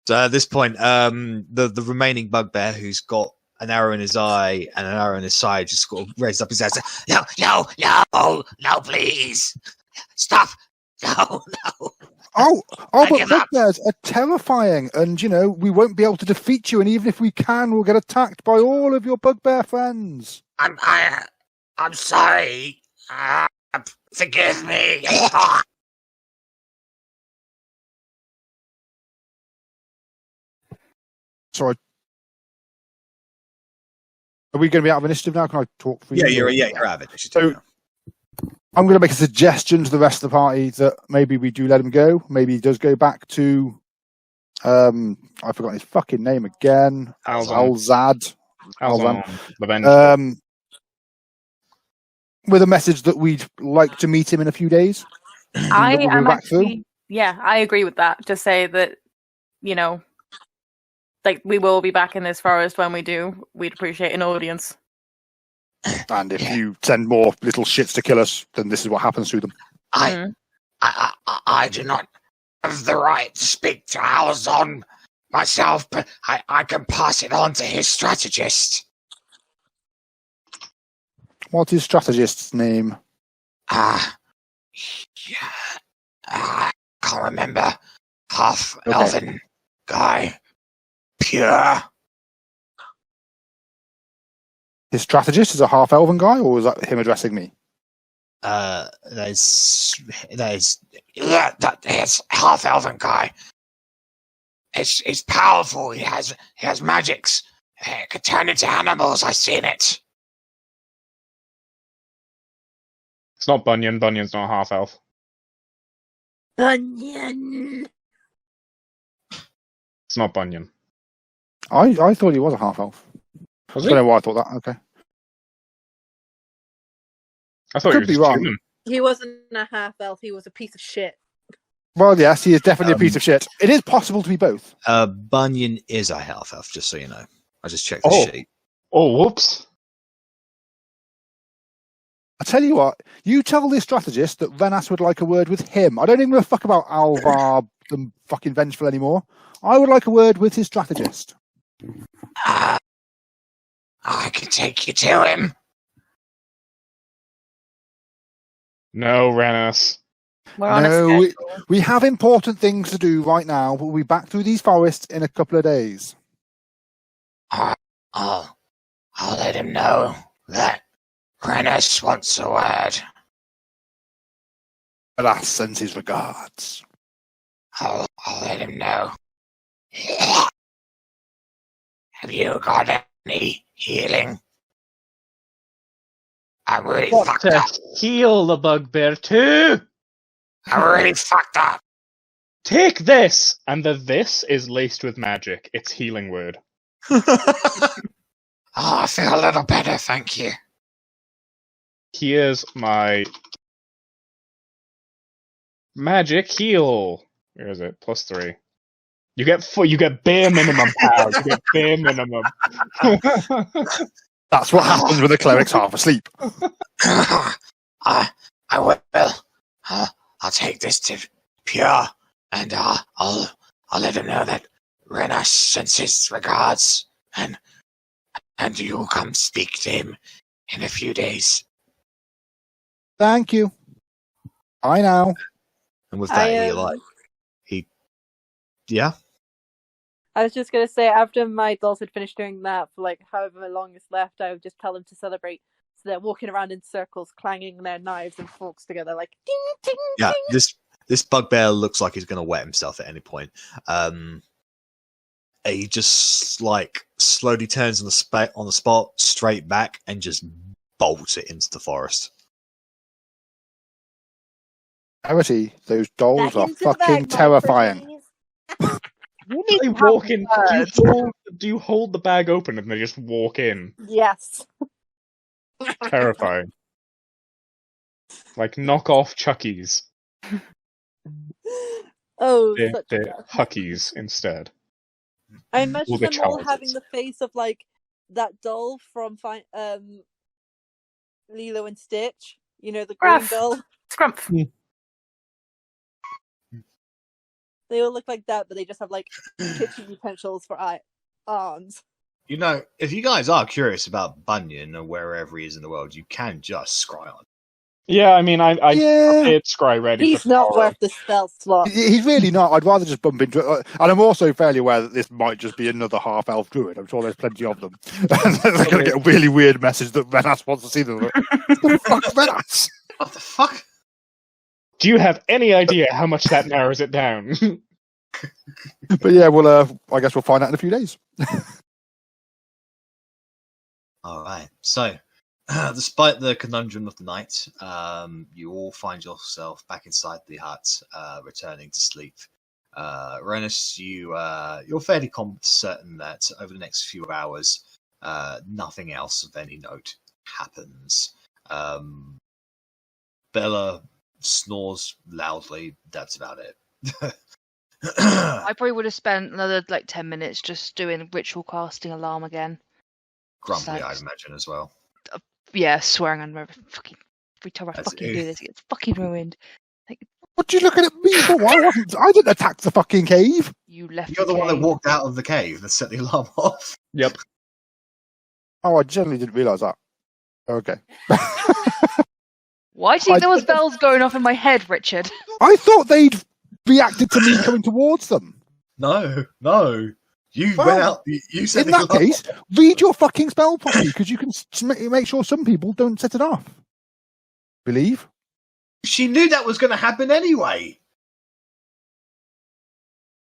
So at this point, the remaining bugbear who's got an arrow in his eye and an arrow in his side just sort of raised up his hands. No, please. Stop. No. Oh, I but give up. bugbears are terrifying, and we won't be able to defeat you. And even if we can, we'll get attacked by all of your bugbear friends. I'm sorry. Forgive me. Sorry. Are we going to be out of initiative now? Can I talk for you? You're out of it. So, I'm going to make a suggestion to the rest of the party that maybe we do let him go. Maybe he does go back to, I've forgotten his fucking name again. Alzad. With a message that we'd like to meet him in a few days. I We'll be am back through. actually, yeah, I agree with that. Just say that, like we will be back in this forest when we do. We'd appreciate an audience. And if you send more little shits to kill us, then this is what happens to them. I do not have the right to speak to Alzon myself, but I can pass it on to his strategist. What's his strategist's name? I can't remember. Half-elven guy. Pure. His strategist is a half-elven guy, or is that him addressing me? That is Yeah, that is half-elven guy. It's powerful. He has magics. It could turn into animals. I've seen it. It's not Bunyan. Bunyan's not half elf. Onion. It's not Bunyan. I thought he was a half elf. I Was don't he? know why I thought that. Okay. I thought Could he was be wrong. human. He wasn't a half elf. He was a piece of shit. Well, yes, he is definitely a piece of shit. It is possible to be both. Bunyan is a half elf, just so you know. I just checked the Oh. sheet. Oh, whoops. I tell you what, you tell this strategist that Rennas would like a word with him. I don't even give a fuck about Alvar and fucking Vengeful anymore. I would like a word with his strategist. I can take you to him. No, Rennas. We're on a No, schedule. we have important things to do right now, but we'll be back through these forests in a couple of days. I'll let him know that Rennas wants a word. Rennas sends his regards. I'll let him know. Have you got any healing? I'm really fucked up. Heal the bugbear too. I'm really fucked up. Take this, and the this is laced with magic. It's healing word. I feel a little better, thank you. Here's my magic heal. Where is it? +3. You get bare minimum, pal. You get bare minimum. That's what happens when the cleric's half asleep. I will. I'll take this to Pure, and I'll let him know that Rennas sends his regards, and you'll come speak to him in a few days. Thank you. I know. And with that, yeah. I was just gonna say, after my dolls had finished doing that for like however long is left, I would just tell them to celebrate. So they're walking around in circles, clanging their knives and forks together, like ding, ding, Yeah, ding. this bugbear looks like he's going to wet himself at any point. He just like slowly turns on the spot, straight back, and just bolts it into the forest. Verity, those dolls Back are into the fucking bag, my terrifying. pretties. They walk in. Do you hold the bag open and they just walk in? Yes. Terrifying. Like knockoff Chuckies. Oh, They're such a Huckies instead. I imagine the them all Charleses. having the face of like that doll from Lilo and Stitch. You know, the green Ruff. doll. Scrumph. They all look like that, but they just have like kitchen utensils for arms. You know, if you guys are curious about Bunyan or wherever he is in the world, you can just scry on. Yeah, I mean, I Yeah. prepared Scry ready. He's for not tomorrow. worth the spell slot. He's really not. I'd rather just bump into it. And I'm also fairly aware that this might just be another half-elf druid. I'm sure there's plenty of them. They're going to get a really weird message that Rennas wants to see them. What the fuck, Rennas? What the fuck? Do you have any idea how much that narrows it down? But yeah, well, I guess we'll find out in a few days. All right. So, despite the conundrum of the night, you all find yourself back inside the hut, returning to sleep. Rennas, you're fairly certain that over the next few hours, nothing else of any note happens. Bella snores loudly. That's about it. I probably would have spent another 10 minutes just doing ritual casting alarm again. Grumbly, So- I'd imagine as well. Yeah, swearing on fucking every time I That's fucking it. do this, it gets fucking ruined. What are you looking at me for? I didn't attack the fucking cave. You left. You're the one that cave. walked out of the cave that set the alarm off. Yep. Oh, I generally didn't realise that. Okay. Why do you think I there was didn't- bells going off in my head, Richard? I thought they'd reacted to me coming towards them. No. You Well, went out. You set In the that alarm case, read your fucking spell properly, because you can make sure some people don't set it off. Believe? She knew that was going to happen anyway.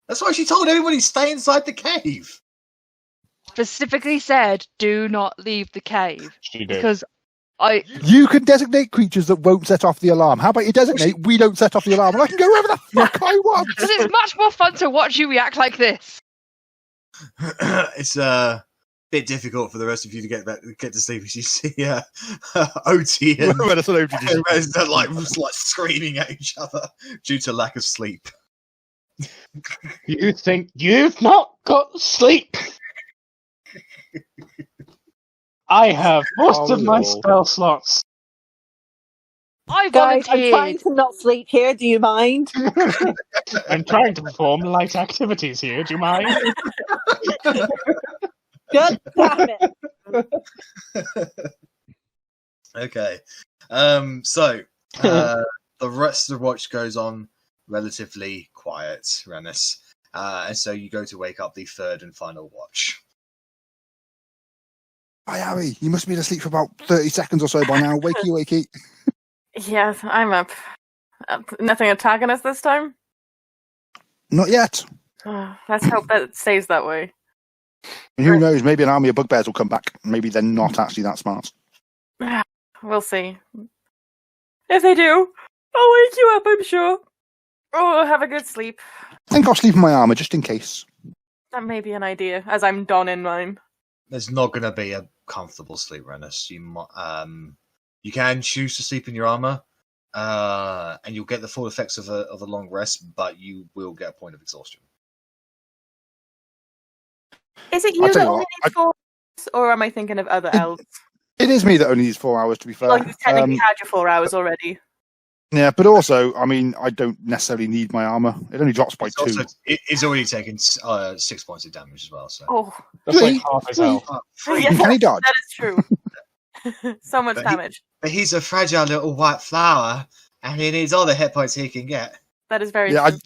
That's why she told everybody to stay inside the cave. Specifically said, do not leave the cave. She did. Because You can designate creatures that won't set off the alarm. How about you designate we don't set off the alarm and I can go wherever the fuck I want? Because it's much more fun to watch you react like this. It's a bit difficult for the rest of you to get to sleep as you see Otti and Rennas are like screaming at each other due to lack of sleep. You think you've not got sleep? I have most of my spell slots. I Guys, I'm trying volunteered. to not sleep here. Do you mind? I'm trying to perform light activities here. Do you mind? God damn it! Okay. So the rest of the watch goes on relatively quiet, Rennas. And so you go to wake up the third and final watch. Hi, Arri. You must have been asleep for about 30 seconds or so by now. Wakey, wakey. Yes, I'm up. Nothing attacking us this time? Not yet. Let's hope that it stays that way. And who knows, maybe an army of bugbears will come back. Maybe they're not actually that smart. We'll see. If they do, I'll wake you up, I'm sure. Oh, have a good sleep. I think I'll sleep in my armour, just in case. That may be an idea, as I'm donning mine. There's not going to be a comfortable sleep, Rennas. You can choose to sleep in your armor, and you'll get the full effects of a long rest, but you will get a point of exhaustion. Is it you that only needs 4 hours, or am I thinking of other elves? It is me that only needs 4 hours, to be fair. Well, you've technically had your 4 hours already. Yeah, but also, I mean, I don't necessarily need my armor. It only drops by 2. It's already taken 6 points of damage as well. So. Oh, that's like half his health. Yeah, Can he dodge? that is true. So much damage. But he's a fragile little white flower, and he needs all the hit points he can get. That is very Yeah, true.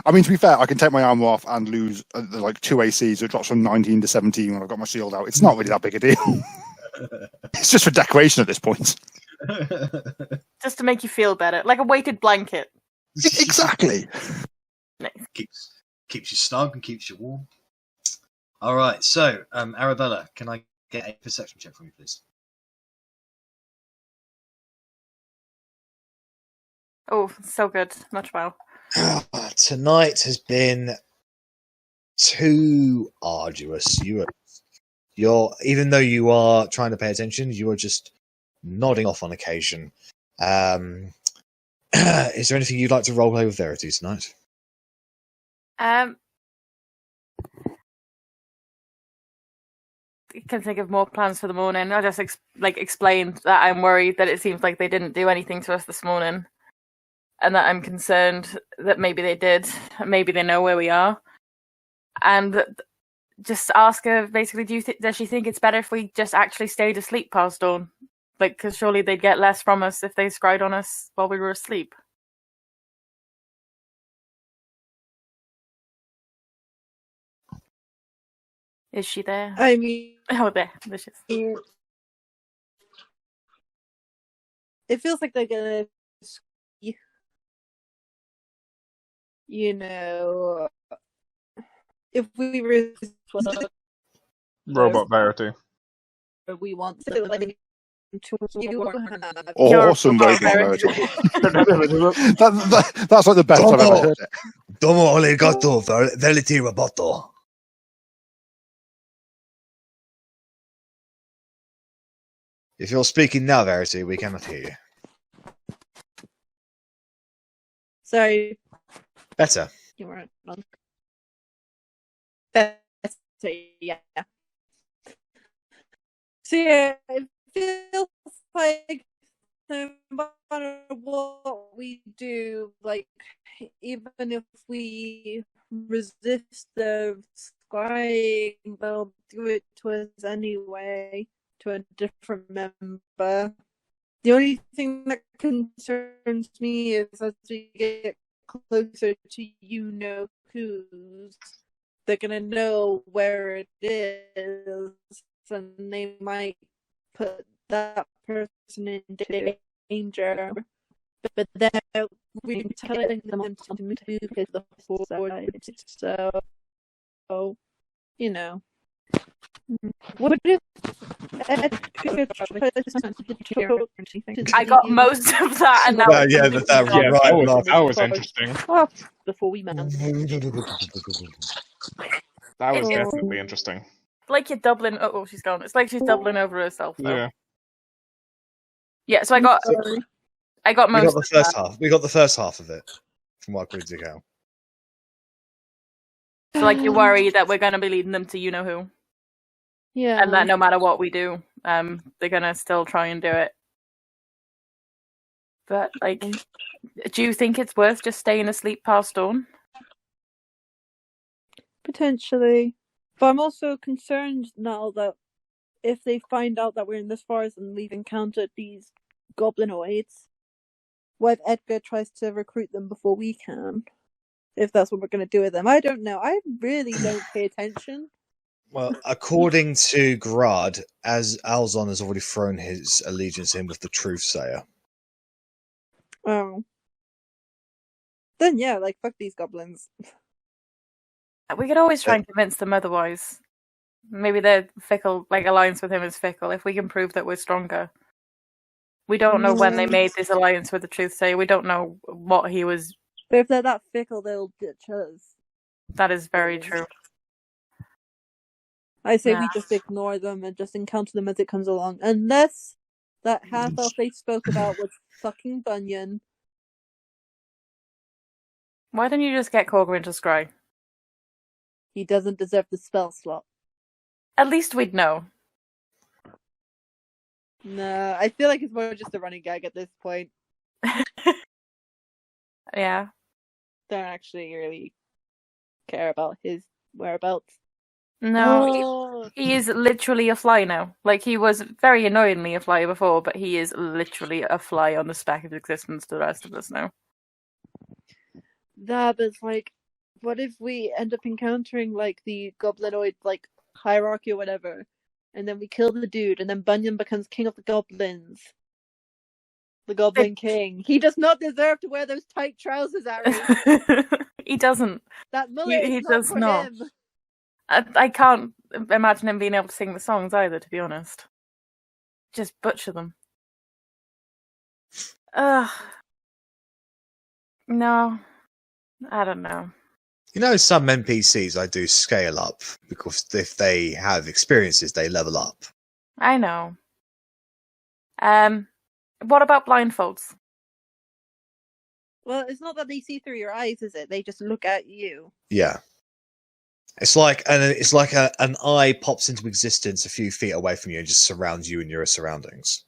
I mean, to be fair, I can take my armor off and lose like 2 AC, so it drops from 19 to 17 when I've got my shield out. It's not really that big a deal. It's just for decoration at this point. Just to make you feel better, like a weighted blanket. Exactly. Keeps you snug and keeps you warm. All right, so Arrabella, can I get a perception check from you, please? Oh, so good. Much well. Tonight has been too arduous. You're even though you are trying to pay attention, you are just nodding off on occasion. Is there anything you'd like to role play with Verity tonight? You can think of more plans for the morning. I just explained that I'm worried that it seems like they didn't do anything to us this morning, and that I'm concerned that maybe they did. Maybe they know where we are, and just ask her basically, does she think it's better if we just actually stayed asleep past dawn? Like, because surely they'd get less from us if they scryed on us while we were asleep. Is she there? I mean, Oh, there. Delicious. it feels like they're gonna, if we resist what Robot Verity. we want to, like, you Awesome robot Verity. That's like the best I've ever heard it. Domo arigato, Verity roboto. If you're speaking now, Verity, we cannot hear you. Sorry. Better. You weren't on. Better, yeah. So yeah, it feels like no matter what we do, like, even if we resist the scrying, they'll do it to us anyway, to a different member. The only thing that concerns me is as we get closer to who's, they're gonna know where it is, and they might put that person in danger. But then we've been telling them something to do because the whole side. So, you know. What if I got most of that, and that was Yeah, something that we right, got. that was interesting. before we met. That was It's definitely interesting. like you're doubling. Oh, she's gone. It's like she's doubling over herself, though. Yeah. Yeah. So I got we most got the of first that. half. We got the first half of it from what I could dig out. So like you're worried that we're gonna be leading them to you know who, Yeah. and that no matter what we do, they're gonna still try and do it. But like, do you think it's worth just staying asleep past dawn? Potentially. But I'm also concerned now that if they find out that we're in this forest and we've encountered these goblinoids, what if Edgar tries to recruit them before we can? If that's what we're going to do with them. I don't know. I really don't pay attention. Well, according to Grad, as Alzon has already thrown his allegiance in with the Truthsayer. Oh. Then yeah, like, fuck these goblins. We could always try and convince them otherwise. Maybe their fickle, like, alliance with him is fickle. If we can prove that we're stronger. We don't know when they made this alliance with the Truthsayer. We don't know what he was. But if they're that fickle, they'll ditch us. That is very true. I say we just ignore them and just encounter them as it comes along. Unless that half-elf they spoke about was fucking Bunyan. Why don't you just get Korgrin to scry? He doesn't deserve the spell slot. At least we'd know. Nah, I feel like it's more just a running gag at this point. Yeah. Don't actually really care about his whereabouts. No, he is literally a fly now. Like, he was very annoyingly a fly before, but he is literally a fly on the speck of existence to the rest of us now. But it's like, what if we end up encountering, like, the goblinoid, like, hierarchy or whatever, and then we kill the dude, and then Bunyan becomes king of the goblins? The Goblin King. He does not deserve to wear those tight trousers, Arri. He doesn't. That mullet He is not does for not. him. I can't imagine him being able to sing the songs either, to be honest. Just butcher them. Ugh. No. I don't know. You know, some NPCs I do scale up because if they have experiences, they level up. I know. What about blindfolds? Well, it's not that they see through your eyes, is it? They just look at you. Yeah. It's like an eye pops into existence a few feet away from you and just surrounds you and your surroundings.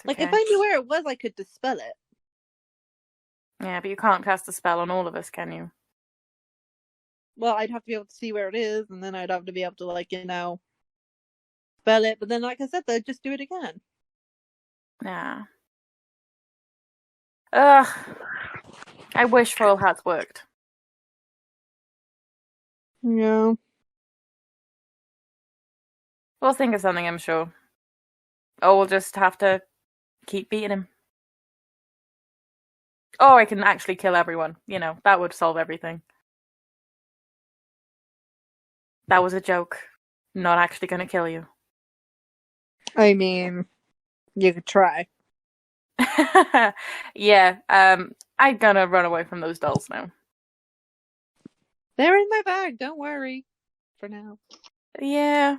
Like, if I knew where it was, I could dispel it. Yeah, but you can't cast a spell on all of us, can you? Well, I'd have to be able to see where it is, and then I'd have to be able to, like, spell it. But then, like I said, they'd just do it again. Yeah. Ugh. I wish foil hats worked. Yeah. We'll think of something, I'm sure. Or we'll just have to keep beating him. Or I can actually kill everyone. You know, that would solve everything. That was a joke. Not actually going to kill you. I mean, you could try. Yeah, I'm gonna run away from those dolls now. They're in my bag, don't worry. For now. Yeah.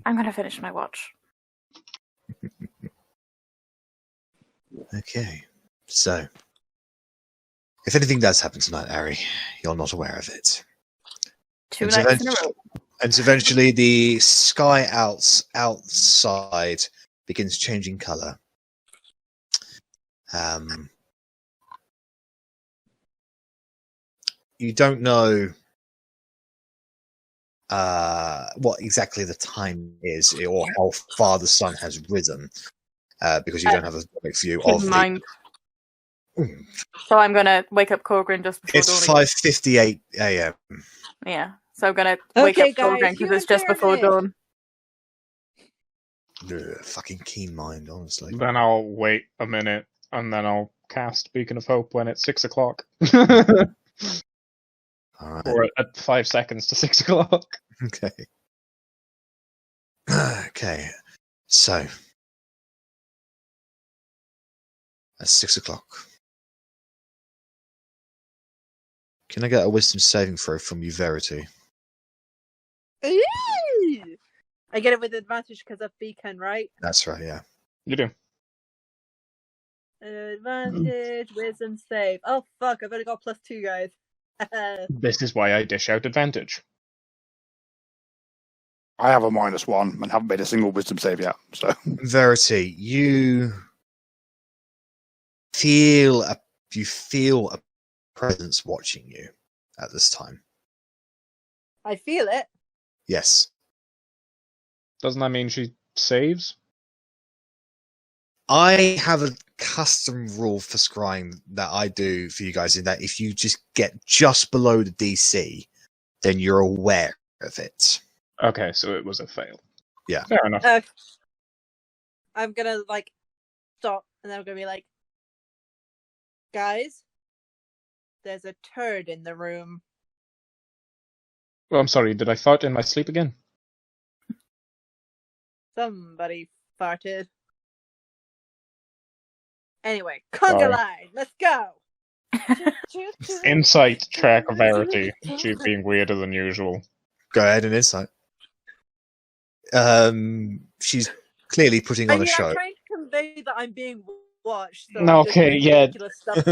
I'm gonna finish my watch. Okay. So, if anything does happen tonight, Arri, you're not aware of it. Two nights in a row. And eventually the sky outside begins changing colour. You don't know what exactly the time is or how far the sun has risen, because you don't have a direct view of the... So I'm gonna wake up Korgrin just before It's dawn. 5:58 a.m. Yeah, so I'm gonna wake up Korgrin because it's just before dawn. Fucking keen mind, honestly. Then I'll wait a minute, and then I'll cast Beacon of Hope when it's 6 o'clock. Alright. Or at 5 seconds to 6 o'clock. Okay. Okay. So. At 6 o'clock. Can I get a wisdom saving throw from you, Verity? Ooh! I get it with advantage because of Beacon, right? That's right, yeah. You do. Advantage, wisdom save. Oh fuck, I've only got +2, guys. This is why I dish out advantage. I have a -1 and haven't made a single wisdom save yet. So Verity, you feel a presence watching you at this time. I feel it. Yes. Doesn't that mean she saves? I have a custom rule for scrying that I do for you guys in that if you just get just below the DC, then you're aware of it. Okay, so it was a fail. Yeah. Fair enough. I'm gonna stop and then I'm gonna be like, guys, there's a turd in the room. Oh, I'm sorry, did I fart in my sleep again? Somebody farted. Anyway, conga line, let's go. Insight check Verity. She's being weirder than usual. Go ahead and insight. She's clearly putting on a show. I'm trying to convey that I'm being watched. So Okay, yeah. Stuff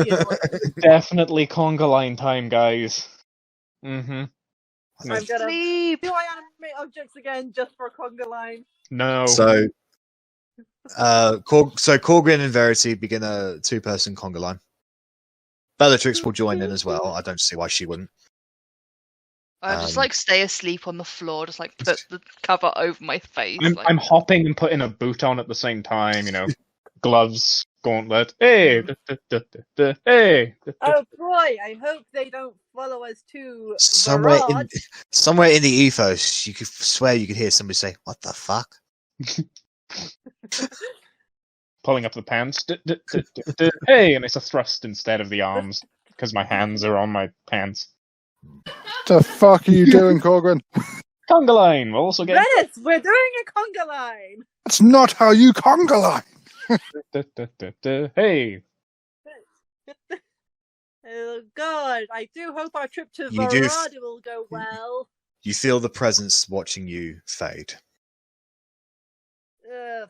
Definitely conga line time, guys. Mm-hmm. I'm gonna Sleep. do I animate objects again just for conga line? No. So Korgrin and Verity begin a 2-person conga line. Bellatrix will join in as well. I don't see why she wouldn't. I just stay asleep on the floor, just put the cover over my face. I'm hopping and putting a boot on at the same time, gloves, gauntlet. Hey, hey. Oh boy, I hope they don't follow us to somewhere Barrage. in the ethos. You could swear you could hear somebody say, "What the fuck?" Pulling up the pants. Hey, and it's a thrust instead of the arms because my hands are on my pants. the fuck are you doing, Korgrin? Conga line. We'll also get. Rennas, we're doing a conga line. That's not how you conga line. Hey. Oh god, I do hope our trip to You do Verity will go well. You feel the presence watching you fade. Ugh.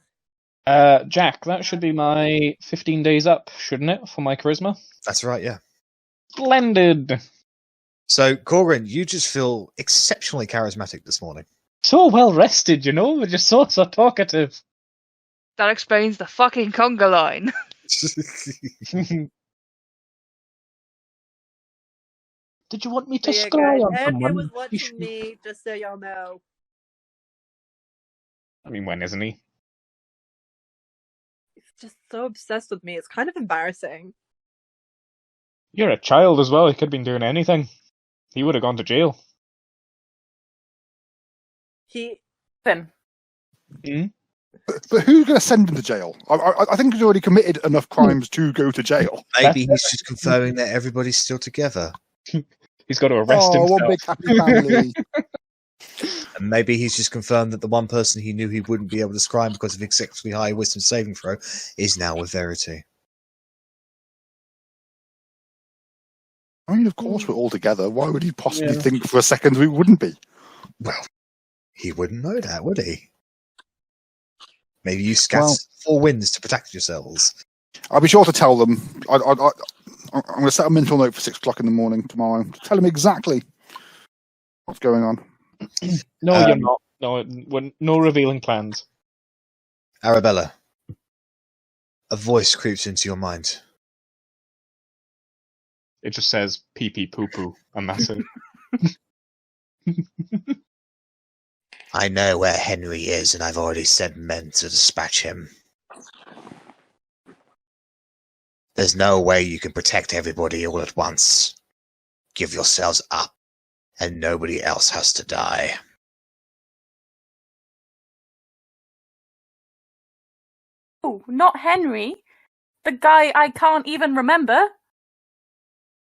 Jack, that should be my 15 days up, shouldn't it, for my charisma? That's right, yeah. Splendid. So, Korgrin, you just feel exceptionally charismatic this morning. So well rested, We're just so talkative. That explains the fucking conga line. Did you want me to So yeah, scry guys, on Andy someone? was watching me, just so y'all know. I mean, when isn't he? He's just so obsessed with me. It's kind of embarrassing. You're a child as well. He could have been doing anything. He would have gone to jail. Then. But who's going to send him to jail? I think he's already committed enough crimes to go to jail. Maybe he's just confirming that everybody's still together. He's got to arrest himself. One big happy family. And maybe he's just confirmed that the one person he knew he wouldn't be able to scry because of exceptionally high wisdom saving throw is now with Verity. I mean, of course we're all together. Why would he possibly think for a second we wouldn't be? Well, he wouldn't know that, would he? Maybe you scatter 4 winds to protect yourselves. I'll be sure to tell them. I'm going to set a mental note for 6 o'clock in the morning tomorrow to tell him exactly what's going on. No, you're not. No, no revealing plans. Arrabella, a voice creeps into your mind. It just says pee pee poo poo, and that's it. I know where Henry is, and I've already sent men to dispatch him. There's no way you can protect everybody all at once. Give yourselves up, and nobody else has to die. No, not Henry. The guy I can't even remember.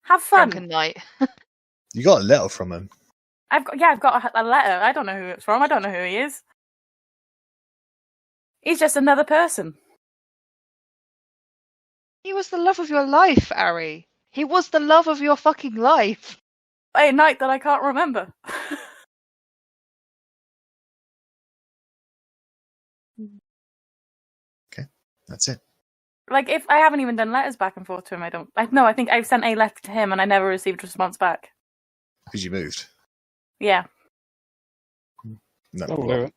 Have fun. Drunken night. You got a letter from him. I've got a letter. I don't know who it's from. I don't know who he is. He's just another person. He was the love of your life, Arri. He was the love of your fucking life. A night that I can't remember. Okay, that's it. Like, if I haven't even done letters back and forth to him, I think I've sent a letter to him and I never received a response back. Because you moved. Yeah. No.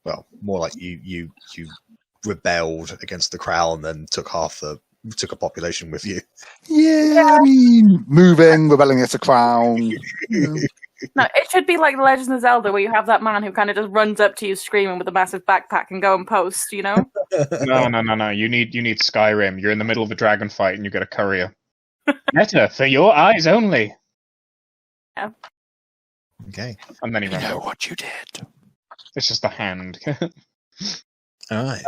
Well, more like you rebelled against the crown and took a population with you. Yeah, I mean, moving, rebelling against the crown. No, it should be like The Legend of Zelda, where you have that man who kind of just runs up to you screaming with a massive backpack and go and post, you know? No. You need Skyrim. You're in the middle of a dragon fight and you get a courier. Letter for your eyes only. Yeah. Okay. And then he runs out. What you did. It's just a hand. All right.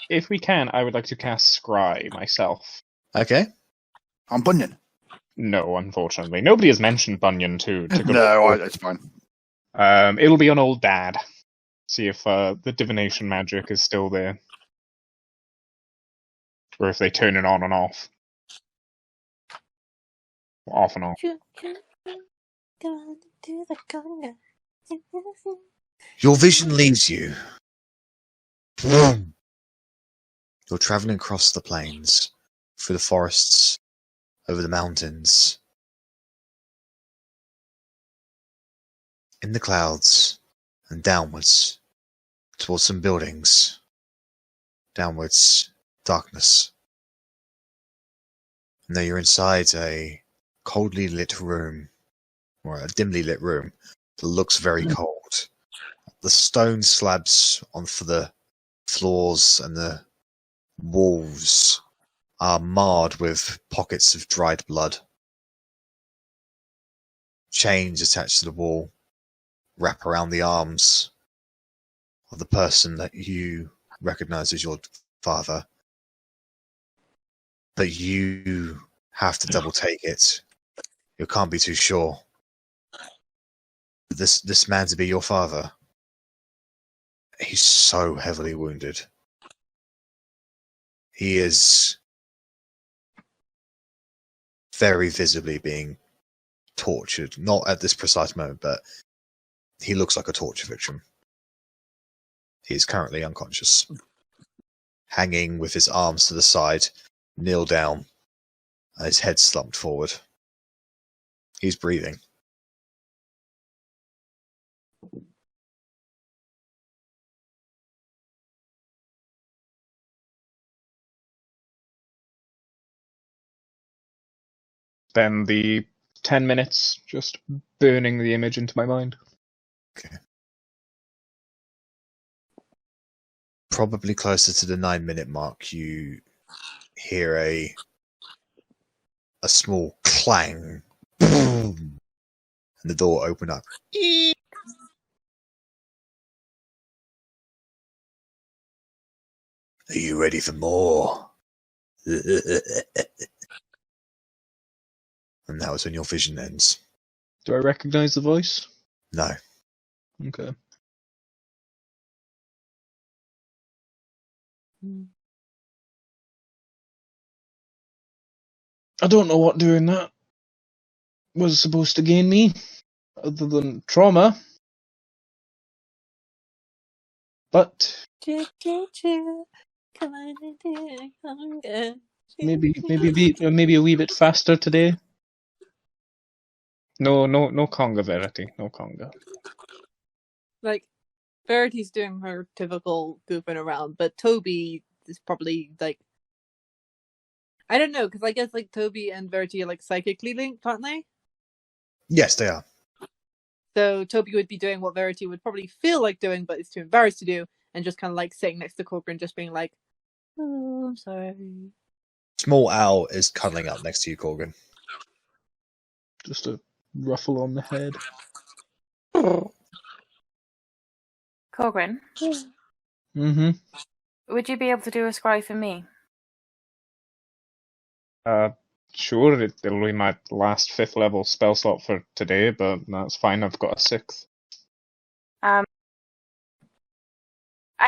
If we can, I would like to cast Scry myself. Okay. I'm Bunyan. No, unfortunately. Nobody has mentioned Bunyan to go. No, it's fine. It'll be on old Dad. See if the divination magic is still there. Or if they turn it on and off. Off and on. Your vision leads you. You're traveling across the plains, through the forests, over the mountains, in the clouds, and downwards, towards some buildings, downwards, darkness. And though you're inside a coldly lit room, or a dimly lit room, that looks very cold. The stone slabs for the floors and the walls are marred with pockets of dried blood. Chains attached to the wall wrap around the arms of the person that you recognize as your father. But you have to double take it. You can't be too sure. This man to be your father. He's so heavily wounded. He is very visibly being tortured. Not at this precise moment, but he looks like a torture victim. He is currently unconscious. Hanging with his arms to the side, kneel down, and his head slumped forward. He's breathing. Then the 10 minutes just burning the image into my mind. Okay. Probably closer to the 9-minute mark, you hear a small clang. Boom, and the door open up. Are you ready for more? And that was when your vision ends. Do I recognize the voice? No. Okay. I don't know what doing that was supposed to gain me, other than trauma. But maybe a wee bit faster today. No conga, Verity. No conga. Like, Verity's doing her typical goofing around, but Toby is probably, like... I don't know, because I guess, like, Toby and Verity are, like, psychically linked, aren't they? Yes, they are. So Toby would be doing what Verity would probably feel like doing, but is too embarrassed to do, and just kind of, like, sitting next to Korgrin, just being like, oh, I'm sorry. Small Owl is cuddling up next to you, Korgrin. Just a ruffle on the head. Korgrin, Mm-hmm. Would you be able to do a scry for me? Sure, it'll be my last 5th level spell slot for today, but that's fine, I've got a 6th. I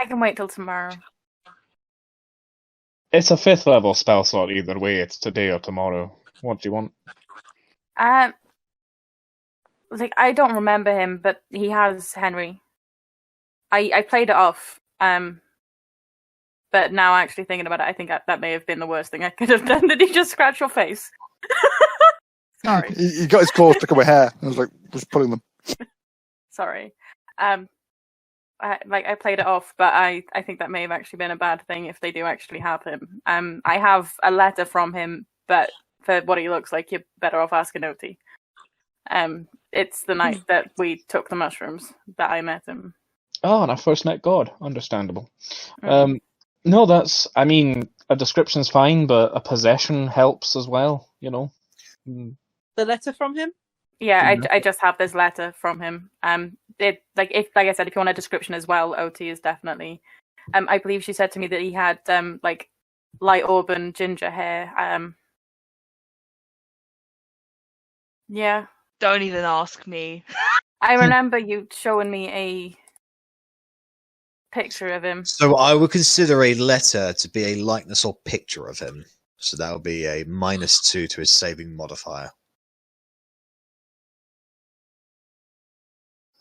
can wait till tomorrow. It's a 5th level spell slot either way, it's today or tomorrow. What do you want? Like, I don't remember him, but he has Henry. I played it off, but now actually thinking about it, I think that may have been the worst thing I could have done. Did he just scratch your face? Sorry. He got his claws stuck in my hair. I was like, just pulling them. Sorry. I played it off, but I think that may have actually been a bad thing if they do actually have him. I have a letter from him, but for what he looks like, you're better off asking Otti. It's the night that we took the mushrooms that I met him. Oh, and I first met God. Understandable. Mm. No, a description's fine, but a possession helps as well, you know. The letter from him? Yeah, I just have this letter from him. Like I said, if you want a description as well, Otti is definitely. I believe she said to me that he had like light auburn ginger hair. Yeah. Don't even ask me. I remember you showing me a picture of him. So I would consider a letter to be a likeness or picture of him. So that would be a -2 to his saving modifier.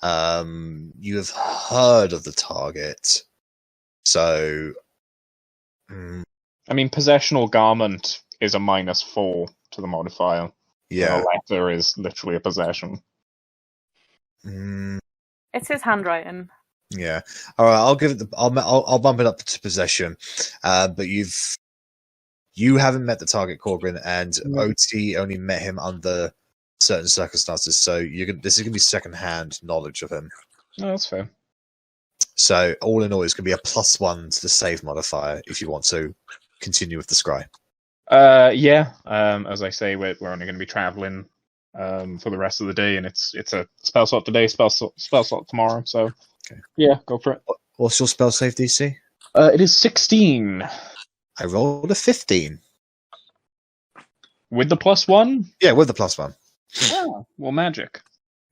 You have heard of the target, so. I mean, possessional garment is a -4 to the modifier. Yeah. A letter is literally a possession. It's his handwriting. Yeah. All right. I'll give it. I'll bump it up to possession. But you haven't met the target, Korgrin, and Otti only met him under certain circumstances. So this is gonna be second-hand knowledge of him. No, that's fair. So all in all, it's gonna be a +1 to the save modifier if you want to continue with the scry. Yeah. As I say, we're only going to be traveling for the rest of the day, and it's a spell slot today, spell slot tomorrow. So, okay. Yeah, go for it. What's your spell save DC? It is 16. I rolled a 15. With the +1? Yeah, with the +1. Oh, well, magic.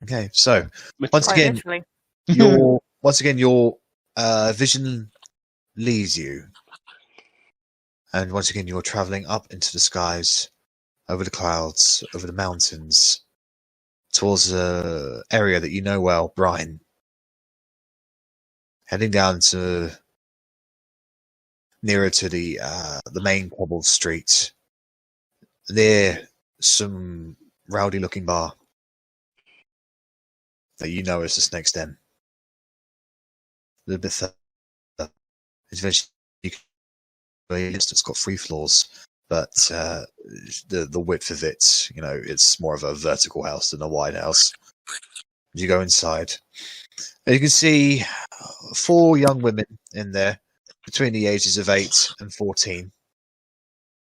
Okay, so Literally. once again your vision leaves you. And once again, you're traveling up into the skies, over the clouds, over the mountains, towards an area that you know well, Brine. Heading down to nearer to the main cobbled street, near some rowdy-looking bar that you know is the Snake's Den. A little bit further, eventually you can. It's got 3 floors, but the width of it, you know, it's more of a vertical house than a wide house. You go inside, and you can see 4 young women in there, between the ages of 8 and 14,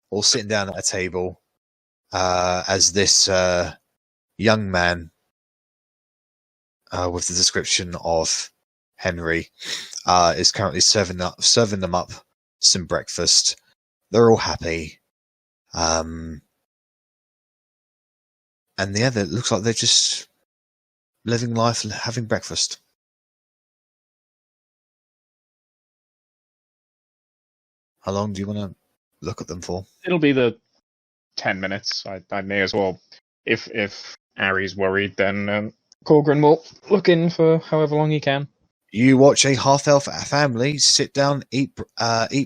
all sitting down at a table, as this young man, with the description of Henry, is currently serving them up some breakfast. They're all happy. And yeah, it looks like they're just living life and having breakfast. How long do you want to look at them for? It'll be the 10 minutes. I may as well. If Arri's worried, then Korgrin will look in for however long he can. You watch a half-elf family sit down, eat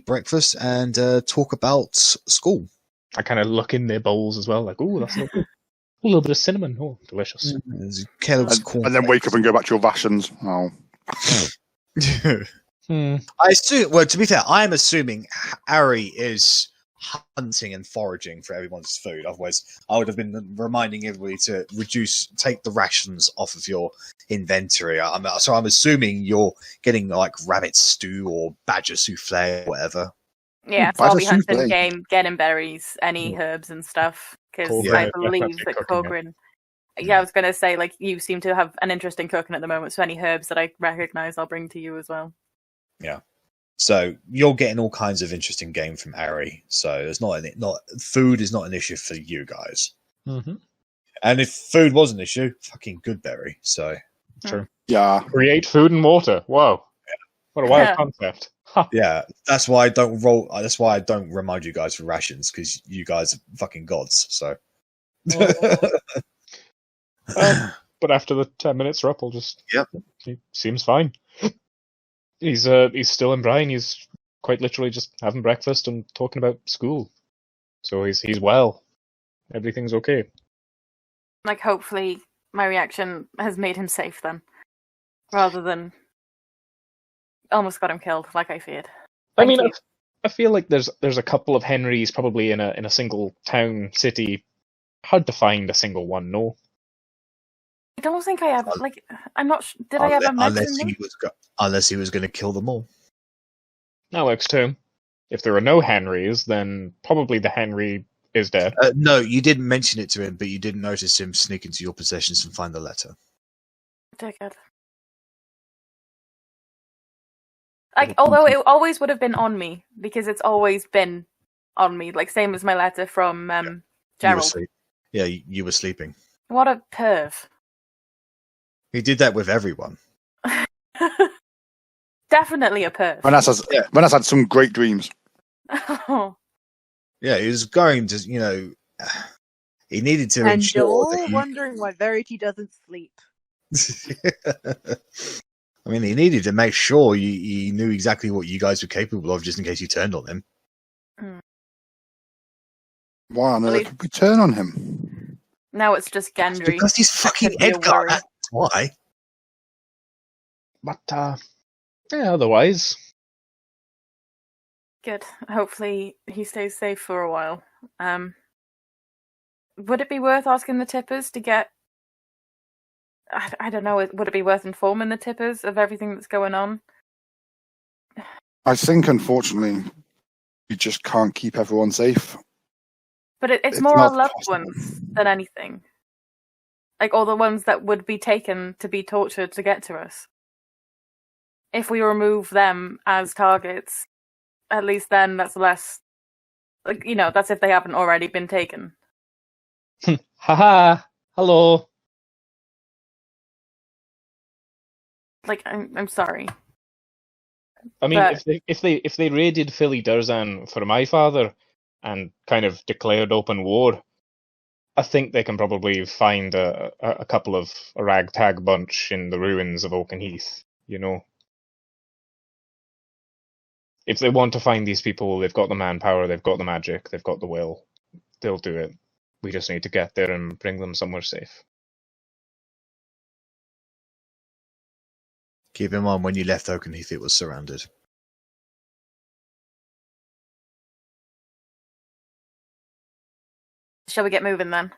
breakfast, and talk about school. I kind of look in their bowls as well, like, ooh, that's lovely. A little bit of cinnamon, oh, delicious. And then wake up and go back to your rations. Oh. I assume. Well, to be fair, I am assuming Arri is hunting and foraging for everyone's food. Otherwise, I would have been reminding everybody to take the rations off of your inventory. So I'm assuming you're getting like rabbit stew or badger souffle or whatever. Yeah, so I'll be hunting game, getting berries, any herbs and stuff. Because I believe that Korgrin. Yeah, I was going to say, like, you seem to have an interest in cooking at the moment, so any herbs that I recognise, I'll bring to you as well. Yeah. So you're getting all kinds of interesting game from Arri. So it's not food is not an issue for you guys. Mm-hmm. And if food was an issue, fucking good berry. So True. Yeah. Create food and water. Whoa. What a wild concept. Ha. yeah, that's why I don't roll. That's why I don't remind you guys for rations, because you guys are fucking gods. So. But after the 10 minutes, Rupp will just. Yep. He seems fine. He's still in Brian. He's quite literally just having breakfast and talking about school. So he's well. Everything's okay. Like, hopefully my reaction has made him safe then, rather than almost got him killed like I feared. I mean, I feel like there's a couple of Henrys probably in a single town city. Hard to find a single one. No. I don't think I ever, like, I'm not did I ever mention them? Unless he was going to kill them all. That works too. If there are no Henrys, then probably the Henry is dead. No, you didn't mention it to him, but you didn't notice him sneak into your possessions and find the letter. Dickhead. Like, although it always would have been on me, because it's always been on me, like, same as my letter from Gerald. You were sleeping. What a perv. He did that with everyone. Definitely a perv. Rennas had some great dreams. Yeah, he was going to, he needed to And ensure you're that wondering why Verity doesn't sleep. I mean, he needed to make sure he knew exactly what you guys were capable of, just in case you turned on him. Why on earth would we turn on him? Now it's just Gendry. Because he's fucking Edgar, that's why. But, yeah, otherwise. Good. Hopefully he stays safe for a while. Would it be worth asking the tippers to get... I don't know, would it be worth informing the tippers of everything that's going on? I think, unfortunately, we just can't keep everyone safe. But it's more our loved ones than anything. Like, all the ones that would be taken to be tortured to get to us. If we remove them as targets, at least then that's less... Like, that's if they haven't already been taken. Haha! Hello! Like, I'm sorry. I mean, if they raided Philly Durzan for my father and kind of declared open war, I think they can probably find a couple of a ragtag bunch in the ruins of Oakenheath, If they want to find these people, they've got the manpower, they've got the magic, they've got the will. They'll do it. We just need to get there and bring them somewhere safe. Keep in mind, when you left Oakenheath, it was surrounded. Shall we get moving then?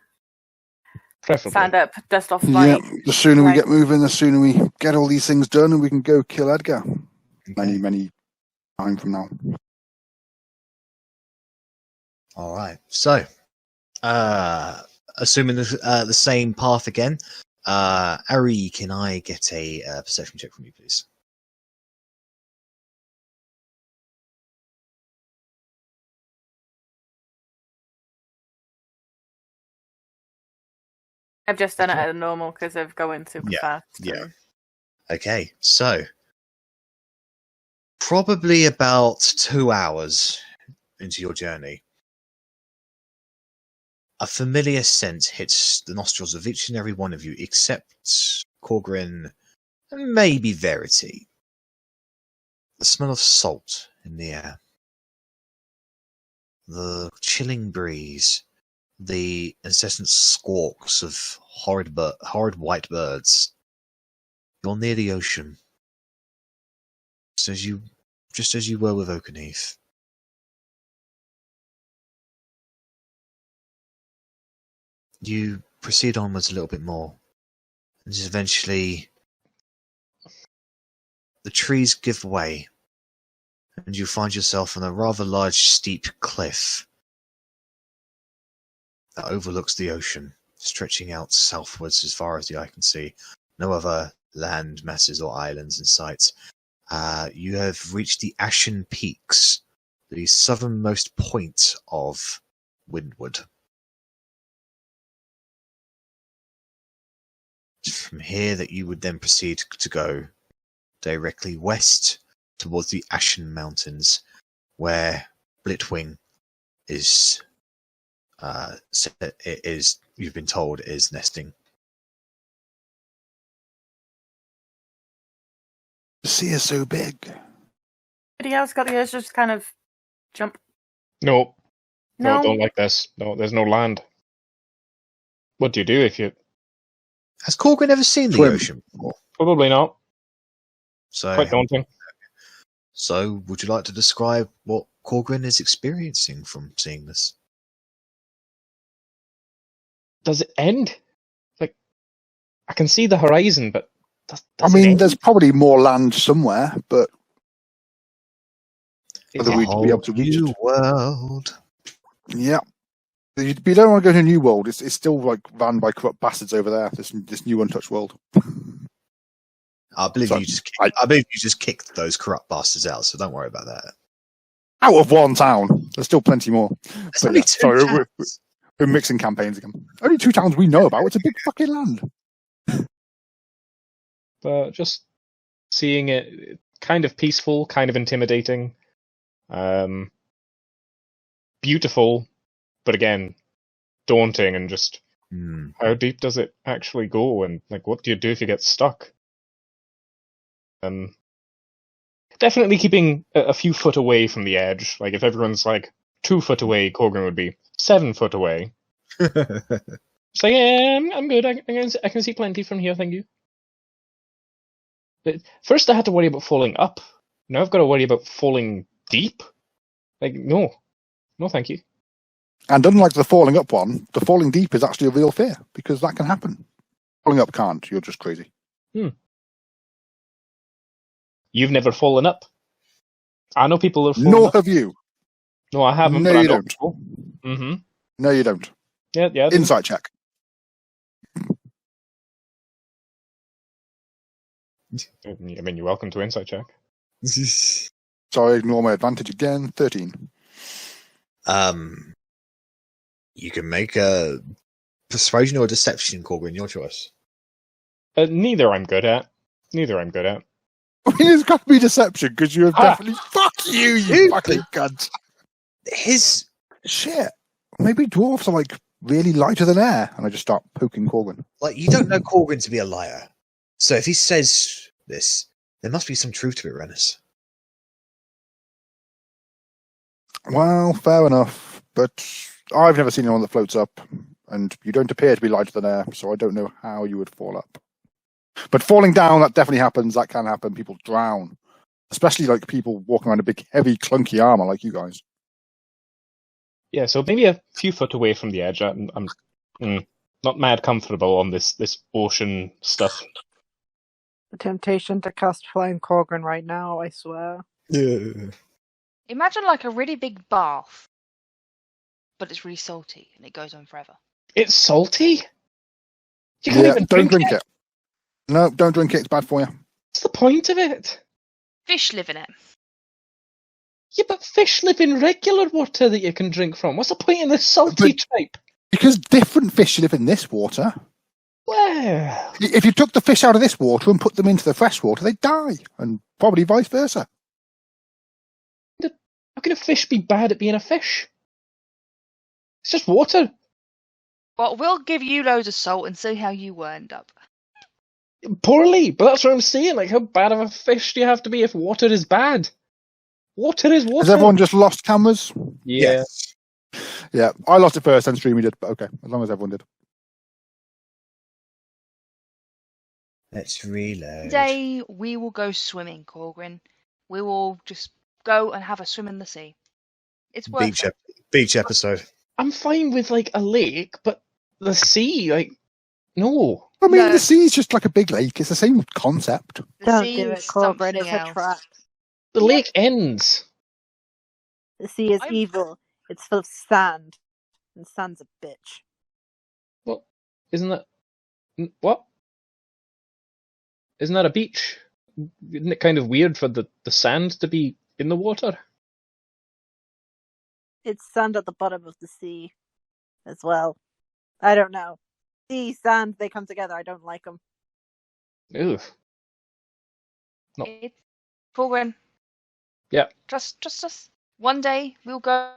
Preferably. Stand up, dust off Yeah, the sooner we get moving, the sooner we get all these things done and we can go kill Edgar. Many, many time from now. All right. So, assuming the same path again, Arri, can I get a perception check from you, please? I've just done it at a normal because of going super fast. Yeah. Okay, so probably about 2 hours into your journey, a familiar scent hits the nostrils of each and every one of you, except Korgrin and maybe Verity. The smell of salt in the air. The chilling breeze. The incessant squawks of horrid white birds. You're near the ocean. Just as you were with Oakenheath. You proceed onwards a little bit more. And just eventually the trees give way. And you find yourself on a rather large steep cliff that overlooks the ocean, stretching out southwards as far as the eye can see. No other land masses or islands in sight. You have reached the Ashen Peaks, the southernmost point of Windward. It's from here that you would then proceed to go directly west towards the Ashen Mountains, where Blitwing is, you've been told, is nesting. The sea is so big. Anybody else got the urge to just kind of jump? No, No? don't like this. No, there's no land. What do you do if you... Has Korgrin ever seen the Swim. ocean before? Probably not. So, Quite daunting. So, would you like to describe what Korgrin is experiencing from seeing this? Does it end? Like, I can see the horizon, but does I it mean, end? there's probably more land somewhere, but Is whether it- we'd be able to reach New it. world. Yeah. You don't want to go to a new world. It's still like ran by corrupt bastards over there. This new untouched world. I believe Sorry, I believe you just kicked those corrupt bastards out, so don't worry about that. Out of one town. There's still plenty more. There's But only yeah, two sorry, towns. we're mixing campaigns again. Only 2 towns we know about. It's a big fucking land. But just seeing it kind of peaceful, kind of intimidating. Beautiful, but again, daunting, and just how deep does it actually go, and like what do you do if you get stuck? Definitely keeping a few foot away from the edge. Like if everyone's like 2 foot away, Korgrin would be 7 foot away. So yeah, I'm good. I can see plenty from here, thank you. But first I had to worry about falling up. Now I've got to worry about falling deep. Like, no, thank you. And unlike the falling up one, the falling deep is actually a real fear because that can happen. Falling up can't. You're just crazy. You've never fallen up. I know people have fallen Nor up. have you. No, I haven't. No, but I you know don't. people. Mm-hmm. No, you don't. Yeah. I do. Insight check. I mean, you're welcome to insight check. Sorry, ignore my advantage again. 13. You can make a persuasion or deception, Korgrin, your choice. Neither I'm good at. I mean, it's got to be deception because you have definitely. Fuck you, you fucking cunt. His Shit. Maybe dwarves are like really lighter than air. And I just start poking Korgrin. you don't know Korgrin to be a liar. So if he says this, there must be some truth to it, Rennas. Well, fair enough. But I've never seen anyone that floats up. And you don't appear to be lighter than air. So I don't know how you would fall up. But falling down, that definitely happens. That can happen. People drown. Especially like people walking around a big, heavy, clunky armor like you guys. Yeah, so maybe a few foot away from the edge. I'm not mad comfortable on this ocean stuff. The temptation to cast Flying Korgrin right now, I swear. Yeah. Imagine like a really big bath, but it's really salty and it goes on forever. It's salty? You can't even don't drink it. No, don't drink it. It's bad for you. What's the point of it? Fish live in it. Yeah, but fish live in regular water that you can drink from. What's the point in this salty type? Because different fish live in this water. Well, If you took the fish out of this water and put them into the fresh water, they'd die. And probably vice versa. how can a fish be bad at being a fish? It's just water. Well, we'll give you loads of salt and see how you end up. Poorly, but that's what I'm saying. Like, how bad of a fish do you have to be if water is bad? Water is water. Has everyone just lost cameras? Yeah. Yes. Yeah, I lost it first, then Streamy did. But okay, as long as everyone did. Let's reload. Today we will go swimming, Korgrin. We will just go and have a swim in the sea. It's worth it. Beach episode. I'm fine with like a lake, but the sea, like, no. I mean, No. the sea is just like a big lake. It's the same concept. The Don't sea do it, is Korgrin. something It's a else. trap. The lake ends. The sea is I'm- evil. It's full of sand. And sand's a bitch. What? Isn't that... What? Isn't that a beach? isn't it kind of weird for the sand to be in the water? It's sand at the bottom of the sea as well. I don't know. Sea, sand, they come together. I don't like them. Ew. No. It's Korgrin. Yeah. Just us. One day we'll go.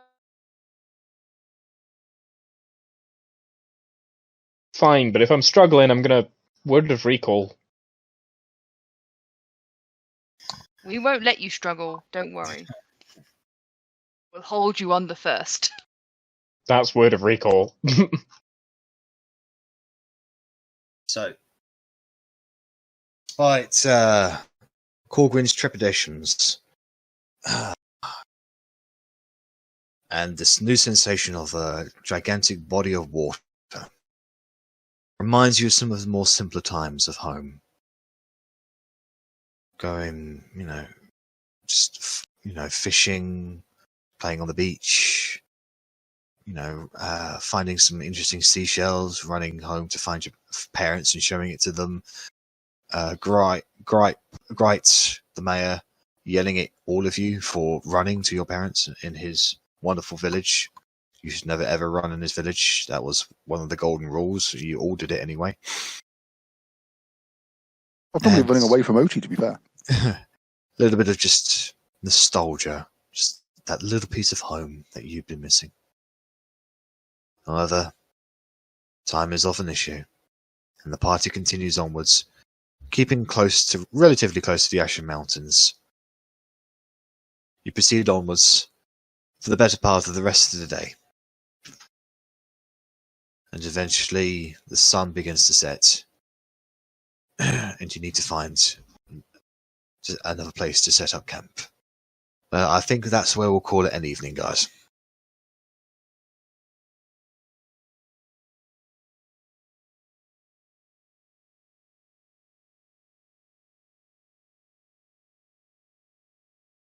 Fine, but if I'm struggling, I'm gonna word of recall. We won't let you struggle. Don't worry. We'll hold you under first. That's word of recall. So, despite Korgrin's trepidations and this new sensation of a gigantic body of water reminds you of some of the more simpler times of home. Going, just, fishing, playing on the beach, finding some interesting seashells, running home to find your parents and showing it to them. Gright, the mayor, yelling at all of you for running to your parents in his wonderful village. You should never ever run in his village. That was one of the golden rules. You all did it anyway. I'm probably running away from Otti, to be fair. A little bit of just nostalgia, just that little piece of home that you've been missing. However, time is often an issue, and the party continues onwards, keeping relatively close to the Ashen Mountains. You proceed onwards for the better part of the rest of the day. And eventually the sun begins to set, and you need to find another place to set up camp. I think that's where we'll call it an evening, guys.